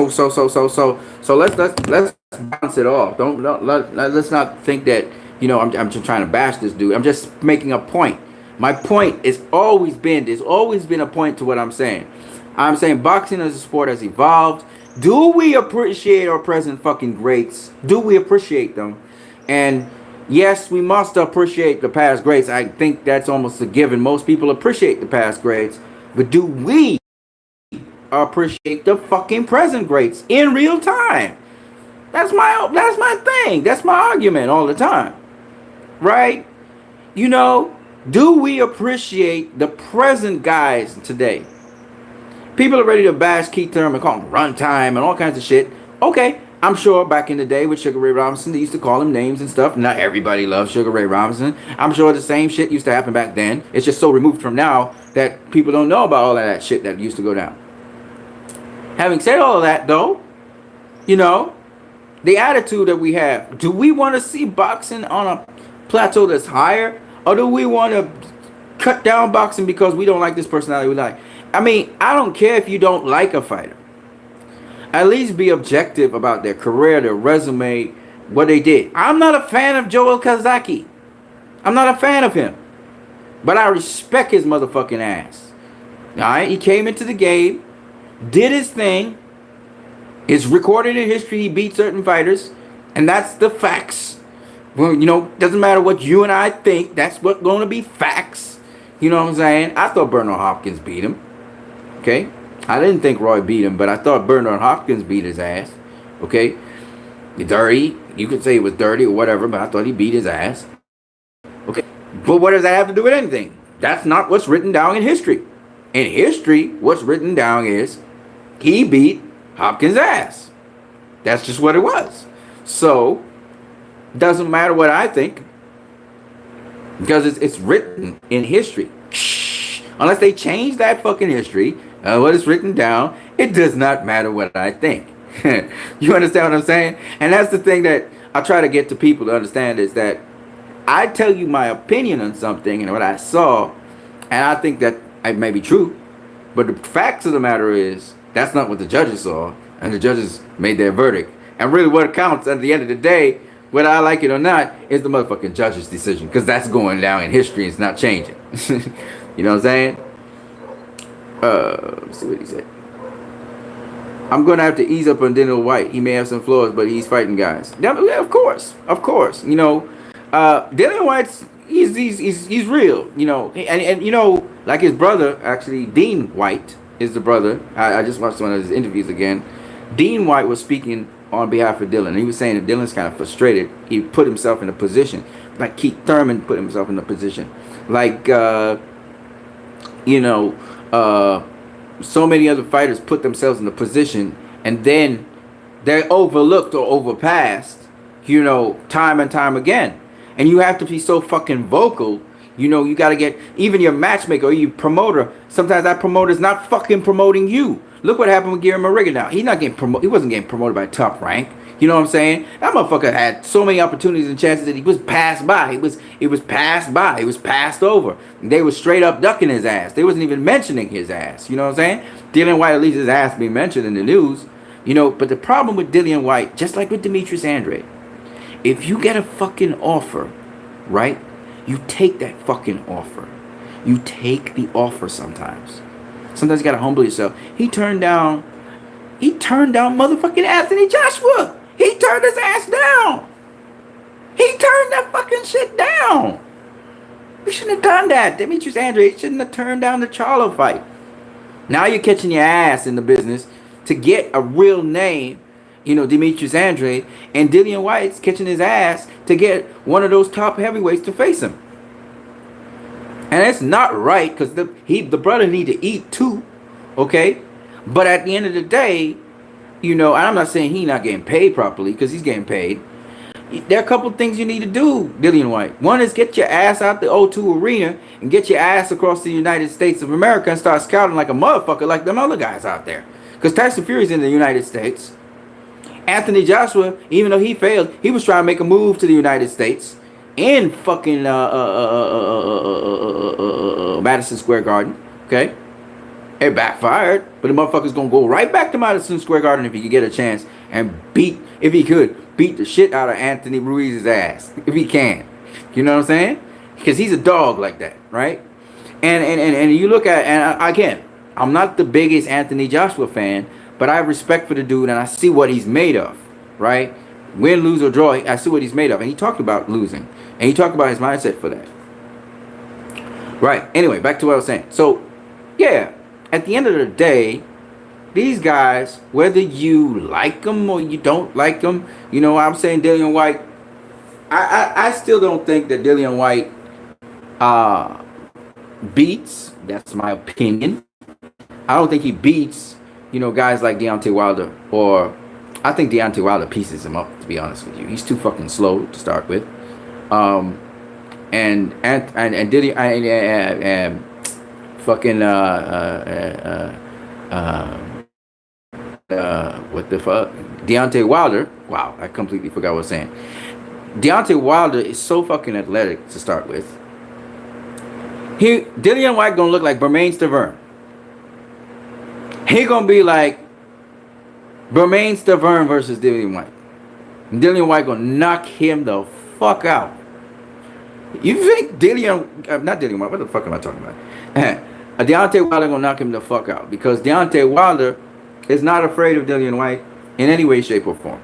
bounce it off. Let's not think that, you know, I'm just trying to bash this dude. I'm just making a point. My point is there's always been a point to what I'm saying. I'm saying boxing as a sport has evolved. Do we appreciate our present fucking greats? Do we appreciate them? And yes, we must appreciate the past greats. I think that's almost a given. Most people appreciate the past greats. But do we appreciate the fucking present greats in real time? That's my thing. That's my argument all the time. Right? You know, do we appreciate the present guys today? People are ready to bash Keith Thurman and call him runtime and all kinds of shit. Okay, I'm sure back in the day with Sugar Ray Robinson, they used to call him names and stuff. Not everybody loves Sugar Ray Robinson. I'm sure the same shit used to happen back then. It's just so removed from now that people don't know about all of that shit that used to go down. Having said all of that, though, you know, the attitude that we have, do we want to see boxing on a plateau that's higher? Or do we want to cut down boxing because we don't like this personality we like? I mean, I don't care if you don't like a fighter. At least be objective about their career, their resume, what they did. I'm not a fan of Joel Kazaki. I'm not a fan of him. But I respect his motherfucking ass. Alright? He came into the game, did his thing. It's recorded in history. He beat certain fighters. And that's the facts. Well, you know, doesn't matter what you and I think. That's what's going to be facts. You know what I'm saying? I thought Bernard Hopkins beat him. Okay? I didn't think Roy beat him, but I thought Bernard Hopkins beat his ass. Okay? Dirty. You could say it was dirty or whatever, but I thought he beat his ass. Okay? But what does that have to do with anything? That's not what's written down in history. In history, what's written down is he beat Hopkins' ass. That's just what it was. So, doesn't matter what I think, because it's written in history. Unless they change that fucking history, what is written down, it does not matter what I think. You understand what I'm saying? And that's the thing that I try to get to people to understand, is that I tell you my opinion on something and what I saw, and I think that it may be true, but the facts of the matter is that's not what the judges saw, and the judges made their verdict. And really what counts at the end of the day, whether I like it or not, is the motherfucking judge's decision, because that's going down in history. It's not changing. You know what I'm saying? Let's see what he said. I'm going to have to ease up on Dillian White. He may have some flaws, but he's fighting guys. Yeah, of course. Of course. You know, Dillian White's, he's real, you know. And you know, like his brother, actually, Dean White is the brother. I just watched one of his interviews again. Dean White was speaking on behalf of Dillian. He was saying that Dillian's kind of frustrated. He put himself in a position, like Keith Thurman put himself in a position. Like, you know, so many other fighters put themselves in a position, and then they're overlooked or overpassed, you know, time and time again. And you have to be so fucking vocal. You know, you got to get, even your matchmaker or your promoter, sometimes that promoter's not fucking promoting you. Look what happened with Guillermo Rigondeaux. He's not getting promoted. He wasn't getting promoted by Top Rank. You know what I'm saying? That motherfucker had so many opportunities and chances that he was passed by. It was passed by. It was passed over. They were straight up ducking his ass. They wasn't even mentioning his ass. You know what I'm saying? Dillian White, at least his ass being mentioned in the news. You know, but the problem with Dillian White, just like with Demetrius Andrade, if you get a fucking offer, right? You take that fucking offer. You take the offer sometimes. Sometimes you gotta humble yourself. He turned down motherfucking Anthony Joshua. He turned his ass down. He turned that fucking shit down. We shouldn't have done that. Demetrius Andrade shouldn't have turned down the Charlo fight. Now you're catching your ass in the business to get a real name, you know, Demetrius Andrade, and Dillian White's catching his ass to get one of those top heavyweights to face him. And it's not right because the brother need to eat too, okay? But at the end of the day, you know, and I'm not saying he not getting paid properly because he's getting paid. There are a couple things you need to do, Dillian White. One is get your ass out the O2 arena and get your ass across the United States of America and start scouting like a motherfucker like them other guys out there. Because Tyson Fury's in the United States. Anthony Joshua, even though he failed, he was trying to make a move to the United States in fucking Madison Square Garden. Okay? It backfired, but the motherfucker's gonna go right back to Madison Square Garden if he could get a chance and beat the shit out of Anthony Ruiz's ass if he can. You know what I'm saying? Because he's a dog like that, right? And you look at, and again, I'm not the biggest Anthony Joshua fan, but I have respect for the dude and I see what he's made of, right? Win, lose, or draw, I see what he's made of. And he talked about losing. And he talked about his mindset for that. Right. Anyway, back to what I was saying. So, yeah, at the end of the day, these guys, whether you like them or you don't like them, you know, I'm saying Dillian White, I still don't think that Dillian White beats. That's my opinion. I don't think he beats, you know, guys like Deontay Wilder, or I think Deontay Wilder pieces him up, to be honest with you. He's too fucking slow to start with. And Dillian fucking what the fuck? Deontay Wilder. Wow, I completely forgot what I was saying. Deontay Wilder is so fucking athletic to start with. Dillian White gonna look like Bermain Stavern. He gonna be like Bermain Stavern versus Dillian White. And Dillian White gonna knock him the fuck out. You think not Dillian White, what the fuck am I talking about? Deontay Wilder gonna knock him the fuck out because Deontay Wilder is not afraid of Dillian White in any way, shape, or form.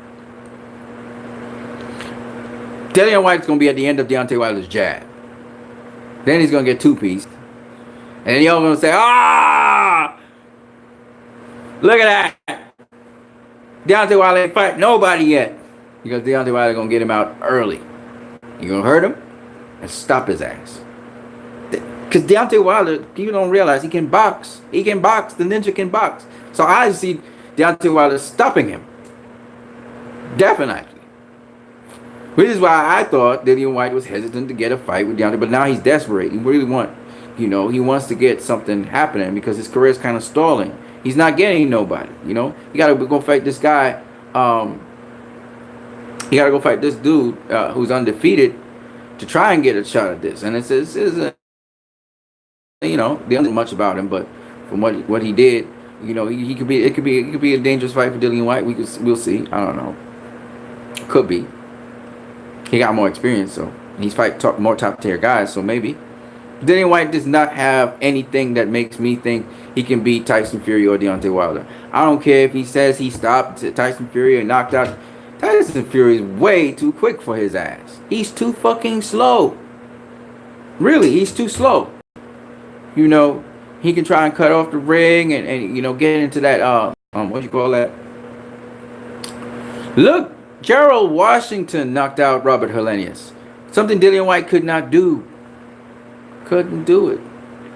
Dillian White's gonna be at the end of Deontay Wilder's jab. Then he's gonna get two-pieced. And then y'all gonna say, ah! Look at that! Deontay Wilder ain't fight nobody yet. Because Deontay Wilder gonna get him out early. You gonna hurt him and stop his ass. Because Deontay Wilder, people don't realize he can box. He can box. The ninja can box. So I see Deontay Wilder stopping him. Definitely. Which is why I thought Dillian White was hesitant to get a fight with Deontay. But now he's desperate. He really he wants to get something happening because his career is kind of stalling. He's not getting nobody, you know. You got to go fight this guy. You got to go fight this dude who's undefeated to try and get a shot at this. And it's you know, they don't know much about him, but from what he did, you know, he could be. It could be a dangerous fight for Dillian White. We'll see. I don't know. Could be. He got more experience, so he's more top tier guys. So maybe Dillian White does not have anything that makes me think he can beat Tyson Fury or Deontay Wilder. I don't care if he says he stopped Tyson Fury and knocked out. Tyson Fury is way too quick for his ass. He's too fucking slow. Really, he's too slow. You know, he can try and cut off the ring and you know, get into that what you call that? Look, Gerald Washington knocked out Robert Helenius. Something Dillian White could not do. Couldn't do it.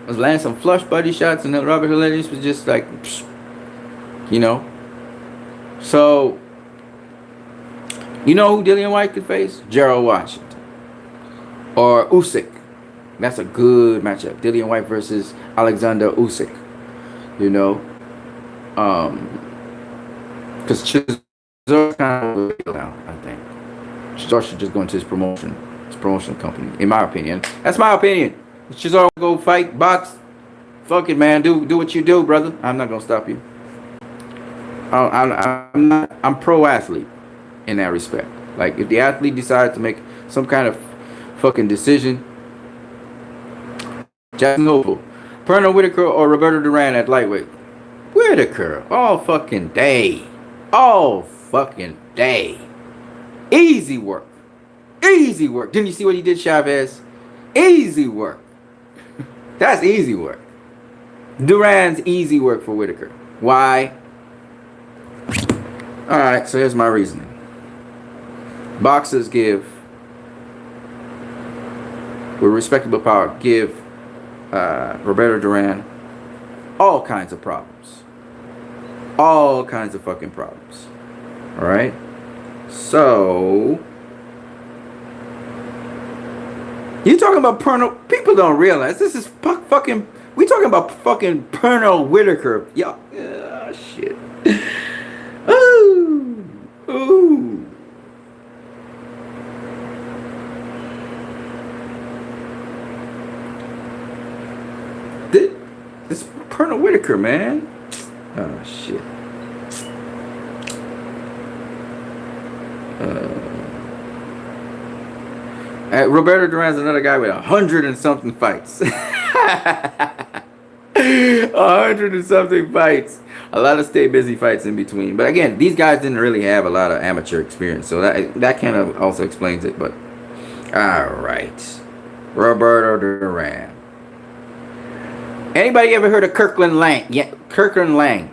Was landing some flush body shots, and then Robert Helenius was just like, psh, you know. So, you know who Dillian White could face? Gerald Washington or Usyk. That's a good matchup. Dillian White versus Alexander Usyk. You know, because Chisora kind of now, I think Chisora should just go into his promotion company. In my opinion, that's my opinion. Chisora go fight, box. Fuck it, man. Do what you do, brother. I'm not gonna stop you. I'm pro athlete in that respect. Like if the athlete decides to make some kind of fucking decision. Jackson Hopeful, Pernall Whitaker or Roberto Duran at lightweight. Whitaker, all fucking day. Easy work. Didn't you see what he did, Chavez? Easy work. That's easy work. Duran's easy work for Whitaker. Why? Alright, so here's my reasoning. Boxers with respectable power, give Roberto Duran, all kinds of problems. All kinds of fucking problems. Alright? So, you talking about Pernall? People don't realize this is fucking. We talking about fucking Pernall Whitaker. Y'all, shit. Ooh, ooh. This Pernall Whitaker, man. Oh shit. Roberto Duran's another guy with 100 and something fights. 100 and something fights. A lot of stay busy fights in between. But again, these guys didn't really have a lot of amateur experience, so that kind of also explains it. But all right, Roberto Duran. Anybody ever heard of Kirkland Lang? Yeah, Kirkland Lang.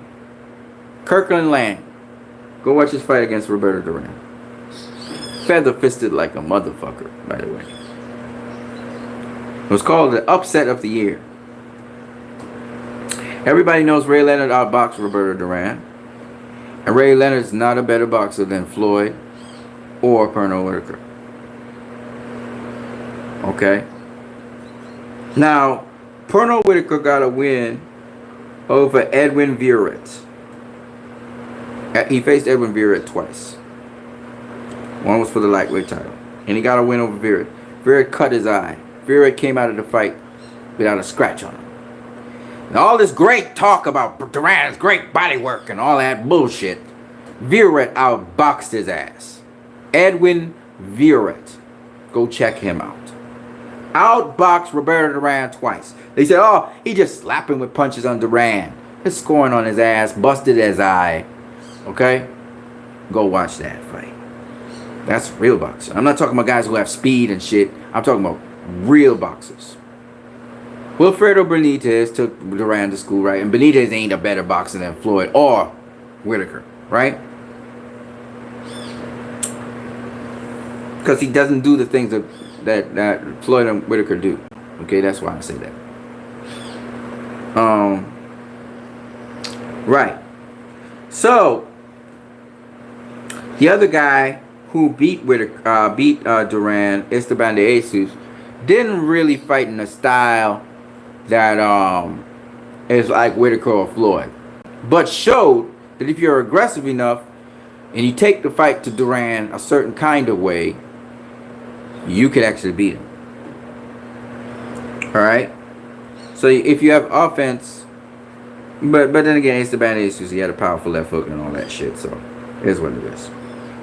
Kirkland Lang. Go watch his fight against Roberto Duran. Feather fisted like a motherfucker, by the way. It was called the upset of the year. Everybody knows Ray Leonard outboxed Roberto Duran. And Ray Leonard's not a better boxer than Floyd or Pernall Whitaker. Okay? Now, Pernall Whitaker got a win over Edwin Virat. He faced Edwin Virat twice. One was for the lightweight title. And he got a win over Virat. Virat cut his eye. Virat came out of the fight without a scratch on him. And all this great talk about Duran's great body work and all that bullshit, Virat outboxed his ass. Edwin Virat. Go check him out. Outboxed Roberto Duran twice. They said, oh, he just slapping with punches on Duran. He's scoring on his ass, busted his eye. Okay? Go watch that fight. That's real boxing. I'm not talking about guys who have speed and shit. I'm talking about real boxers. Wilfredo Benitez took Duran to school, right? And Benitez ain't a better boxer than Floyd or Whitaker, right? Because he doesn't do the things that Floyd and Whitaker do. Okay, that's why I say that. Right. So the other guy who beat Duran, Esteban de Jesus, didn't really fight in a style that is like Whitaker or Floyd, but showed that if you're aggressive enough and you take the fight to Duran a certain kind of way, you could actually beat him. All right. So if you have offense, but then again, Esteban de Jesus, he had a powerful left hook and all that shit. So it is what it is.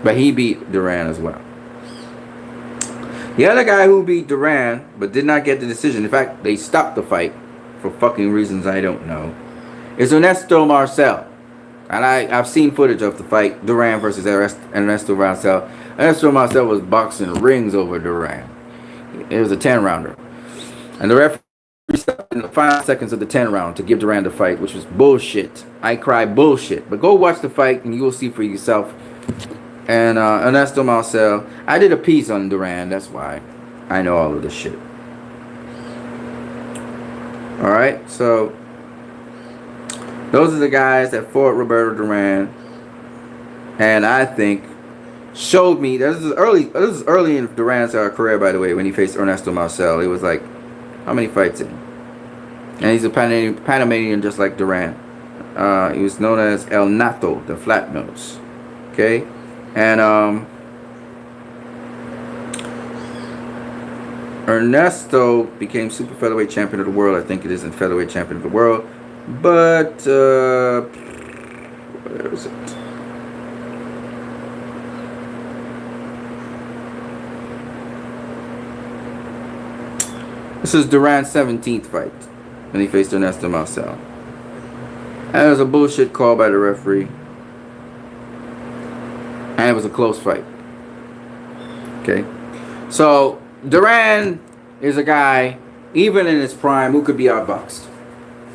But he beat Duran as well. The other guy who beat Duran but did not get the decision, in fact, they stopped the fight for fucking reasons I don't know, is Ernesto Marcel. And I've seen footage of the fight, Duran versus Ernesto Marcel. Ernesto Marcel was boxing rings over Duran. It was a 10-rounder. And the referee stopped in the final seconds of the 10 round to give Duran the fight, which was bullshit. I cry bullshit. But go watch the fight and you will see for yourself. And Ernesto Marcel, I did a piece on Duran, that's why I know all of this shit. Alright, so those are the guys that fought Roberto Duran, and I think showed me, this is early in Duran's career, by the way, when he faced Ernesto Marcel. It was like, how many fights in? And he's a Panamanian just like Duran. He was known as El Nato, the flat nose. Okay? And Ernesto became super featherweight champion of the world. I think it is in featherweight champion of the world. But where is it? This is Duran's 17th fight when he faced Ernesto Marcel. And it was a bullshit call by the referee. And it was a close fight. Okay. So Duran is a guy, even in his prime, who could be outboxed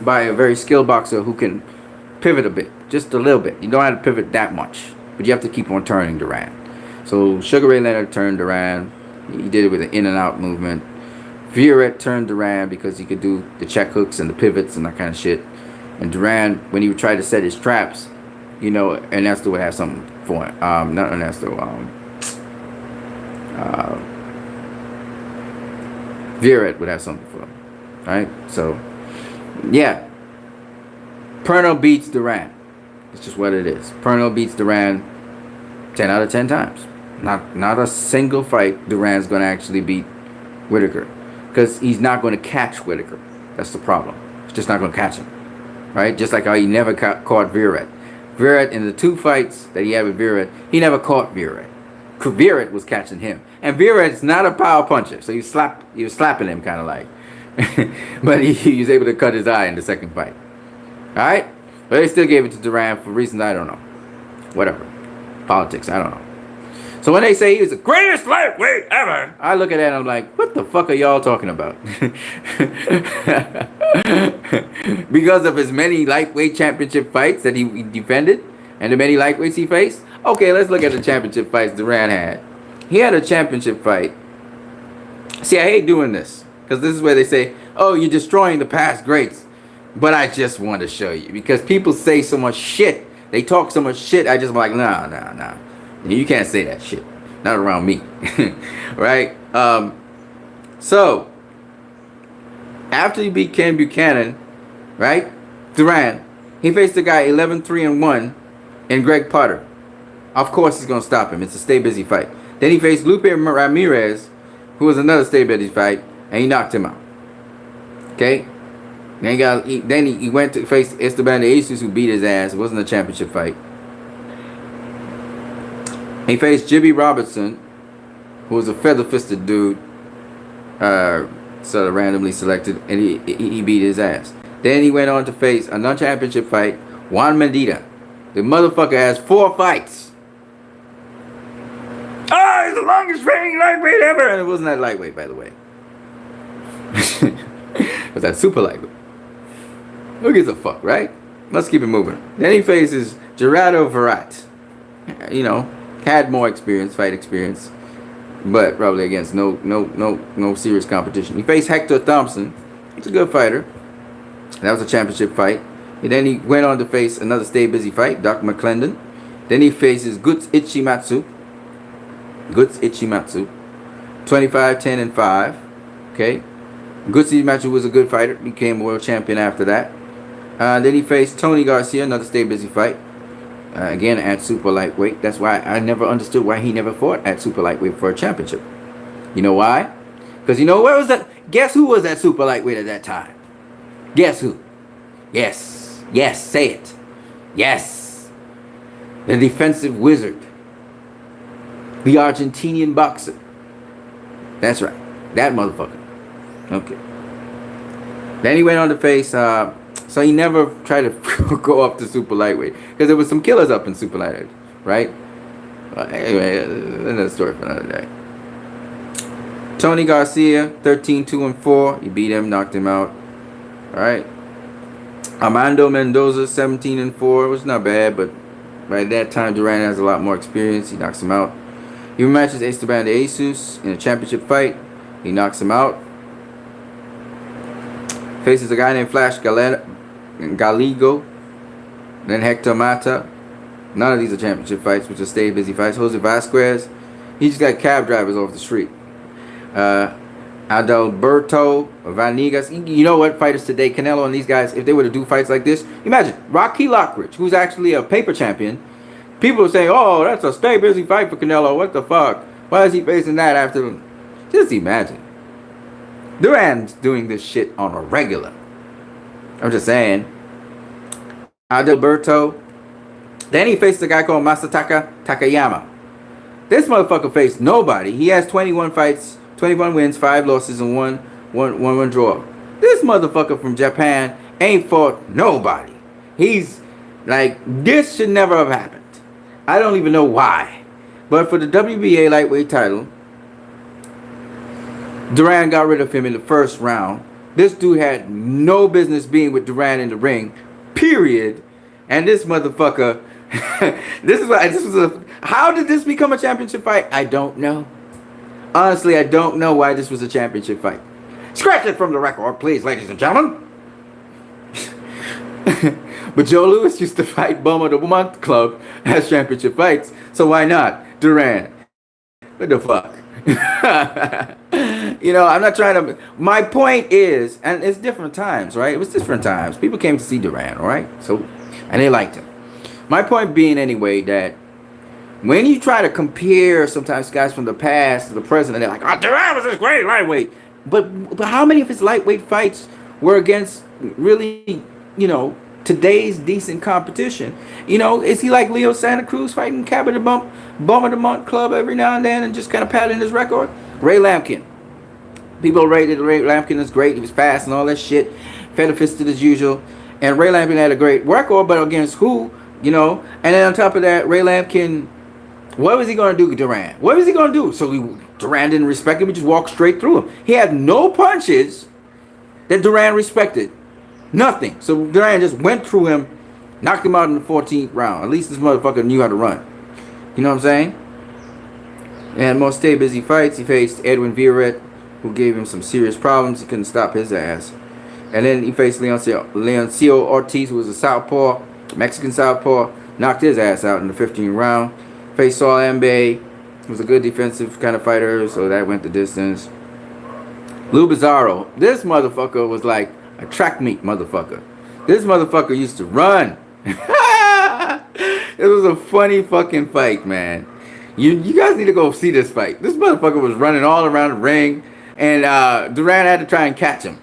by a very skilled boxer who can pivot a bit, just a little bit. You don't have to pivot that much, but you have to keep on turning Duran. So Sugar Ray Leonard turned Duran. He did it with an in and out movement. Virat turned Duran because he could do the check hooks and the pivots and that kind of shit. And Duran, when he would try to set his traps, you know, Ernesto would have something for him. Not Ernesto. Virat would have something for him. Right? So, yeah. Pernall beats Duran. It's just what it is. Pernall beats Duran 10 out of 10 times. Not a single fight Duran's going to actually beat Whitaker. Because he's not going to catch Whitaker. That's the problem. He's just not going to catch him. Right? Just like how he never caught Virat. Virat, in the 2 fights that he had with Virat, he never caught Virat. Virat was catching him. And Virat's not a power puncher. So he was slapping him kind of like. But he was able to cut his eye in the second fight. Alright? But they still gave it to Duran for reasons I don't know. Whatever. Politics, I don't know. So when they say he was the greatest lightweight ever, I look at that and I'm like, what the fuck are y'all talking about? Because of his many lightweight championship fights that he defended and the many lightweights he faced? Okay, let's look at the championship fights Duran had. He had a championship fight. See, I hate doing this. Because this is where they say, oh, you're destroying the past greats. But I just want to show you. Because people say so much shit. They talk so much shit. I just like, nah. You can't say that shit. Not around me. Right? So, after he beat Ken Buchanan, right? Duran, he faced the guy 11-3-1 in Greg Potter. Of course he's going to stop him. It's a stay busy fight. Then he faced Lupe Ramirez, who was another stay busy fight, and he knocked him out. Okay? Then he went to face Esteban de Jesus, who beat his ass. It wasn't a championship fight. He faced Jimmy Robertson, who was a feather-fisted dude, sort of randomly selected, and he beat his ass. Then he went on to face a non-championship fight, Juan Medina. The motherfucker has 4 fights. Oh, he's the longest reigning lightweight ever! And it wasn't that lightweight, by the way. It was that super lightweight. Who gives a fuck, right? Let's keep it moving. Then he faces Gerardo Virat. You know, had more experience, fight experience, but probably against no serious competition. He faced Hector Thompson. He's a good fighter. That was a championship fight. And then he went on to face another stay busy fight, Doc McClendon. Then he faces Guts Ichimatsu. 25-10-5. Okay. Guts Ichimatsu was a good fighter. Became a world champion after that. Then he faced Tony Garcia, another stay busy fight. Again, at super lightweight. That's why I never understood why he never fought at super lightweight for a championship. You know why? Because you know, where was that? Guess who was at super lightweight at that time? Guess who? Yes, say it. Yes. The defensive wizard. The Argentinian boxer. That's right. That motherfucker. Okay. Then he went on to face, so he never tried to go up to super lightweight. Because there was some killers up in super lightweight, right? Anyway, another story for another day. Tony Garcia, 13-2-4. He beat him, knocked him out. Alright. Armando Mendoza, 17-4. It was not bad, but by that time, Duran has a lot more experience. He knocks him out. He rematches Esteban de Jesus in a championship fight. He knocks him out. Faces a guy named Flash Galigo. Then Hector Mata. None of these are championship fights, which are stay busy fights. Jose Vasquez. He just got cab drivers off the street. Adalberto Vanegas. You know what? Fighters today, Canelo and these guys, if they were to do fights like this, imagine Rocky Lockridge, who's actually a paper champion. People are saying, oh, that's a stay busy fight for Canelo. What the fuck? Why is he facing that after? Just imagine. Duran's doing this shit on a regular. I'm just saying. Adalberto. Then he faced a guy called Masataka Takayama. This motherfucker faced nobody. He has 21 fights, 21 wins, 5 losses, and one draw. This motherfucker from Japan ain't fought nobody. He's like, this should never have happened. I don't even know why. But for the WBA lightweight title, Duran got rid of him in the first round. This dude had no business being with Duran in the ring, period. And this motherfucker, how did this become a championship fight? I don't know. Honestly, I don't know why this was a championship fight. Scratch it from the record, please, ladies and gentlemen. But Joe Louis used to fight Bum of the Month Club as championship fights, so why not Duran? What the fuck? You know, I'm not trying to. My point is, and it's different times, right? It was different times. People came to see Duran, all right? So, and they liked him. My point being, anyway, that when you try to compare sometimes guys from the past to the present, and they're like, oh, Duran was this great lightweight. But how many of his lightweight fights were against really, you know, today's decent competition? You know, is he like Leo Santa Cruz fighting Cabinet Bum of the Month Club every now and then and just kind of padding his record? Ray Lampkin. People rated Ray Lampkin as great. He was fast and all that shit. Feather-fisted as usual. And Ray Lampkin had a great record, but against who? You know? And then on top of that, Ray Lampkin, what was he going to do with Duran? What was he going to do? So Duran didn't respect him. He just walked straight through him. He had no punches that Duran respected. Nothing. So Duran just went through him, knocked him out in the 14th round. At least this motherfucker knew how to run. You know what I'm saying? And most stay busy fights. He faced Edwin Villaret, who gave him some serious problems. He couldn't stop his ass. And then he faced Leoncio Ortiz, who was a southpaw, Mexican southpaw, knocked his ass out in the 15th round. Faced Saul Mbe, who was a good defensive kind of fighter, so that went the distance. Lou Bizarro, this motherfucker was like a track meet motherfucker. This motherfucker used to run. It was a funny fucking fight, man. You guys need to go see this fight. This motherfucker was running all around the ring, and Duran had to try and catch him.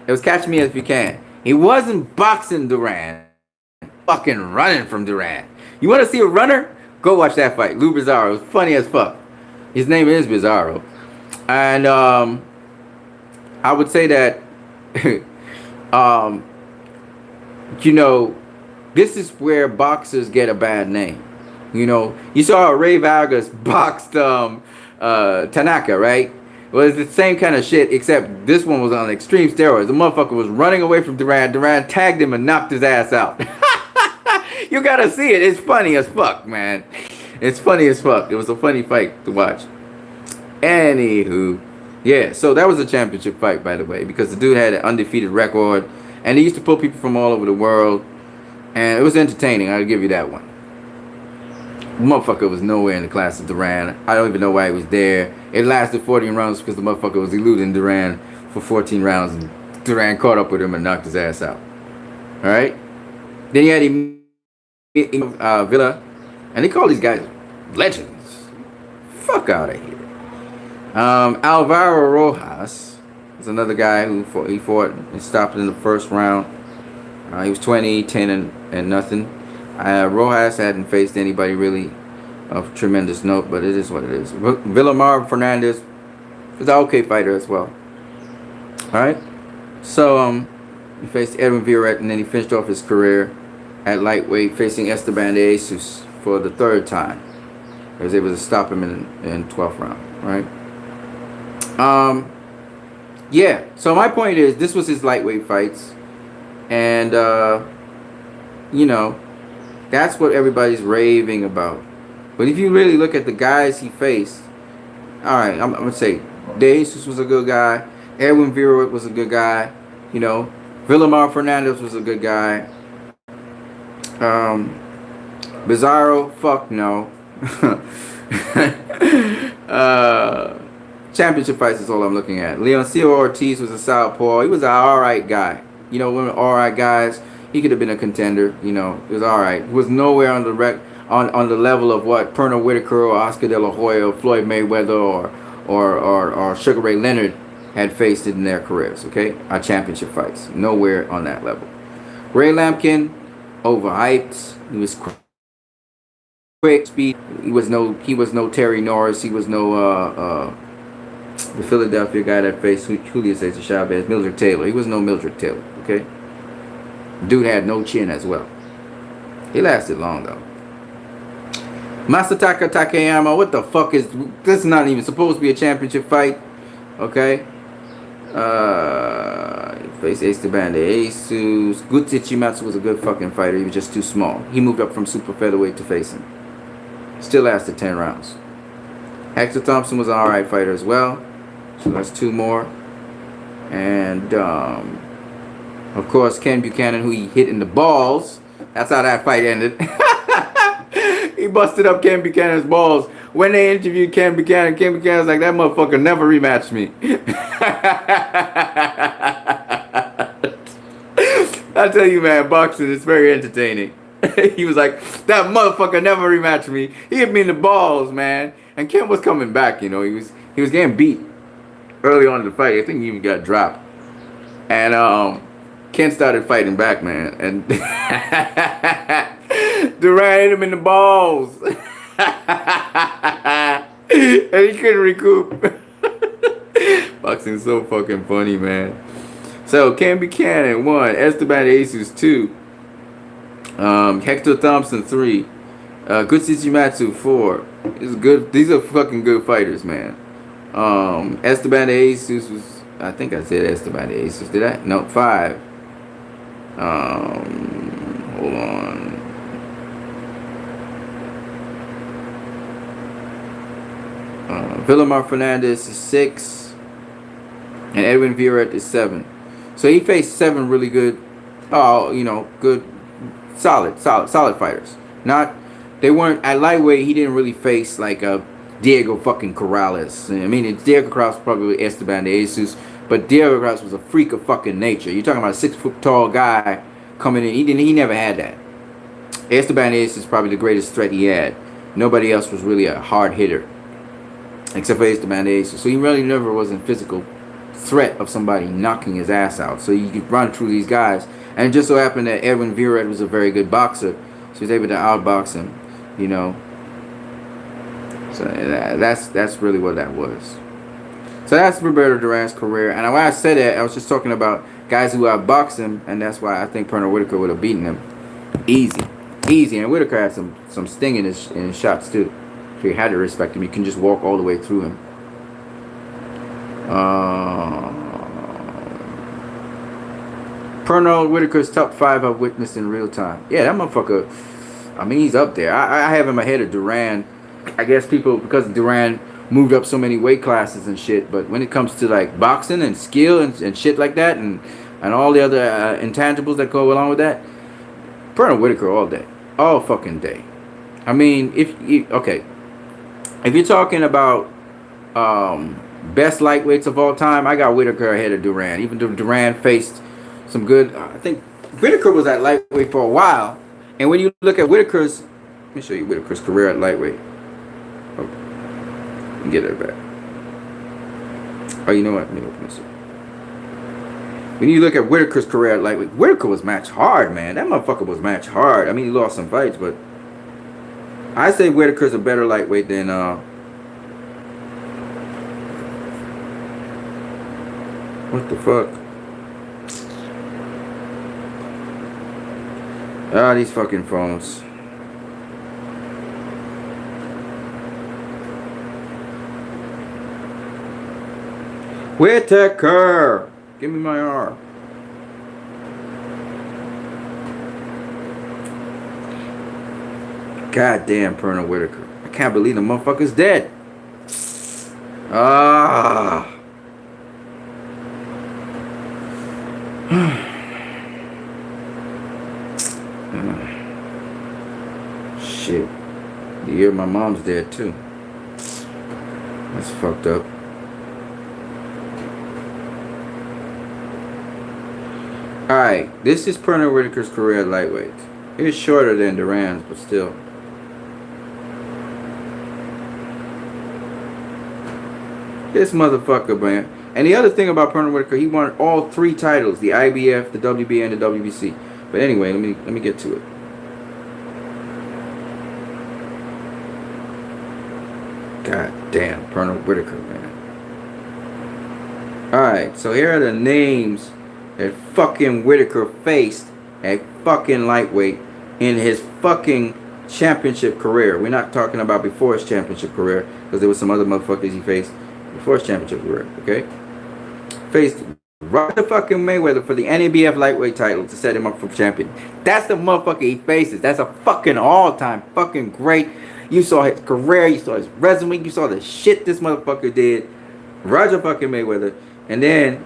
It was catch me if you can. He wasn't boxing Duran, fucking running from Duran. You want to see a runner? Go watch that fight. Lou Bizarro. It was funny as fuck. His name is Bizarro. And I would say that you know, this is where boxers get a bad name. You know, you saw Ray Vargas boxed Tanaka, right? Well, it's the same kind of shit, except this one was on extreme steroids. The motherfucker was running away from Duran. Duran tagged him and knocked his ass out. You gotta see it. It's funny as fuck, man. It's funny as fuck. It was a funny fight to watch. Anywho, yeah, so that was a championship fight, by the way, because the dude had an undefeated record, and he used to pull people from all over the world, and it was entertaining. I'll give you that one. The motherfucker was nowhere in the class of Duran. I don't even know why he was there. It lasted 14 rounds because the motherfucker was eluding Duran for 14 rounds, and Duran caught up with him and knocked his ass out. All right. Then you had Villa, and they call these guys legends. Fuck out of here. Alvaro Rojas is another guy who fought and stopped in the first round. He was 20, 10, and nothing. Rojas hadn't faced anybody really of tremendous note, but it is what it is. Villamar Fernandez is an okay fighter as well. Alright? So, he faced Edwin Villaret, and then he finished off his career at lightweight facing Esteban de Jesus for the third time. He was able to stop him in 12th round. Right? Yeah. So my point is, this was his lightweight fights. And, you know, that's what everybody's raving about. But if you really look at the guys he faced, alright, I'm going to say, De Jesus was a good guy. Edwin Villaret was a good guy. You know, Villamar Fernandez was a good guy. Bizarro, fuck no. Championship fights is all I'm looking at. Leoncio Ortiz was a southpaw. He was an alright guy. You know, one of the alright guys. He could have been a contender. You know, it was alright. He was nowhere on the on the level of what Pernall Whitaker or Oscar De La Hoya or Floyd Mayweather or Sugar Ray Leonard had faced in their careers. Okay, our championship fights. Nowhere on that level. Ray Lampkin, overhyped. He was quick speed. He was no Terry Norris. He was no the Philadelphia guy that faced Julio Cesar Chavez, Mildred Taylor. He was no Mildred Taylor. Okay. Dude had no chin as well. He lasted long though. Masataka Takayama, what the fuck is this? Is not even supposed to be a championship fight. Okay. He faced Esteban de Jesus. Guti Chimatsu was a good fucking fighter. He was just too small. He moved up from super featherweight to face him. Still lasted 10 rounds. Hector Thompson was an alright fighter as well. So that's two more. And of course, Ken Buchanan, who he hit in the balls. That's how that fight ended. He busted up Ken Buchanan's balls. When they interviewed Ken Buchanan was like, that motherfucker never rematched me. I tell you, man, boxing is very entertaining. He was like, that motherfucker never rematched me. He hit me in the balls, man. And Ken was coming back, you know. He was getting beat early on in the fight. I think he even got dropped. And Ken started fighting back, man. And Duran hit him in the balls. And he couldn't recoup. Boxing's so fucking funny, man. So Ken Buchanan 1, Esteban de Jesus 2, Hector Thompson 3, Gutsuji Matsu 4. These are fucking good fighters, man. Esteban de Jesus was, I think I said Esteban de Jesus. Did I? No, 5. Hold on. Villamar Fernandez is 6, and Edwin Virat is 7. So he faced 7 really good, good, solid fighters. They weren't at lightweight. He didn't really face like a Diego fucking Corrales. I mean, Diego Corrales was probably Esteban de Jesus, but Diego Corrales was a freak of fucking nature. You're talking about a 6 foot tall guy coming in. He never had that. Esteban de Jesus is probably the greatest threat he had. Nobody else was really a hard hitter, except for Esteban de Jesus. So he really never was in physical threat of somebody knocking his ass out. So you could run through these guys. And it just so happened that Edwin Virat was a very good boxer. So he was able to outbox him, you know. So that's really what that was. So that's Roberto Duran's career. And when I said that, I was just talking about guys who outboxed him. And that's why I think Pernall Whitaker would have beaten him. Easy. And Whitaker had some sting in his shots too. So you had to respect him. You can just walk all the way through him. Pernall Whitaker's top 5 I've witnessed in real time. Yeah, that motherfucker, I mean, he's up there. I have him ahead of Duran. I guess people, because Duran moved up so many weight classes and shit, but when it comes to like boxing and skill and shit like that, and all the other intangibles that go along with that, Pernall Whitaker all day. All fucking day. I mean, if you're talking about best lightweights of all time, I got Whitaker ahead of Duran. Even though Duran faced some good, I think Whitaker was at lightweight for a while. And when you look at Whitaker's, let me show you Whitaker's career at lightweight. Oh, get it back. Oh, you know what? Let me open this up. When you look at Whitaker's career at lightweight, Whitaker was match hard, man. That motherfucker was match hard. I mean, he lost some fights, but I say Whitaker's a better lightweight than what the fuck? Ah, these fucking phones. Whitaker! Give me my R. Goddamn Pernall Whitaker. I can't believe the motherfucker's dead. Ah. Shit. The year my mom's dead too. That's fucked up. Alright, this is Pernall Whitaker's career at lightweight. It's shorter than Duran's, but still. This motherfucker, man. And the other thing about Pernall Whitaker, he won all 3 titles: the IBF, the WBA, and the WBC. But anyway, let me get to it. God damn, Pernall Whitaker, man. Alright, so here are the names that fucking Whitaker faced at fucking lightweight in his fucking championship career. We're not talking about before his championship career, because there was some other motherfuckers he faced before his championship career, okay? Faced Roger fucking Mayweather for the NABF lightweight title to set him up for champion. That's the motherfucker he faces. That's a fucking all-time fucking great. You saw his career, you saw his resume, you saw the shit this motherfucker did. Roger fucking Mayweather. And then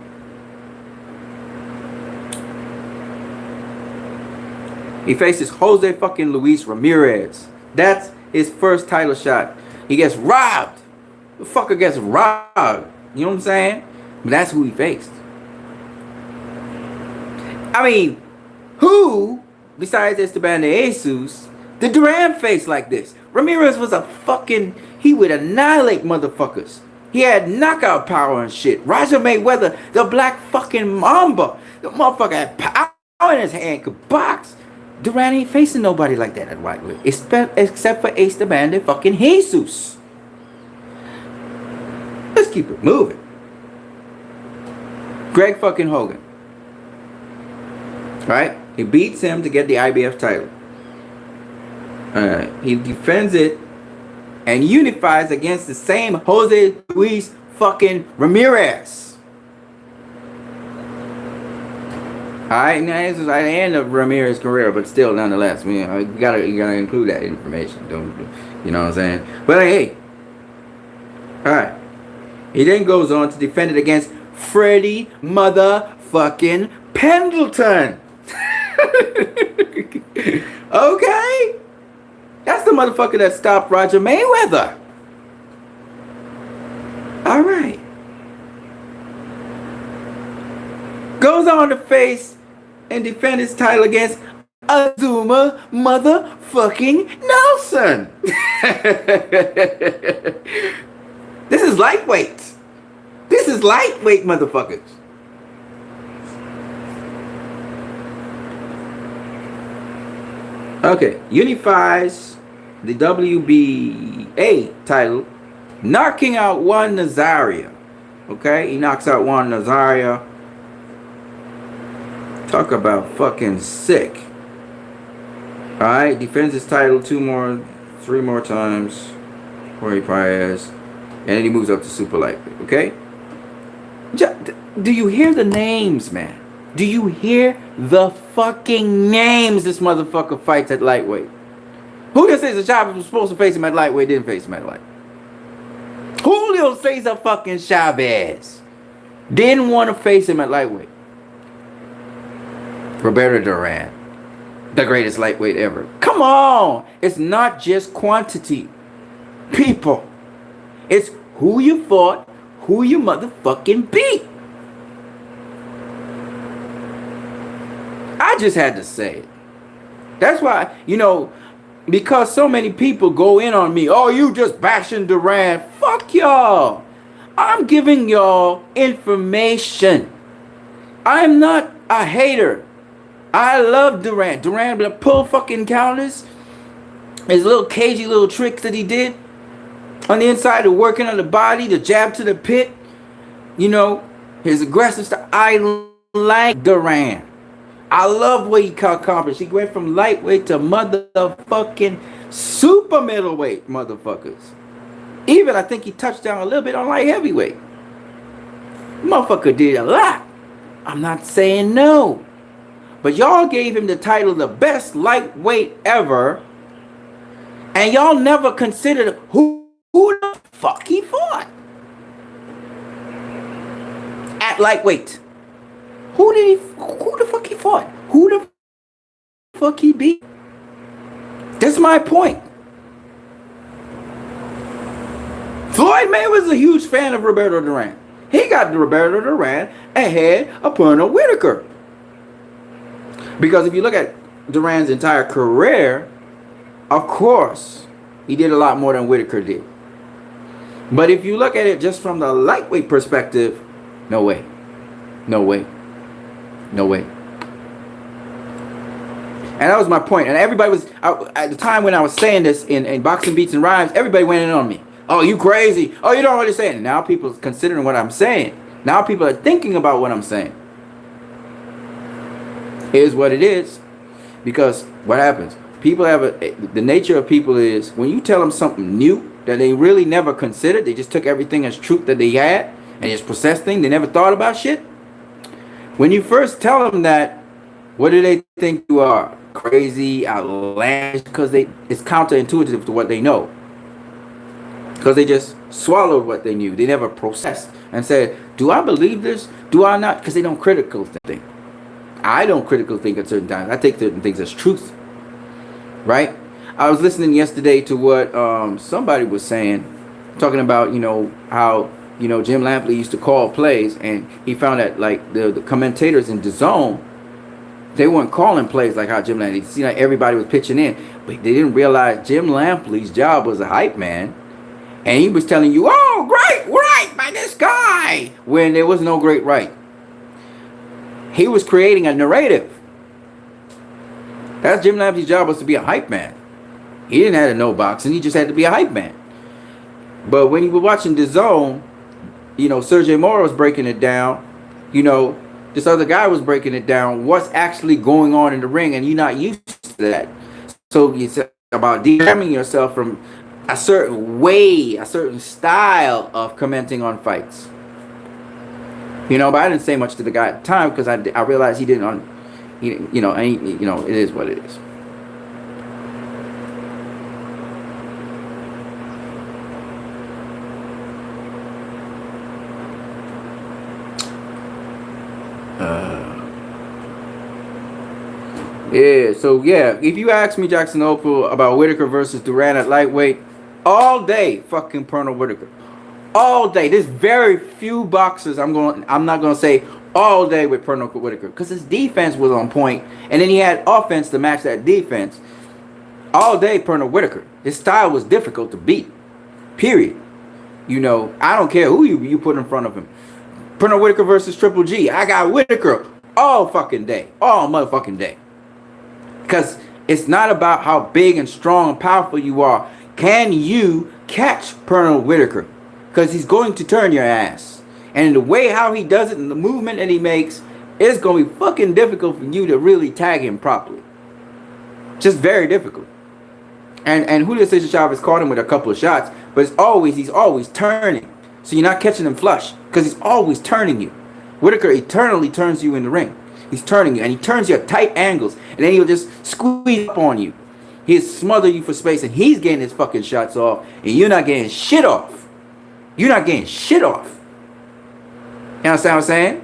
He faces Jose fucking Luis Ramirez. That's his first title shot. He gets robbed. The fucker gets robbed. You know what I'm saying? But that's who he faced. I mean, who, besides Esteban de Jesus, did Duran face like this? Ramirez was a fucking, he would annihilate motherfuckers. He had knockout power and shit. Roger Mayweather, the black fucking mamba. The motherfucker had power in his hand, could box. Duran ain't facing nobody like that at lightweight. Except for Esteban de fucking Jesus. Let's keep it moving. Greg fucking Hogan. Right? He beats him to get the IBF title. He defends it and unifies against the same Jose Luis fucking Ramirez. Alright, now this is at the end of Ramirez's career, but still, nonetheless, you gotta include that information. You know what I'm saying? But hey, alright. He then goes on to defend it against Freddie motherfucking Pendleton. Okay? That's the motherfucker that stopped Roger Mayweather. Alright. Goes on to face and defend his title against Azuma motherfucking Nelson. This is lightweight. This is lightweight, motherfuckers. Okay, unifies the WBA title, knocking out Juan Nazario. Okay, he knocks out Juan Nazario. Talk about fucking sick. Alright, defends his title 3 more times. Jorge Paez. And then he moves up to super lightweight, okay? Do you hear the names, man? Do you hear the fucking names this motherfucker fights at lightweight? Who just says the Chavez was supposed to face him at lightweight, didn't face him at lightweight? Julio Cesar fucking Chavez didn't want to face him at lightweight. Roberto Duran, the greatest lightweight ever. Come on! It's not just quantity. People. It's who you fought, who you motherfucking beat. I just had to say it. That's why, because so many people go in on me. Oh, you just bashing Duran. Fuck y'all. I'm giving y'all information. I'm not a hater. I love Duran. Duran will pull fucking counters. His little cagey little tricks that he did on the inside, of working on the body, the jab to the pit. His aggressive style. I like Duran. I love what he accomplished. He went from lightweight to motherfucking super middleweight, motherfuckers. Even I think he touched down a little bit on light heavyweight. Motherfucker did a lot. I'm not saying no. But y'all gave him the title the best lightweight ever. And y'all never considered who the fuck he fought at lightweight. Who the fuck he fought? Who the fuck he beat? That's my point. Floyd Mayweather's a huge fan of Roberto Duran. He got Roberto Duran ahead of Pernall Whitaker. Because if you look at Duran's entire career, of course, he did a lot more than Whitaker did. But if you look at it just from the lightweight perspective, no way. No way. No way. And that was my point. And everybody was, at the time when I was saying this in Boxing Beats and Rhymes, everybody went in on me. Oh, you crazy. Oh, you don't know what you're saying. Now people are considering what I'm saying. Now people are thinking about what I'm saying. Here's what it is. Because what happens? People have the nature of people is when you tell them something new that they really never considered, they just took everything as truth that they had and just processed things, they never thought about shit. When you first tell them that, what do they think you are? Crazy, outlandish, because it's counterintuitive to what they know. Because they just swallowed what they knew. They never processed and said, do I believe this? Do I not? Because they don't critical think. I don't critically think at certain times. I take certain things as truth, right? I was listening yesterday to what somebody was saying, talking about, how, Jim Lampley used to call plays, and he found that, like, the commentators in DAZN, they weren't calling plays like how Jim Lampley. It seemed like everybody was pitching in, but they didn't realize Jim Lampley's job was a hype man, and he was telling you, "Oh, great right by this guy," when there was no great right. He was creating a narrative. That's Jim Lampley's job, was to be a hype man. He didn't have to know boxing. He just had to be a hype man. But when you were watching DAZN, Sergio Mora was breaking it down. This other guy was breaking it down. What's actually going on in the ring, and you're not used to that. So it's about de-ramming yourself from a certain way, a certain style of commenting on fights. But I didn't say much to the guy at the time because I realized he didn't. It is what it is. If you ask me, Jackson Opal, about Whitaker versus Duran at lightweight, all day, fucking Pernall Whitaker. All day. There's very few boxers I'm not gonna say all day with Pernall Whitaker, because his defense was on point, and then he had offense to match that defense. All day, Pernall Whitaker. His style was difficult to beat. Period. I don't care who you put in front of him. Pernall Whitaker versus Triple G. I got Whitaker all fucking day. All motherfucking day. Because it's not about how big and strong and powerful you are. Can you catch Pernall Whitaker? Because he's going to turn your ass. And the way how he does it and the movement that he makes, it's going to be fucking difficult for you to really tag him properly. Just very difficult. And Julio Cesar Chavez caught him with a couple of shots, but he's always turning. So you're not catching him flush because he's always turning you. Whitaker eternally turns you in the ring. He's turning you, and he turns you at tight angles, and then he'll just squeeze up on you. He'll smother you for space, and he's getting his fucking shots off, and you're not getting shit off. You're not getting shit off. You understand what I'm saying?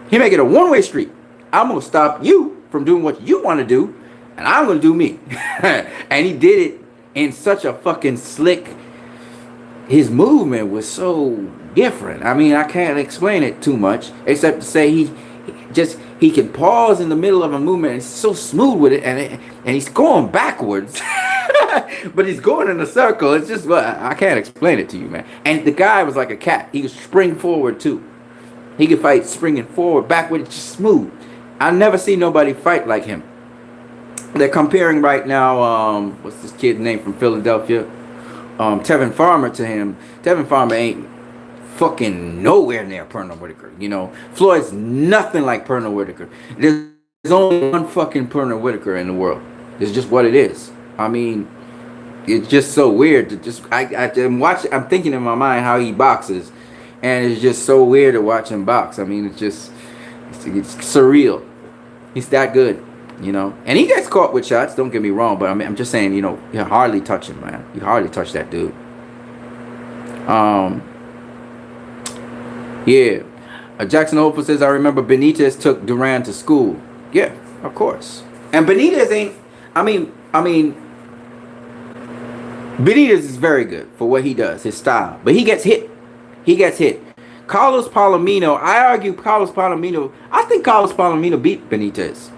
He make it a one-way street. I'm going to stop you from doing what you want to do, and I'm going to do me. And he did it in such a fucking slick. His movement was so different. I mean, I can't explain it too much, except to say he can pause in the middle of a movement, and he's so smooth with it, and he's going backwards. But he's going in a circle. It's just, I can't explain it to you, man. And the guy was like a cat. He could spring forward too. He could fight springing forward, backward, just smooth. I've never seen nobody fight like him. They're comparing right now, what's this kid's name from Philadelphia? Tevin Farmer to him. Tevin Farmer ain't fucking nowhere near Pernall Whitaker. Floyd's nothing like Pernall Whitaker. There's only one fucking Pernall Whitaker in the world. It's just what it is. I mean, it's just so weird to just I'm thinking in my mind how he boxes, and it's just so weird to watch him box. I mean, it's surreal. He's that good, and he gets caught with shots, don't get me wrong, but I'm just saying, you hardly touch him, man. You hardly touch that dude. Jackson Hopeful says, I remember Benitez took Duran to school. Yeah, of course. And Benitez ain't, I mean, Benitez is very good for what he does, his style. But he gets hit. Carlos Palomino, I think Carlos Palomino beat Benitez.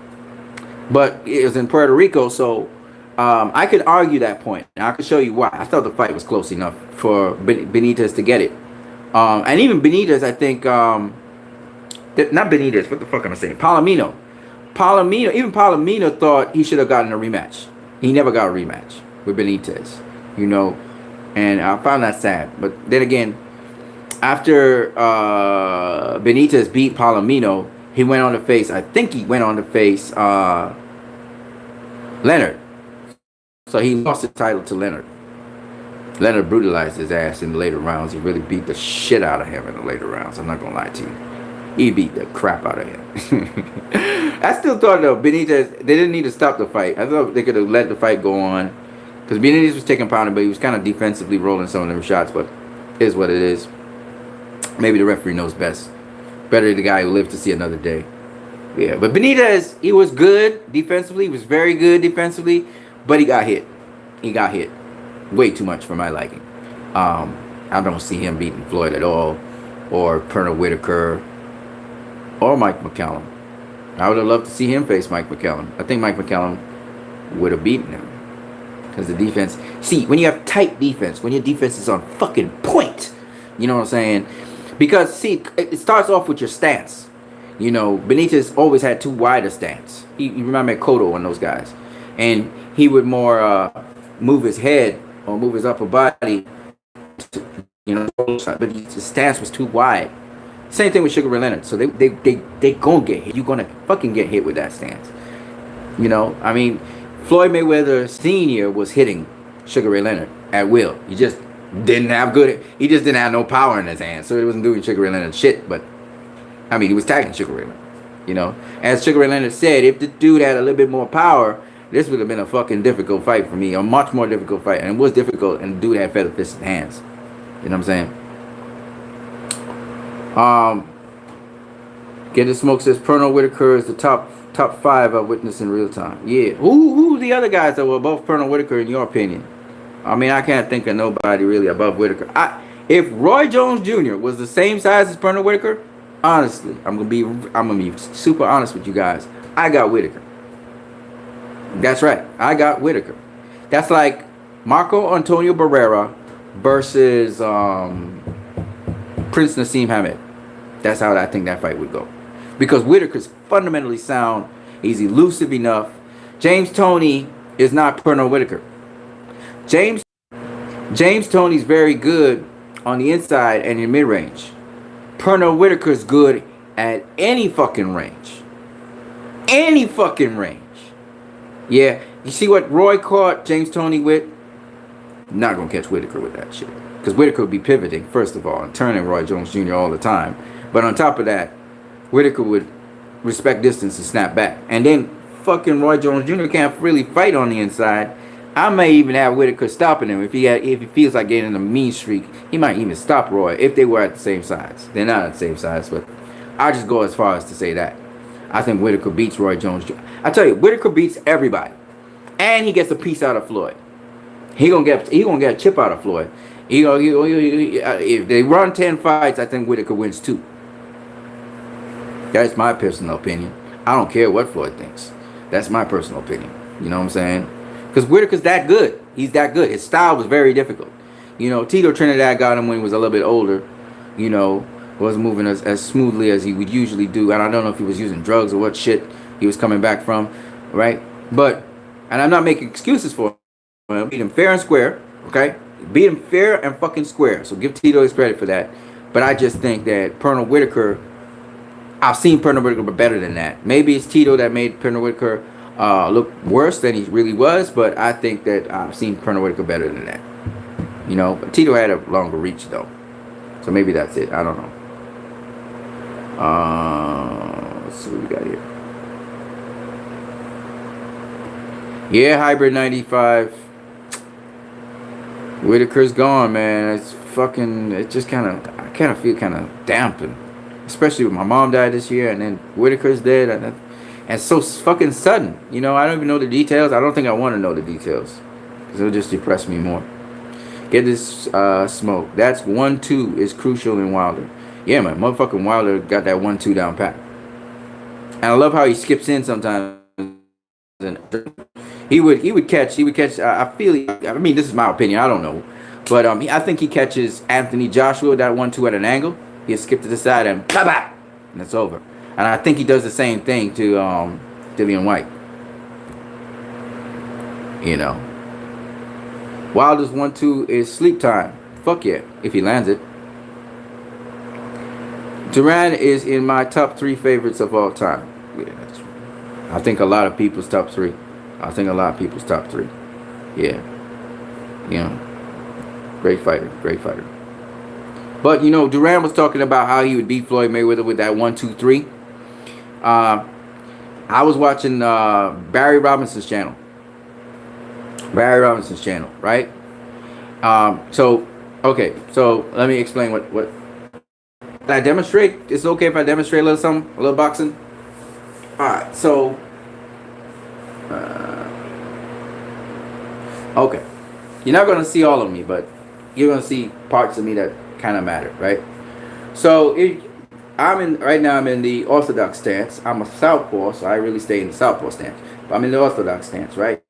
But it was in Puerto Rico, so I could argue that point. And I could show you why. I thought the fight was close enough for Benitez to get it. And even Benitez, I think, not Benitez, what the fuck am I saying? Palomino, even Palomino thought he should have gotten a rematch. He never got a rematch with Benitez, and I found that sad. But then again, after Benitez beat Palomino, he went on to face, Leonard. So he lost the title to Leonard. Leonard brutalized his ass in the later rounds. He really beat the shit out of him in the later rounds. I'm not going to lie to you. He beat the crap out of him. I still thought, though, Benitez, they didn't need to stop the fight. I thought they could have let the fight go on. Because Benitez was taking pounding, but he was kind of defensively rolling some of them shots. But it is what it is. Maybe the referee knows best. Better the guy who lived to see another day. Yeah, but Benitez, he was good defensively. He was very good defensively, but he got hit. He got hit way too much for my liking. I don't see him beating Floyd at all, or Pernall Whitaker, or Mike McCallum. I would have loved to see him face Mike McCallum. I think Mike McCallum would have beaten him. Because the defense... See, when you have tight defense, when your defense is on fucking point, you know what I'm saying? Because, see, it starts off with your stance. You know, Benitez always had too wide a stance. You remember Cotto and those guys. And he would more move his head or move his upper body to, you know, but his stance was too wide. Same thing with Sugar Ray Leonard. So they gonna get hit. You're gonna fucking get hit with that stance. You know, I mean, Floyd Mayweather Sr. was hitting Sugar Ray Leonard at will. He just didn't have he just didn't have no power in his hands. So he wasn't doing Sugar Ray Leonard shit, but I mean, he was tagging Sugar Ray Leonard. You know, as Sugar Ray Leonard said, if the dude had a little bit more power, this would have been a fucking difficult fight for me. A much more difficult fight. And it was difficult, and the dude had feather fisted hands. You know what I'm saying? Get the Smoke says Pernall Whitaker is the top 5 I witnessed in real time. Yeah. Who the other guys that were above Pernall Whitaker in your opinion? I mean, I can't think of nobody really above Whitaker. If Roy Jones Jr. was the same size as Pernall Whitaker, honestly, I'm gonna be super honest with you guys. I got Whitaker. That's right. I got Whitaker. That's like Marco Antonio Barrera versus Prince Nassim Hamed. That's how I think that fight would go. Because Whitaker's fundamentally sound. He's elusive enough. James Toney is not Pernall Whitaker. James Toney's very good on the inside and in mid-range. Pernall Whitaker's good at any fucking range. Any fucking range. Yeah. You see what Roy caught James Toney with? Not going to catch Whitaker with that shit. Because Whitaker would be pivoting, first of all, and turning Roy Jones Jr. all the time. But on top of that, Whitaker would respect distance and snap back. And then fucking Roy Jones Jr. can't really fight on the inside. I may even have Whitaker stopping him. If he feels like getting a mean streak, he might even stop Roy if they were at the same size. They're not at the same size, but I'll just go as far as to say that. I think Whitaker beats Roy Jones Jr. I tell you, Whitaker beats everybody. And he gets a piece out of Floyd. He gonna get a chip out of Floyd. If they run 10 fights, I think Whitaker wins 2. That's my personal opinion. I don't care what Floyd thinks. That's my personal opinion. You know what I'm saying? Because Whitaker's that good. He's that good. His style was very difficult. You know, Tito Trinidad got him when he was a little bit older. You know, wasn't moving as smoothly as he would usually do. And I don't know if he was using drugs or what shit he was coming back from. Right? But, and I'm not making excuses for him. Beat him fair and square. Okay? Beat him fair and fucking square. So give Tito his credit for that. But I just think that Pernall Whitaker, I've seen Pernall Whitaker better than that. Maybe it's Tito that made Pernall Whitaker look worse than he really was, but I think that I've seen Pernall Whitaker better than that. You know, but Tito had a longer reach though, so maybe that's it. I don't know. Let's see what we got here. Yeah, Hybrid 95. Whitaker's gone, man. It's fucking. It just kind of. I kind of feel kind of dampened, especially with my mom died this year, and then Whitaker's dead, and so fucking sudden. You know, I don't even know the details. I don't think I want to know the details, because it'll just depress me more. Get this smoke. That's 1-2 is crucial in Wilder. Yeah, man, motherfucking Wilder got that 1-2 down pat. And I love how he skips in sometimes. He would catch. I mean, this is my opinion. I don't know, but I think he catches Anthony Joshua that 1-2 at an angle. He'll skip to the side and blah, and it's over. And I think he does the same thing to Dillian White. You know, Wilder's 1-2 is sleep time. Fuck yeah, if he lands it. Duran is in my top 3 favorites of all time. Yeah, that's true. I think a lot of people's top 3. Yeah. You know, great fighter. But, you know, Duran was talking about how he would beat Floyd Mayweather with that 1-2-3. I was watching Barry Robinson's channel. Right? So let me explain what I demonstrate. It's okay if I demonstrate a little something, a little boxing. All right, so okay, you're not gonna see all of me, but you're gonna see parts of me that kind of matter, right? So I'm in right now. I'm in the orthodox stance. I'm a southpaw, so I really stay in the southpaw stance. But I'm in the orthodox stance, right?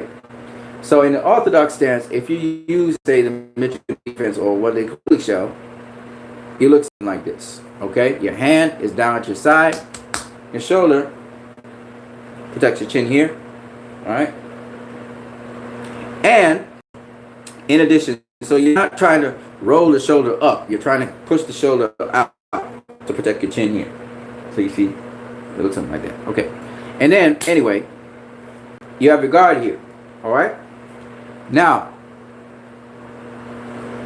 So in the orthodox stance, if you use say the Michigan defense or what they call the shell, it looks like this. Okay, your hand is down at your side, your shoulder protects your chin here. All right, and in addition, so you're not trying to roll the shoulder up. You're trying to push the shoulder out to protect your chin here. So you see, it looks something like that. Okay, and then anyway, you have your guard here. All right. Now,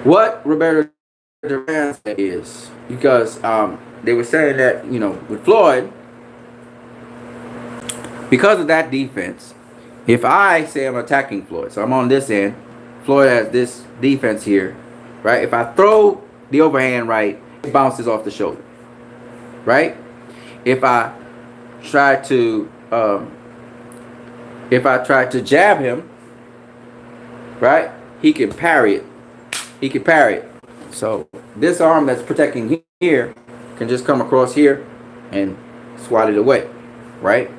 what Roberto Duran said is because they were saying that with Floyd, because of that defense, if I say I'm attacking Floyd, so I'm on this end, Floyd has this defense here, right? If I throw the overhand right, it bounces off the shoulder, right? If I try to jab him, right, he can parry it. He can parry it. So this arm that's protecting here can just come across here and swat it away, right?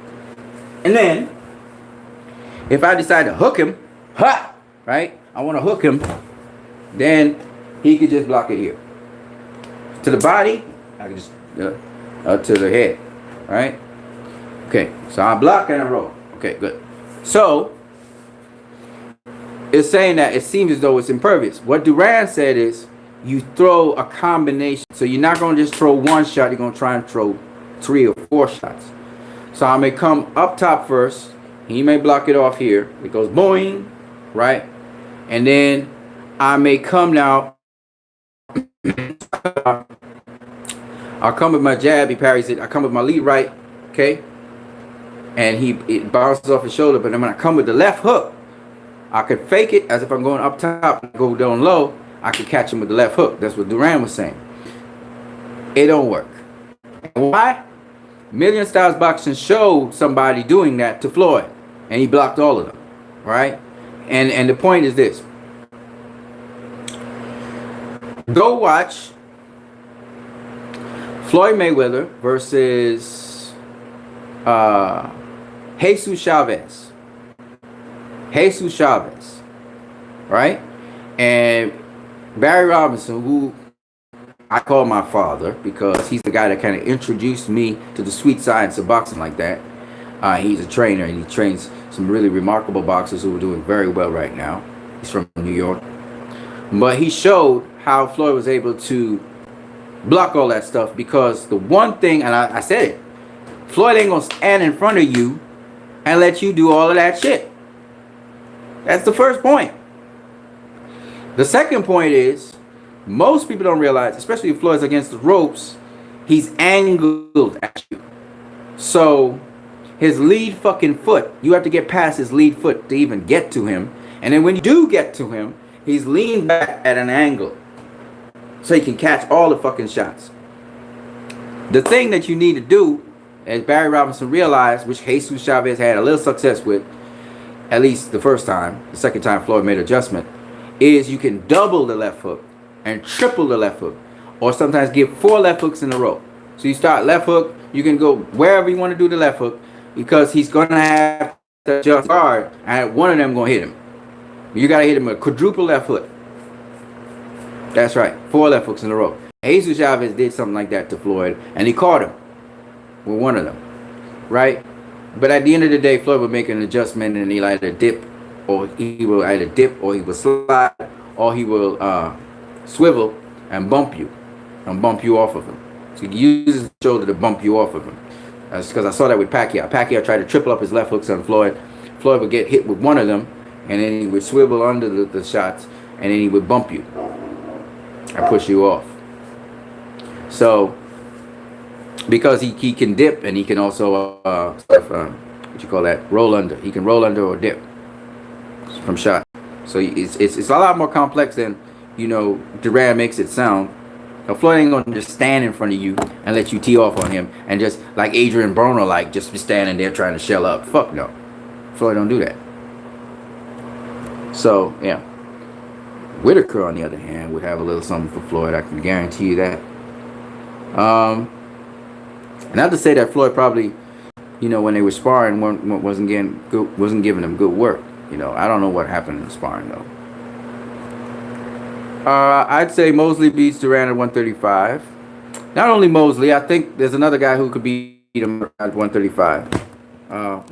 And then if I decide to hook him, right? I want to hook him, then he could just block it here. To the body, I can just to the head, right? Okay, so I block and I roll. Okay, good. So it's saying that it seems as though it's impervious. What Duran said is you throw a combination. So you're not going to just throw one shot. You're going to try and throw 3 or 4 shots. So I may come up top first. He may block it off here. It goes boing, right? And then I may come now. I'll come with my jab. He parries it. I come with my lead right, okay? And it bounces off his shoulder. But then when I come with the left hook, I could fake it as if I'm going up top and go down low. I could catch him with the left hook. That's what Duran was saying. It don't work. Why? Million Styles Boxing showed somebody doing that to Floyd, and he blocked all of them, right? And the point is this. Go watch Floyd Mayweather versus Jesus Chavez. Jesus Chavez, right? And Barry Robinson, who I call my father because he's the guy that kind of introduced me to the sweet science of boxing like that. He's a trainer and he trains some really remarkable boxers who are doing very well right now. He's from New York. But he showed how Floyd was able to block all that stuff because the one thing, and I said it, Floyd ain't going to stand in front of you and let you do all of that shit. That's the first point. The second point is, most people don't realize, especially if Floyd's against the ropes, he's angled at you. So his lead fucking foot, you have to get past his lead foot to even get to him. And then when you do get to him, he's leaned back at an angle so he can catch all the fucking shots. The thing that you need to do, as Barry Robinson realized, which Jesus Chavez had a little success with, at least the first time, the second time Floyd made adjustment, is you can double the left hook and triple the left hook, or sometimes give 4 left hooks in a row. So you start left hook, you can go wherever you want to do the left hook, because he's going to have to adjust guard, and one of them going to hit him. You got to hit him a quadruple left hook. That's right, 4 left hooks in a row. Jesus Chavez did something like that to Floyd, and he caught him with one of them, right? But at the end of the day, Floyd would make an adjustment, and he'll either dip, or he will slide, or he will swivel and bump you off of him. So he uses his shoulder to bump you off of him. That's because I saw that with Pacquiao. Pacquiao tried to triple up his left hooks on Floyd. Floyd would get hit with one of them, and then he would swivel under the shots, and then he would bump you and push you off. So because he can dip, and he can also roll under. He can roll under or dip from shot. So it's a lot more complex than Duran makes it sound. Now, Floyd ain't gonna just stand in front of you and and let you tee off on him and just like Adrian Broner, like just be standing there trying to shell up. Fuck no. Floyd don't do that. So yeah. Whitaker, on the other hand, would have a little something for Floyd. I can guarantee you that. Not to say that Floyd probably, when they were sparring, wasn't giving them good work. I don't know what happened in the sparring though. I'd say Mosley beats Duran at 135. Not only Mosley, I think there's another guy who could beat him at 135.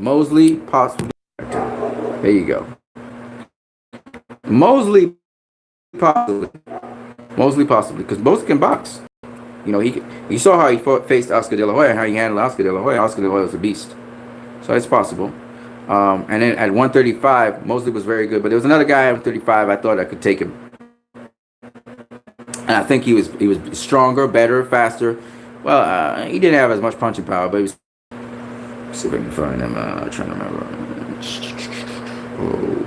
Mosley, possibly. There you go. Mosley, possibly, because Mosley can box. You saw how he faced Oscar De La Hoya and how he handled Oscar De La Hoya. Oscar De La Hoya was a beast, so it's possible. And then at 135, Mosley was very good, but there was another guy at 135 I thought I could take him, and I think he was stronger, better, faster. Well, he didn't have as much punching power, but he was. Let's see if I can find him. I'm trying to remember.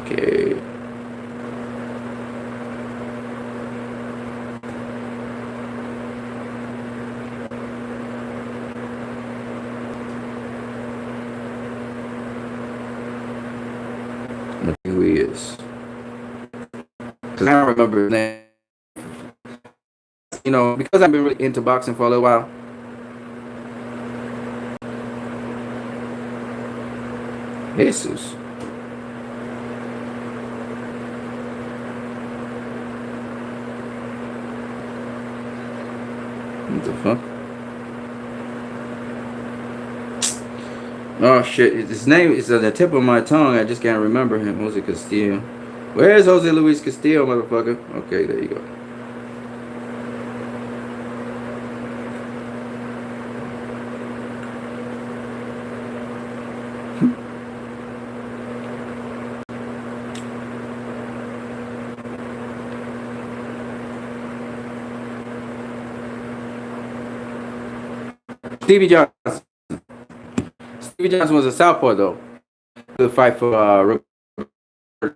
Okay. Who he is, because I don't remember his name. Because I've been really into boxing for a little while. Jesus. What the fuck? Oh shit, his name is on the tip of my tongue. I just can't remember him. Jose Castillo. Where's Jose Luis Castillo, motherfucker? Okay, there you go. Stevie Johnson. Stevie Johnson was a southpaw though. Good fight for for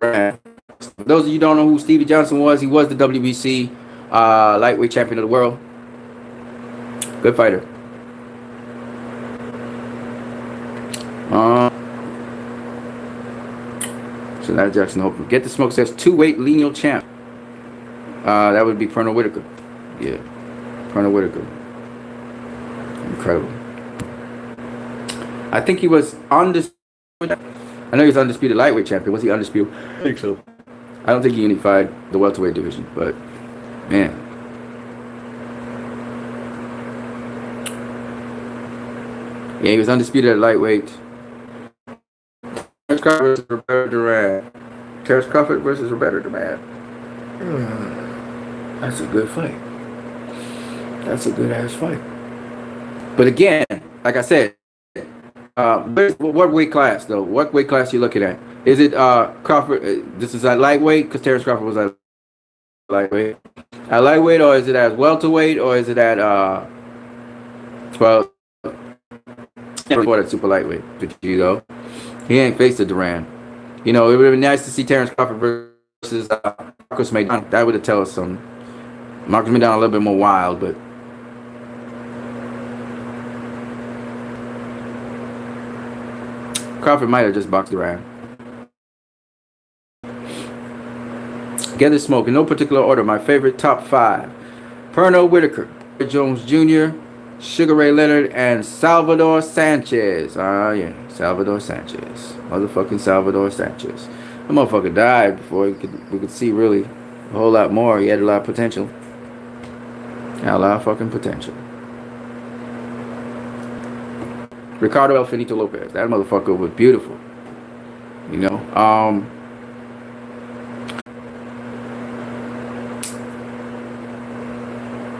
those of you who don't know who Stevie Johnson was, he was the WBC lightweight champion of the world. Good fighter. So now Jackson Hope. Get the Smoke says 2-weight lineal champ. That would be Pernall Whitaker. Yeah. Pernall Whitaker. Incredible. I think he was undisputed. I know he was undisputed lightweight champion. Was he undisputed? I think so. I don't think he unified the welterweight division, but man. Yeah, he was undisputed at lightweight. Terence Crawford versus Roberto Duran. Terence Crawford versus Roberto Duran. That's a good fight. That's a good ass fight. But again, like I said, what weight class though? What weight class you looking at? Is it Crawford? This is at lightweight because Terence Crawford was at lightweight. At lightweight, or is it at welterweight, or is it at 12? Never at super lightweight. You know, he ain't faced a Duran. It would have been nice to see Terence Crawford versus Marcos Maidana. That would have told us something. Marcos Maidana a little bit more wild, but. Crawford might have just boxed around. Get the Smoke in no particular order. My favorite top 5: Pernall Whitaker, Jones Jr., Sugar Ray Leonard, and Salvador Sanchez. Yeah, Salvador Sanchez. Motherfucking Salvador Sanchez. The motherfucker died before we could see really a whole lot more. He had a lot of potential. Had a lot of fucking potential. Ricardo El Finito Lopez. That motherfucker was beautiful.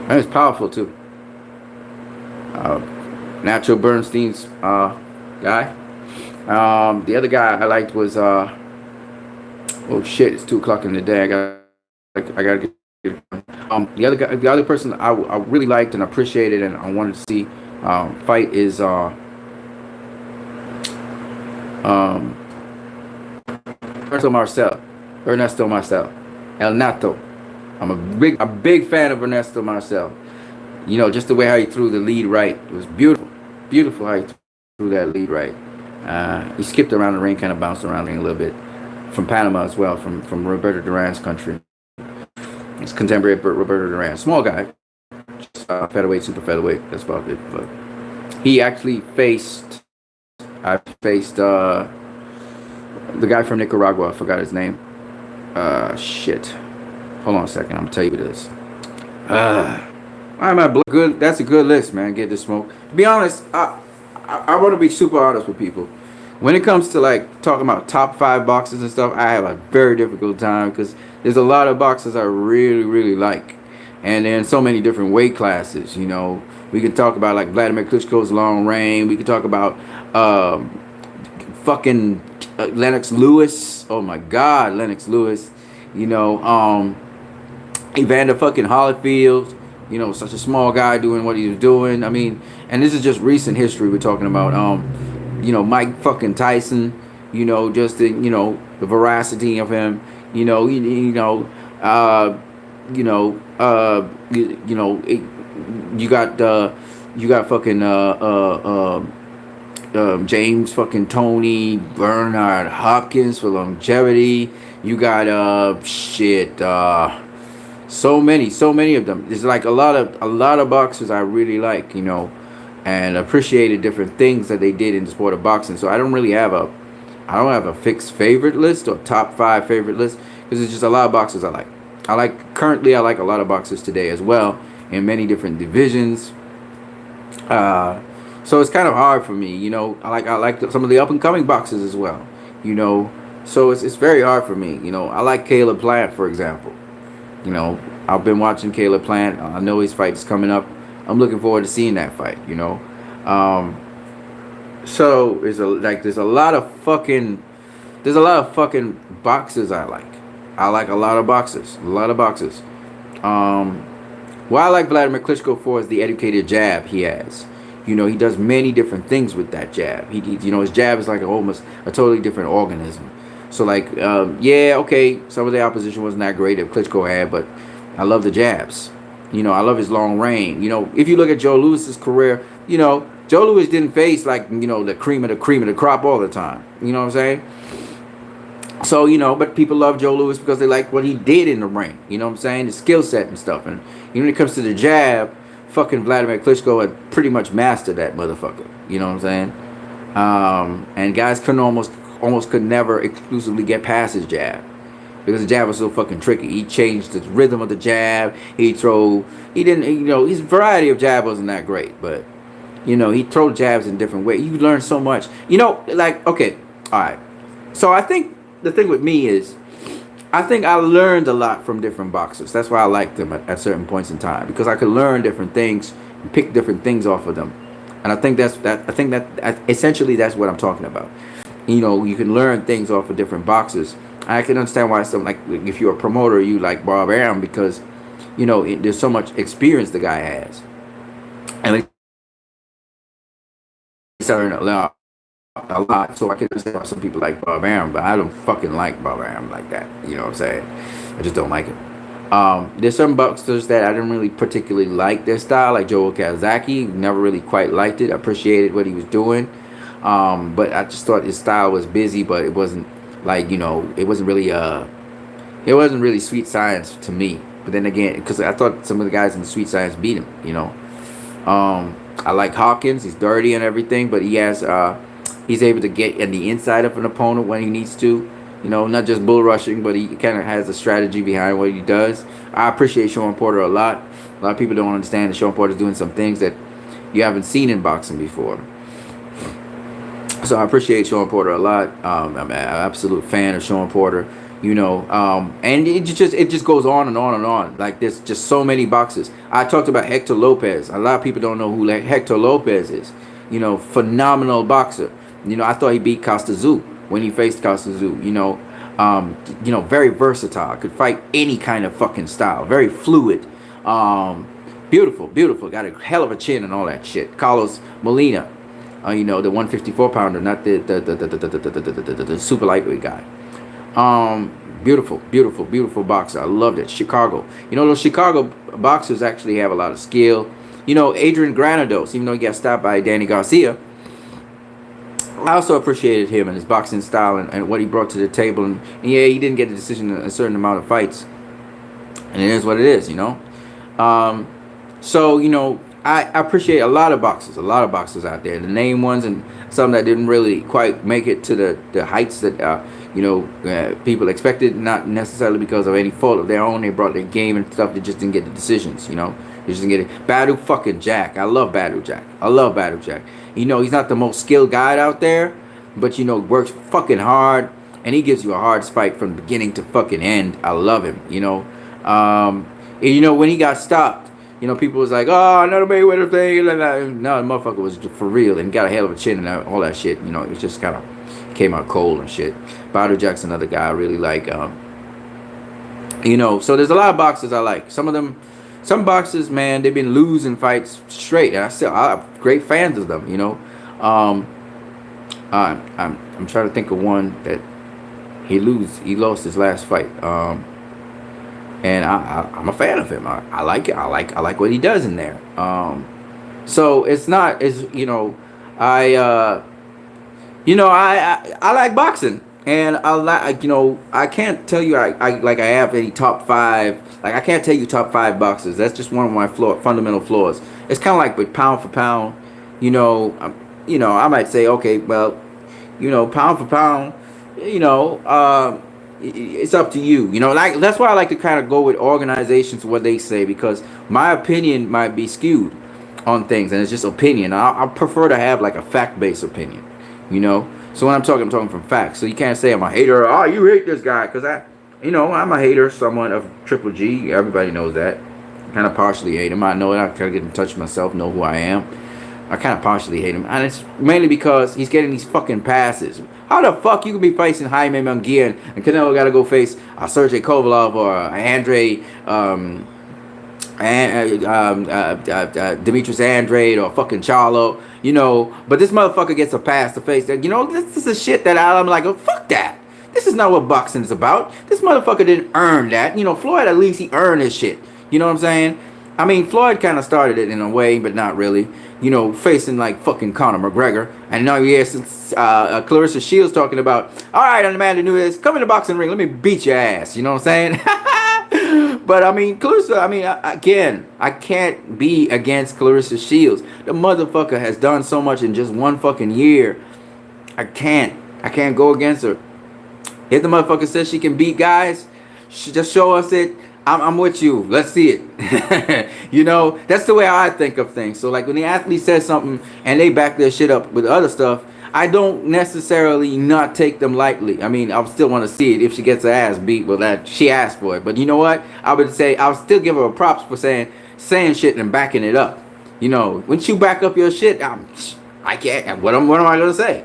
And it's powerful too. Nacho Bernstein's guy. The other guy I liked was oh shit, it's 2:00 in the day. I gotta get the other person I really liked and appreciated and I wanted to see fight is Ernesto Marcel, El Nato. I'm a big fan of Ernesto Marcel. You know, just the way how he threw the lead right. It was beautiful. Beautiful how he threw that lead right. He skipped around the ring, kind of bounced around the ring a little bit. From Panama as well, from Roberto Duran's country. He's contemporary Roberto Duran. Small guy. Just featherweight, super featherweight. That's about it. But he actually faced, I faced the guy from Nicaragua. I forgot his name. Shit. Hold on a second. I'm going to tell you this. I'm at good. That's a good list, man. Get the smoke. To be honest, I want to be super honest with people. When it comes to like talking about top 5 boxers and stuff, I have a very difficult time because there's a lot of boxers I really, really like, and then so many different weight classes. You know, we can talk about like Vladimir Klitschko's long reign. We can talk about fucking Lennox Lewis. Oh my God, Lennox Lewis. You know, Evander fucking Holyfield. You know, such a small guy doing what he was doing. I mean, and this is just recent history we're talking about. You know, Mike fucking Tyson. You know, just the the veracity of him. You know, you got fucking James fucking Tony Bernard Hopkins for longevity. You got so many of them. There's like a lot of boxers I really like, you know, and appreciated different things that they did in the sport of boxing. So I don't have a fixed favorite list or top 5 favorite list because it's just a lot of boxers I like. I like a lot of boxers today as well in many different divisions. So it's kind of hard for me, you know. I like some of the up and coming boxers as well, you know. So it's very hard for me, you know. I like Caleb Plant, for example. You know, I've been watching Caleb Plant. I know his fight is coming up. I'm looking forward to seeing that fight, you know. So there's a lot of fucking boxers I like. I like a lot of boxers. What I like Vladimir Klitschko for is the educated jab he has. You know, he does many different things with that jab. You know, his jab is like almost a totally different organism. So like, yeah, okay, some of the opposition wasn't that great that Klitschko had, but I love the jabs. You know, I love his long reign. You know, if you look at Joe Louis's career, you know, Joe Louis didn't face like, you know, the cream of the crop all the time. You know what I'm saying? So, you know, but people love Joe Louis because they like what he did in the ring. You know what I'm saying? The skill set and stuff. And when it comes to the jab, fucking Vladimir Klitschko had pretty much mastered that motherfucker. You know what I'm saying? And guys couldn't almost could never exclusively get past his jab because the jab was so fucking tricky. He changed the rhythm of the jab. He didn't, you know, his variety of jab wasn't that great, but you know, he throw jabs in different ways. You learn so much. You know, like, okay, all right. So I think the thing with me is, I think I learned a lot from different boxers. That's why I liked them at certain points in time, because I could learn different things and pick different things off of them. And I think that essentially that's what I'm talking about. You know, you can learn things off of different boxers. I can understand why some, like, if you're a promoter, you like Bob Arum because, you know, there's so much experience the guy has, and he's learned a lot. So I can understand why some people like Bob Arum, but I don't fucking like Bob Arum like that. You know what I'm saying? I just don't like it. There's some boxers that I didn't really particularly like their style, like Joe Okazaki. Never really quite liked it. I appreciated what he was doing. But I just thought his style was busy, but it wasn't like, you know, it wasn't really sweet science to me. But then again, because I thought some of the guys in the sweet science beat him, you know. I like Hawkins. He's dirty and everything, but he's able to get in the inside of an opponent when he needs to. You know, not just bull rushing, but he kind of has a strategy behind what he does. I appreciate Sean Porter a lot. A lot of people don't understand that Sean Porter's doing some things that you haven't seen in boxing before. So I appreciate Sean Porter a lot. I'm an absolute fan of Sean Porter. You know, and it just goes on and on and on. Like, there's just so many boxers. I talked about Hector Lopez. A lot of people don't know who Hector Lopez is. You know, phenomenal boxer. You know, I thought he beat Costa Tzu when he faced Costa Tzu. You know, very versatile. Could fight any kind of fucking style. Very fluid. Beautiful. Got a hell of a chin and all that shit. Carlos Molina. You know, the 154 pounder, not the super lightweight guy. Beautiful boxer. I loved it. Chicago. You know, those Chicago boxers actually have a lot of skill. You know, Adrian Granados, even though he got stopped by Danny Garcia, I also appreciated him and his boxing style and what he brought to the table. And yeah, he didn't get a decision in a certain amount of fights, and it is what it is, you know. Um, so you know, I appreciate a lot of boxers out there, the name ones and some that didn't really quite make it to the heights that people expected, not necessarily because of any fault of their own. They brought their game and stuff. They just didn't get the decisions, you know. They just didn't get it. Badu fucking Jack. I love Badu Jack. I love Badu Jack. You know, he's not the most skilled guy out there, but you know, works fucking hard, and he gives you a hard fight from beginning to fucking end. I love him, you know. And, you know, when he got stopped, you know, people was like, oh, another Mayweather thing. No, the motherfucker was for real and got a hell of a chin and all that shit. You know, it just kind of came out cold and shit. Badu Jack's another guy I really like. You know, so there's a lot of boxers I like. Some boxers, man, they've been losing fights straight, and I'm great fans of them. You know, I'm trying to think of one that he lost his last fight. And I'm a fan of him. I like it. I like what he does in there. So it's not as you know, I like boxing, and I like I can't tell you I have any top 5. Like I can't tell you top 5 boxers. That's just one of my fundamental flaws. It's kind of like with pound for pound. I might say okay, well, pound for pound, it's up to you. Like that's why I like to kind of go with organizations what they say, because my opinion might be skewed on things, and it's just opinion. I prefer to have like a fact-based opinion. So when I'm talking from facts. So you can't say I'm a hater. Oh, you hate this guy because I'm a hater somewhat of Triple G. Everybody knows that. Kind of partially hate him. I know it. I kind of get in touch with myself, know who I am. I kind of partially hate him, and it's mainly because he's getting these fucking passes. How the fuck you can be facing Jaime Munguia and Canelo got to go face Sergey Kovalev or Andre, Demetrius Andrade or fucking Charlo, but this motherfucker gets a pass to face that. This is the shit that I'm like, oh, fuck that. This is not what boxing is about. This motherfucker didn't earn that. Floyd, at least he earned his shit. You know what I'm saying? I mean, Floyd kind of started it in a way, but not really. Facing like fucking Conor McGregor. And now he has Clarissa Shields talking about, all right, Amanda Nunes, come in the boxing ring, let me beat your ass. You know what I'm saying? But I mean, Clarissa, I can't be against Clarissa Shields. The motherfucker has done so much in just one fucking year. I can't go against her. If the motherfucker says she can beat guys, she just show us it. I'm with you. Let's see it. That's the way I think of things. So like when the athlete says something and they back their shit up with other stuff, I don't necessarily not take them lightly. I mean, I still want to see it if she gets her ass beat. Well, that she asked for it. But you know what? I would say I'll still give her a props for saying shit and backing it up. Once you back up your shit, I can't. What am I gonna say?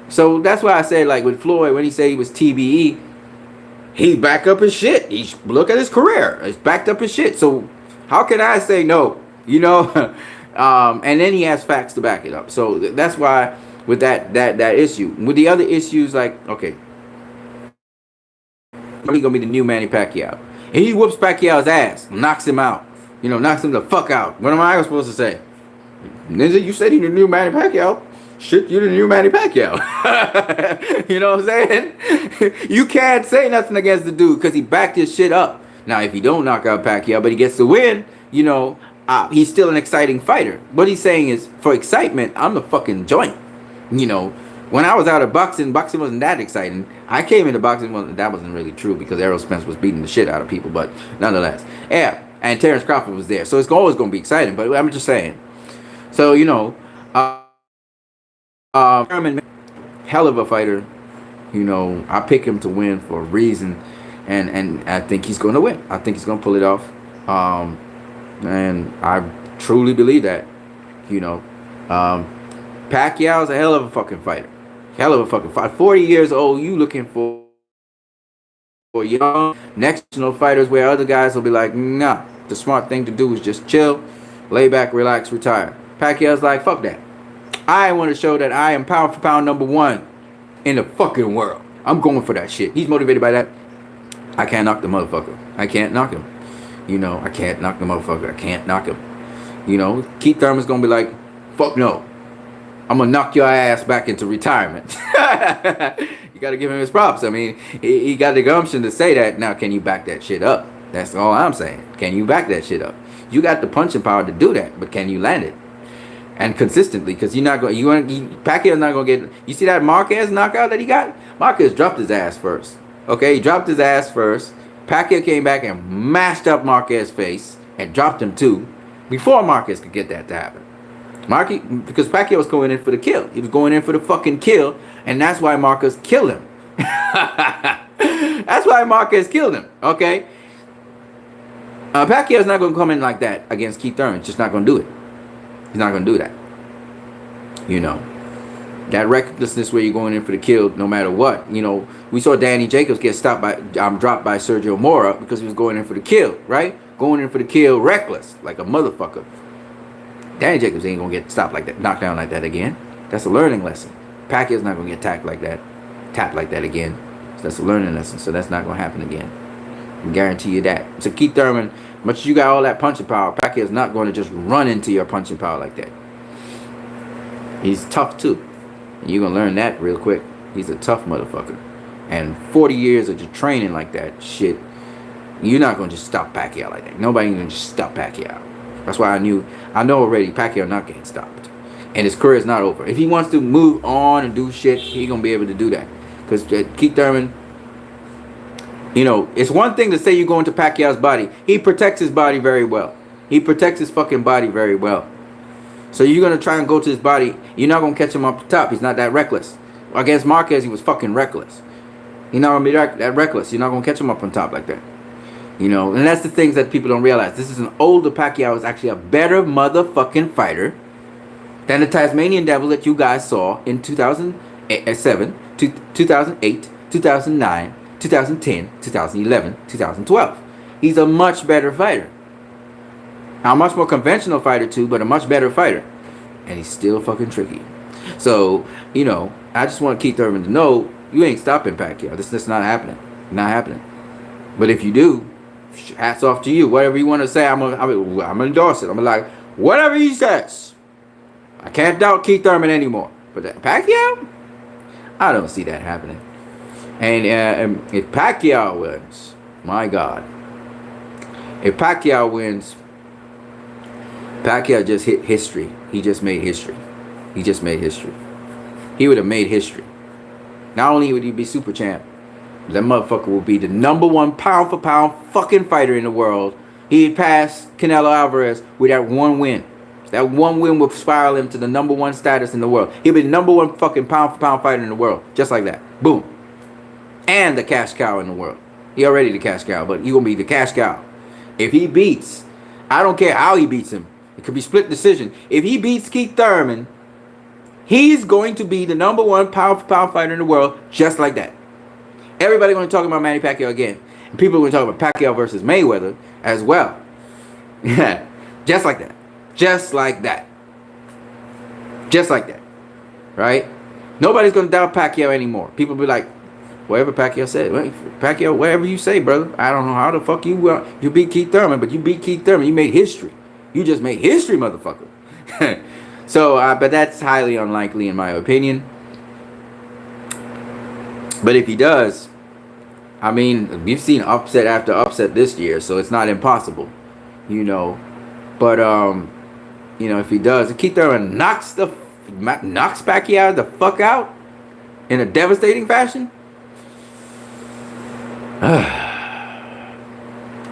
So that's why I say like with Floyd when he said he was TBE. He backed up his shit. Look at his career. He's backed up his shit. So how can I say no? And then he has facts to back it up. So that's why with that issue. With the other issues, like, okay, he's gonna be the new Manny Pacquiao. And he whoops Pacquiao's ass, knocks him out. Knocks him the fuck out. What am I supposed to say? Ninja, you said he's the new Manny Pacquiao. Shit, you the new Manny Pacquiao. You know what I'm saying? You can't say nothing against the dude because he backed his shit up. Now, if he don't knock out Pacquiao, but he gets to win, he's still an exciting fighter. What he's saying is, for excitement, I'm the fucking joint. When I was out of boxing wasn't that exciting. I came into boxing, that wasn't really true because Errol Spence was beating the shit out of people, but nonetheless. Yeah, and Terrence Crawford was there. So it's always going to be exciting, but I'm just saying. So, Herman, hell of a fighter. I pick him to win for a reason, and I think he's going to win. I think he's going to pull it off, and I truly believe that. Pacquiao's a hell of a fucking fighter. 40 years old. You looking for young national fighters where other guys will be like, nah. The smart thing to do is just chill, lay back, relax, retire. Pacquiao's like, fuck that. I want to show that I am pound for pound number 1 in the fucking world. I'm going for that shit. He's motivated by that. I can't knock the motherfucker. I can't knock him. I can't knock the motherfucker. I can't knock him. You know, Keith Thurman's gonna be like, fuck no. I'm gonna knock your ass back into retirement. You gotta give him his props. I mean, he got the gumption to say that. Now, can you back that shit up? That's all I'm saying. Can you back that shit up? You got the punching power to do that, but can you land it? And consistently, because you're not going. Pacquiao's not gonna get. You see that Marquez knockout that he got? Marquez dropped his ass first. Okay, he dropped his ass first. Pacquiao came back and mashed up Marquez's face and dropped him too, before Marquez could get that to happen. Because Pacquiao was going in for the kill. He was going in for the fucking kill, and that's why Marquez killed him. That's why Marquez killed him. Okay. Pacquiao's not going to come in like that against Keith Thurman. He's just not going to do it. He's not going to do that. You know, that recklessness where you're going in for the kill no matter what. You know, we saw Danny Jacobs get dropped by Sergio Mora because he was going in for the kill, right? Going in for the kill reckless, like a motherfucker. Danny Jacobs ain't going to get stopped like that, knocked down like that again. That's a learning lesson. Pacquiao's not going to get tapped like that again. So that's a learning lesson. So that's not going to happen again. I guarantee you that. So Keith Thurman, much as you got all that punching power, Pacquiao's not going to just run into your punching power like that. He's tough too. And you're going to learn that real quick. He's a tough motherfucker. And 40 years of just training like that, shit, you're not going to just stop Pacquiao like that. Nobody can just stop Pacquiao. That's why I know already Pacquiao not getting stopped. And his career is not over. If he wants to move on and do shit, he going to be able to do that. Because Keith Thurman, you know, it's one thing to say you go into Pacquiao's body. He protects his body very well. He protects his fucking body very well. So you're going to try and go to his body. You're not going to catch him up top. He's not that reckless. Against Marquez, he was fucking reckless. He's not going to be that reckless. You're not going to catch him up on top like that. You know, and that's the things that people don't realize. This is an older Pacquiao. Is actually a better motherfucking fighter than the Tasmanian Devil that you guys saw in 2007, 2008, 2009, 2010, 2011, 2012. He's a much better fighter. A much more conventional fighter too, but a much better fighter. And he's still fucking tricky. So, you know, I just want Keith Thurman to know you ain't stopping Pacquiao. This is not happening. Not happening. But if you do, hats off to you. Whatever you want to say, I'm gonna endorse it. I'm like, whatever he says. I can't doubt Keith Thurman anymore. But that Pacquiao, I don't see that happening. And if Pacquiao wins, my God, if Pacquiao wins, Pacquiao just hit history. He just made history. He just made history. He would have made history. Not only would he be super champ, that motherfucker will be the #1 pound for pound fucking fighter in the world. He'd pass Canelo Alvarez with that one win. That one win would spiral him to the #1 status in the world. He'd be the #1 fucking pound for pound fighter in the world. Just like that. Boom. And the cash cow in the world. He already the cash cow, but he gonna be the cash cow. If he beats, I don't care how he beats him. It could be split decision. If he beats Keith Thurman, he's going to be the #1 pound for pound fighter in the world, just like that. Everybody going to talk about Manny Pacquiao again. And people are going to talk about Pacquiao versus Mayweather as well. Yeah, just like that. Just like that. Just like that. Right? Nobody's going to doubt Pacquiao anymore. People be like, whatever Pacquiao said. Pacquiao, whatever you say, brother. I don't know how the fuck you beat Keith Thurman, but you beat Keith Thurman. You made history. You just made history, motherfucker. So, but that's highly unlikely in my opinion. But if he does, I mean, we've seen upset after upset this year, so it's not impossible, you know. But you know, if he does, if Keith Thurman knocks Pacquiao the fuck out in a devastating fashion,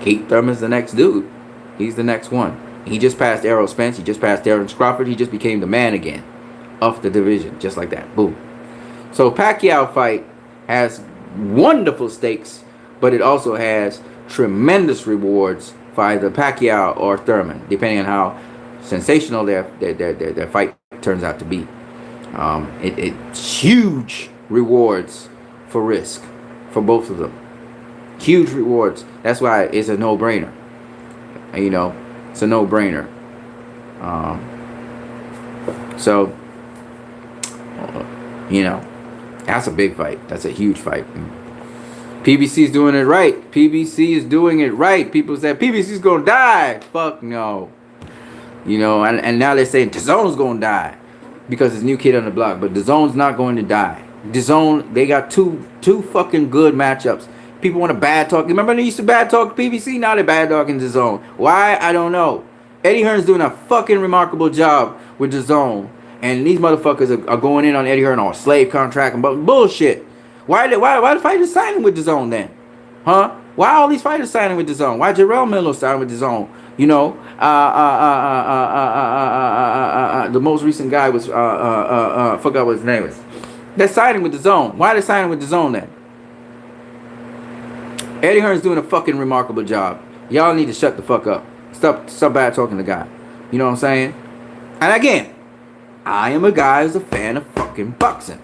Keith Thurman's the next dude. He's the next one. He just passed Errol Spence. He just passed Terrence Crawford. He just became the man again of the division, just like that. Boom. So Pacquiao fight has wonderful stakes, but it also has tremendous rewards for either Pacquiao or Thurman, depending on how sensational their fight turns out to be. It's huge rewards for risk for both of them. Huge rewards. That's why it's a no-brainer. You know, it's a no-brainer. So, you know, that's a big fight. That's a huge fight. PBC is doing it right. PBC is doing it right. People say PBC is gonna die. Fuck no. You know, and now they're saying DAZN's gonna die because it's new kid on the block, but DAZN's not going to die. DAZN, they got two fucking good matchups. People want to bad talk. Remember they used to bad talk PBC? Now they're bad talking DAZN. Why? I don't know. Eddie Hearn's doing a fucking remarkable job with DAZN, and these motherfuckers are going in on Eddie Hearn on a slave contract and bullshit. Why the fighters signing with DAZN then? Huh? Why all these fighters signing with DAZN? Why Jarrell Miller signing with DAZN? You know, the most recent guy was forgot what his name is. They're signing with DAZN. Why are they signing with DAZN then? Eddie Hearn's doing a fucking remarkable job. Y'all need to shut the fuck up. Stop bad talking to the guy. You know what I'm saying? And again, I am a guy who's a fan of fucking boxing.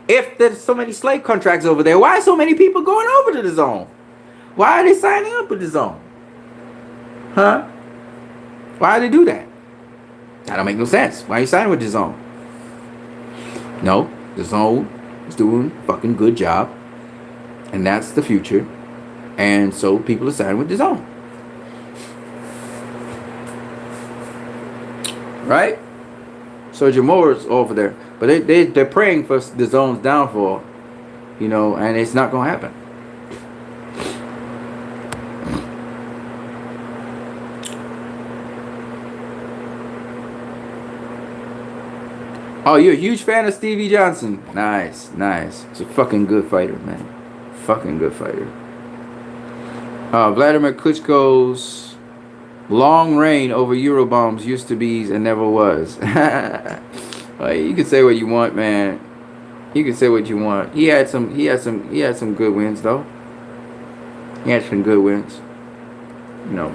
If there's so many slave contracts over there, why are so many people going over to DAZN? Why are they signing up with DAZN? Huh? Why do they do that? That don't make no sense. Why are you signing with DAZN? No, DAZN is doing a fucking good job. And that's the future. And so people are signing with DAZN. Right? Sergio Moore's over there. But they're praying for DAZN's downfall. You know, and it's not going to happen. Oh, you're a huge fan of Stevie Johnson. Nice, nice. He's a fucking good fighter, man. Fucking good fighter. Vladimir Klitschko's long reign over Eurobombs used to be and never was. Well, you can say what you want, man. You can say what you want. He had some good wins though. He had some good wins. You know.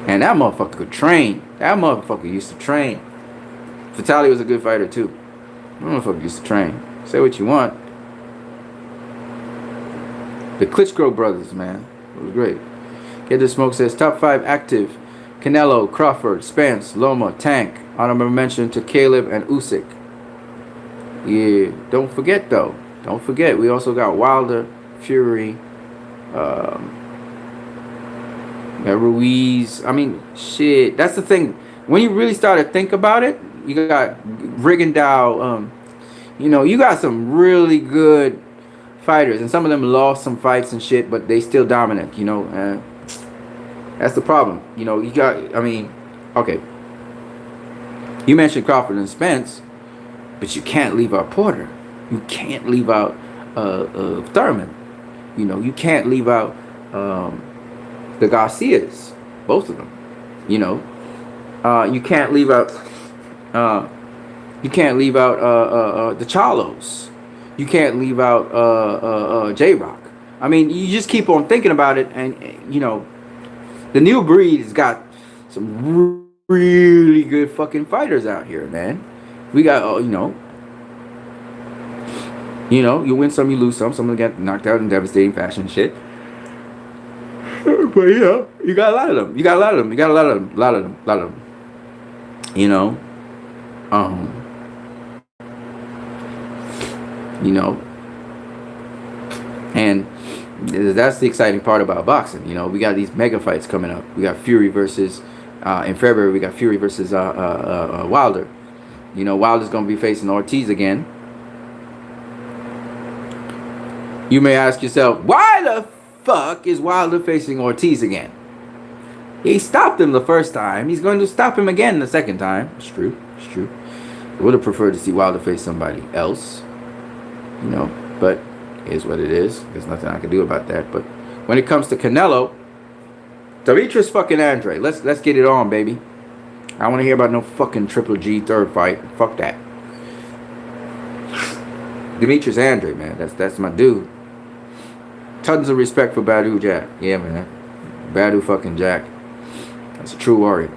And that motherfucker could train. That motherfucker used to train. Vitaly was a good fighter too. That motherfucker used to train. Say what you want. The Klitschko brothers, man. It was great. Get the Smoke says top 5 active. Canelo, Crawford, Spence, Loma, Tank. Honorable mention to Caleb and Usyk. Yeah. Don't forget though. Don't forget. We also got Wilder, Fury, Ruiz. I mean, shit. That's the thing. When you really start to think about it, you got Rigondeaux. You know, you got some really good fighters, and some of them lost some fights and shit, but they still dominant. You know, that's the problem. You know, you got. I mean, okay. You mentioned Crawford and Spence, but you can't leave out Porter. You can't leave out Thurman. You know, you can't leave out the Garcias, both of them. You know, you can't leave out. You can't leave out the Charlos. You can't leave out J-Rock. I mean, you just keep on thinking about it, and you know, the new breed has got some really good fucking fighters out here, man. We got, you win some, you lose some. Some of them get knocked out in devastating fashion and shit. But yeah, you got a lot of them. You got a lot of them. A lot of them. You know. And that's the exciting part about boxing. You know, we got these mega fights coming up. We got Fury versus in February. We got Fury versus Wilder. You know, Wilder's gonna be facing Ortiz again. You may ask yourself, why the fuck is Wilder facing Ortiz again? He stopped him the first time. He's going to stop him again the second time. It's true. It's true. I would have preferred to see Wilder face somebody else. You know, but it is what it is. There's nothing I can do about that. But when it comes to Canelo, Demetrius fucking Andre. Let's get it on, baby. I don't want to hear about no fucking Triple G third fight. Fuck that. Demetrius Andre, man. That's my dude. Tons of respect for Badu Jack. Yeah, man. Badu fucking Jack. That's a true warrior.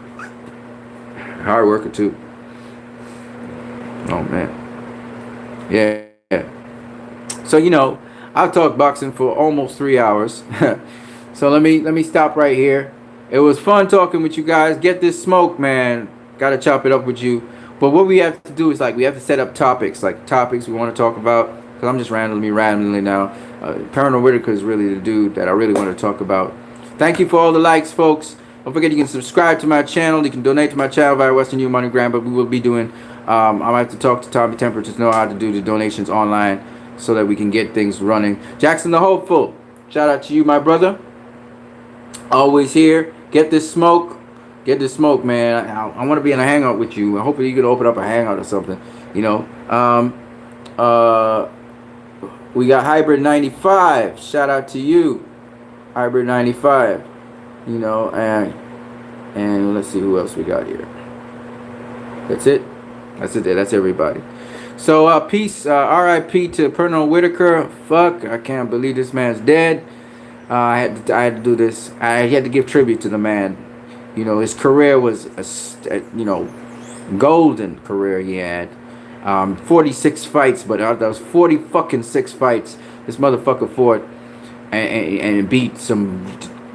Hard worker too. Oh man. Yeah. So you know, I've talked boxing for almost 3 hours. So let me stop right here. It was fun talking with you guys. Get this smoke, man. Gotta chop it up with you. But what we have to do is we have to set up topics, topics we want to talk about. Because I'm just randomly now. Pernall Whitaker is really the dude that I really want to talk about. Thank you for all the likes, folks. Don't forget you can subscribe to my channel. You can donate to my channel via Western Union MoneyGram. But we will be doing. I might have to talk to Tommy Temper to know how to do the donations online so that we can get things running. Jackson the Hopeful. Shout out to you, my brother. Always here. Get this smoke. Get this smoke, man. I want to be in a hangout with you. Hopefully you can open up a hangout or something. You know. We got Hybrid 95. Shout out to you, Hybrid 95. You know, and let's see who else we got here. That's it. That's it. That's everybody. So peace. R.I.P. to Pernall Whitaker. Fuck, I can't believe this man's dead. I had to do this. I had to give tribute to the man. You know, his career was a golden career he had. 46 fights, but that was 40 fucking 6 fights. This motherfucker fought and beat some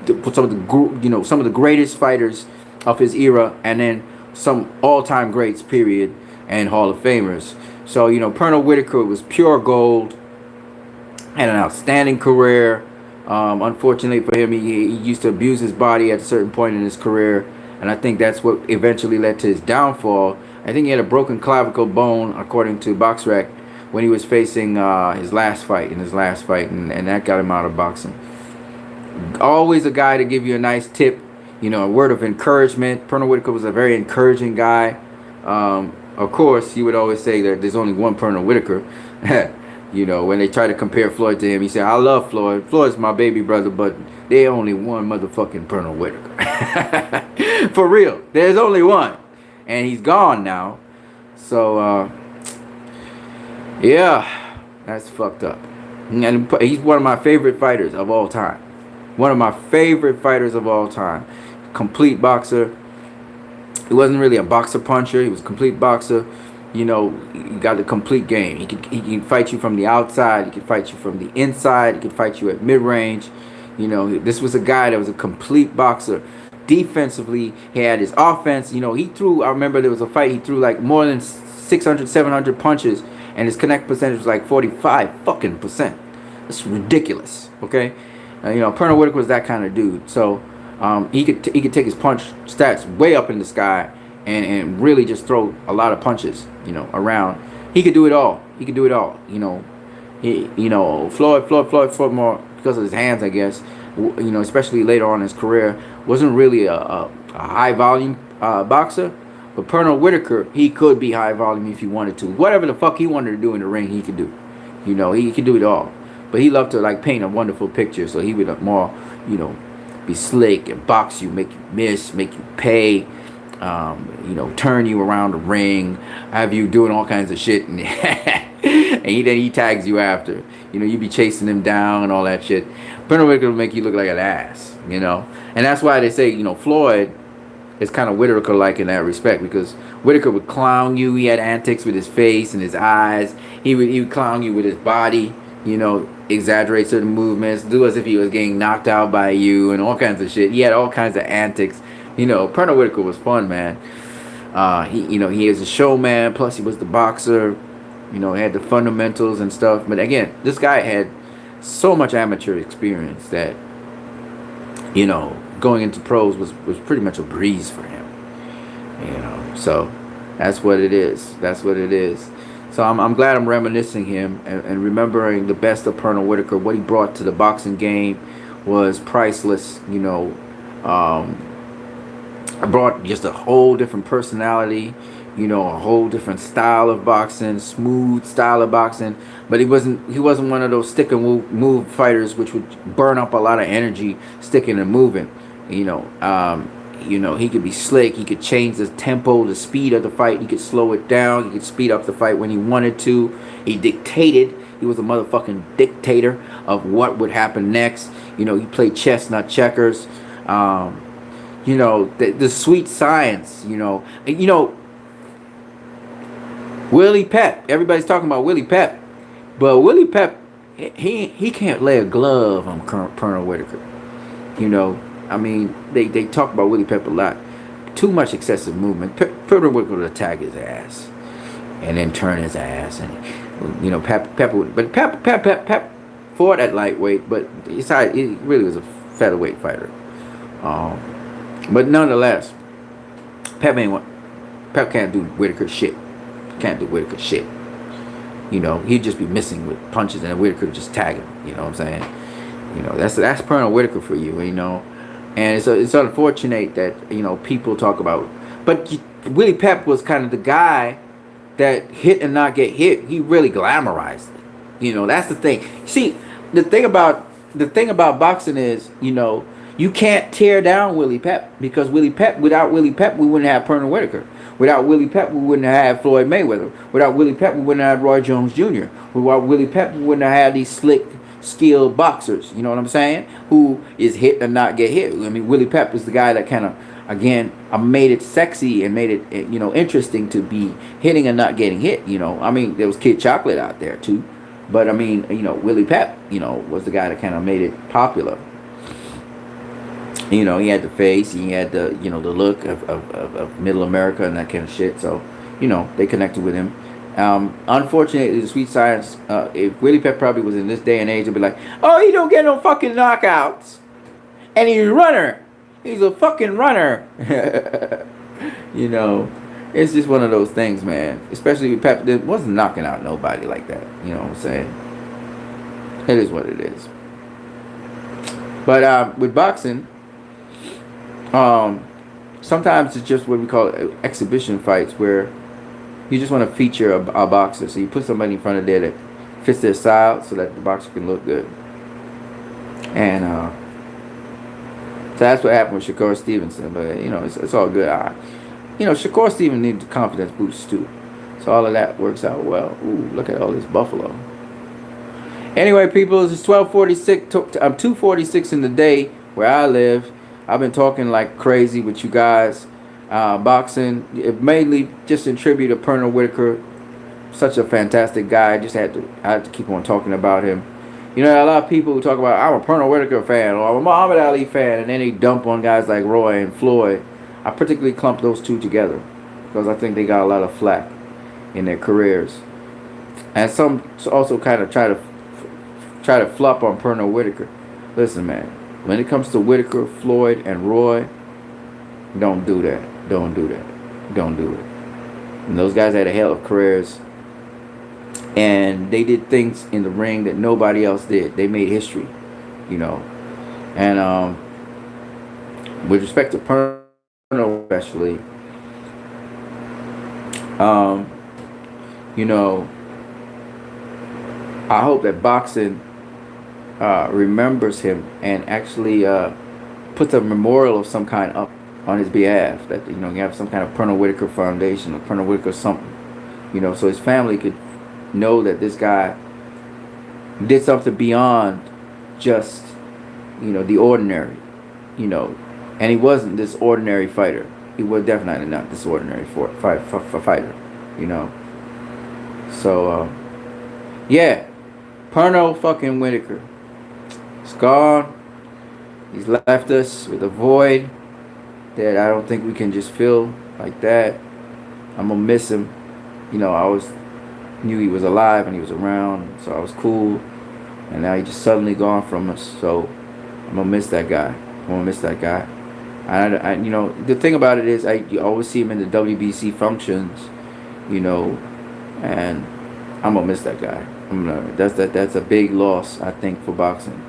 of the greatest fighters of his era, and then some all-time greats, period, and Hall of Famers. So Pernall Whitaker was pure gold, had an outstanding career. Unfortunately for him, he used to abuse his body at a certain point in his career, and I think that's what eventually led to his downfall. I think he had a broken clavicle bone, according to BoxRec, when he was facing his last fight, and that got him out of boxing. Always a guy to give you a nice tip, a word of encouragement. Pernall Whitaker was a very encouraging guy. Of course, he would always say that there's only one Pernall Whitaker. When they try to compare Floyd to him, he said, I love Floyd. Floyd's my baby brother, but there's only one motherfucking Pernall Whitaker. For real. There's only one. And he's gone now. So, yeah, that's fucked up. And he's one of my favorite fighters of all time. One of my favorite fighters of all time. Complete boxer. He wasn't really a boxer puncher. He was a complete boxer. He got the complete game. He can fight you from the outside. He can fight you from the inside. He can fight you at mid-range. This was a guy that was a complete boxer. Defensively, he had his offense. He threw, I remember there was a fight, he threw like more than 600, 700 punches, and his connect percentage was like 45 fucking percent. That's ridiculous, okay? Pernall Whitaker was that kind of dude. So he could take his punch stats way up in the sky and really just throw a lot of punches, around. He could do it all. Floyd more because of his hands, I guess. Especially later on in his career, wasn't really a high volume boxer. But Pernall Whitaker, he could be high volume if he wanted to. Whatever the fuck he wanted to do in the ring, he could do. He could do it all. But he loved to paint a wonderful picture, so he would more, be slick and box you, make you miss, make you pay. Turn you around the ring, have you doing all kinds of shit, and then he tags you after. You be chasing him down and all that shit. Pernall Whitaker will make you look like an ass, and that's why they say, Floyd is kind of Whitaker-like in that respect, because Whitaker would clown you. He had antics with his face and his eyes. He would clown you with his body, exaggerate certain movements, do as if he was getting knocked out by you, and all kinds of shit. He had all kinds of antics. Pernall Whitaker was fun, man. He is a showman. Plus, he was the boxer. He had the fundamentals and stuff. But again, this guy had so much amateur experience that, going into pros was pretty much a breeze for him. So that's what it is. So I'm glad I'm reminiscing him and remembering the best of Pernall Whitaker. What he brought to the boxing game was priceless. I brought just a whole different personality, a whole different style of boxing, smooth style of boxing. But he wasn't one of those stick and move fighters which would burn up a lot of energy sticking and moving. He could be slick. He could change the tempo, the speed of the fight. He could slow it down. He could speed up the fight when he wanted to. He dictated. He was a motherfucking dictator of what would happen next. He played chess, not checkers. The sweet science, Willie Pep. Everybody's talking about Willie Pep. But Willie Pep, he can't lay a glove on Pernall Whitaker. They talk about Willie Pep a lot. Too much excessive movement. Pernall Whitaker would attack his ass. And then turn his ass. And, Pep fought at lightweight. But he really was a featherweight fighter. But nonetheless, Pep ain't what Pep can't do Whitaker shit. Can't do Whitaker shit. You know, he'd just be missing with punches, and Whitaker just tag him. You know what I'm saying? You know, that's Pernall Whitaker for you. You know, and it's unfortunate that people talk about, but Willie Pep was kind of the guy that hit and not get hit. He really glamorized it. You know, that's the thing. See, the thing about boxing is, you can't tear down Willie Pep, because without Willie Pep, we wouldn't have Pernall Whitaker. Without Willie Pep, we wouldn't have Floyd Mayweather. Without Willie Pep, we wouldn't have Roy Jones Jr. Without Willie Pep, we wouldn't have had these slick, skilled boxers. You know what I'm saying? Who is hit and not get hit. I mean, Willie Pep is the guy that kind of, again, made it sexy and made it, interesting to be hitting and not getting hit. I mean, there was Kid Chocolate out there too, but I mean, Willie Pep, was the guy that kind of made it popular. He had the face, he had the, the look of middle America and that kind of shit. So, they connected with him. Unfortunately, the sweet science, if Willie Pep probably was in this day and age, it'd be like, oh, he don't get no fucking knockouts. And he's a runner. He's a fucking runner. It's just one of those things, man. Especially with Pep, that wasn't knocking out nobody like that. You know what I'm saying? It is what it is. But with boxing, sometimes it's just what we call exhibition fights, where you just want to feature a boxer. So you put somebody in front of there that fits their style, so that the boxer can look good. And so that's what happened with Shakur Stevenson. But it's all good. Shakur Stevenson needs a confidence boost too. So all of that works out well. Ooh, look at all this buffalo. Anyway, people, it's 12:46. I'm 2:46 in the day where I live. I've been talking like crazy with you guys. Boxing, it mainly just in tribute to Pernall Whitaker. Such a fantastic guy. I had to keep on talking about him. A lot of people who talk about, I'm a Pernall Whitaker fan, or I'm a Muhammad Ali fan, and then they dump on guys like Roy and Floyd. I particularly clump those two together because I think they got a lot of flack in their careers. And some also kind of try to flop on Pernall Whitaker. Listen, man, when it comes to Whitaker, Floyd, and Roy, don't do that. Don't do that. Don't do it. And those guys had a hell of careers. And they did things in the ring that nobody else did. They made history, And with respect to Pernall, especially, I hope that boxing remembers him and actually puts a memorial of some kind up on his behalf. That you have some kind of Pernall Whitaker Foundation or Pernall Whitaker something, so his family could know that this guy did something beyond just the ordinary, and he wasn't this ordinary fighter. He was definitely not this ordinary fighter, So yeah, Pernall fucking Whitaker, he's gone. He's left us with a void that I don't think we can just fill like that. I'm gonna miss him. Knew he was alive and he was around, so I was cool. And now he just suddenly gone from us. So I'm gonna miss that guy. And the thing about it is, you always see him in the WBC functions, and I'm gonna miss that guy. That's a big loss, I think, for boxing.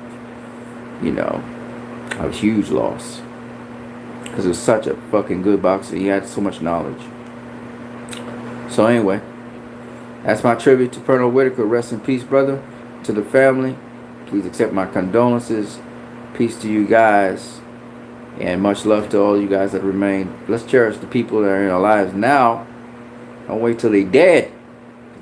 A huge loss, because he was such a fucking good boxer. He had so much knowledge. So anyway, that's my tribute to Pernall Whitaker. Rest in peace, brother. To the family, please accept my condolences. Peace to you guys, and much love to all you guys that remain. Let's cherish the people that are in our lives now. Don't wait till they dead.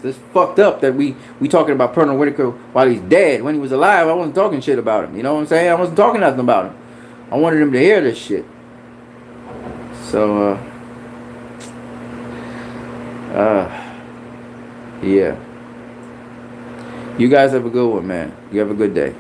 It's fucked up that we talking about Pernall Whitaker while he's dead. When he was alive, I wasn't talking shit about him. You know what I'm saying? I wasn't talking nothing about him. I wanted him to hear this shit. So, yeah. You guys have a good one, man. You have a good day.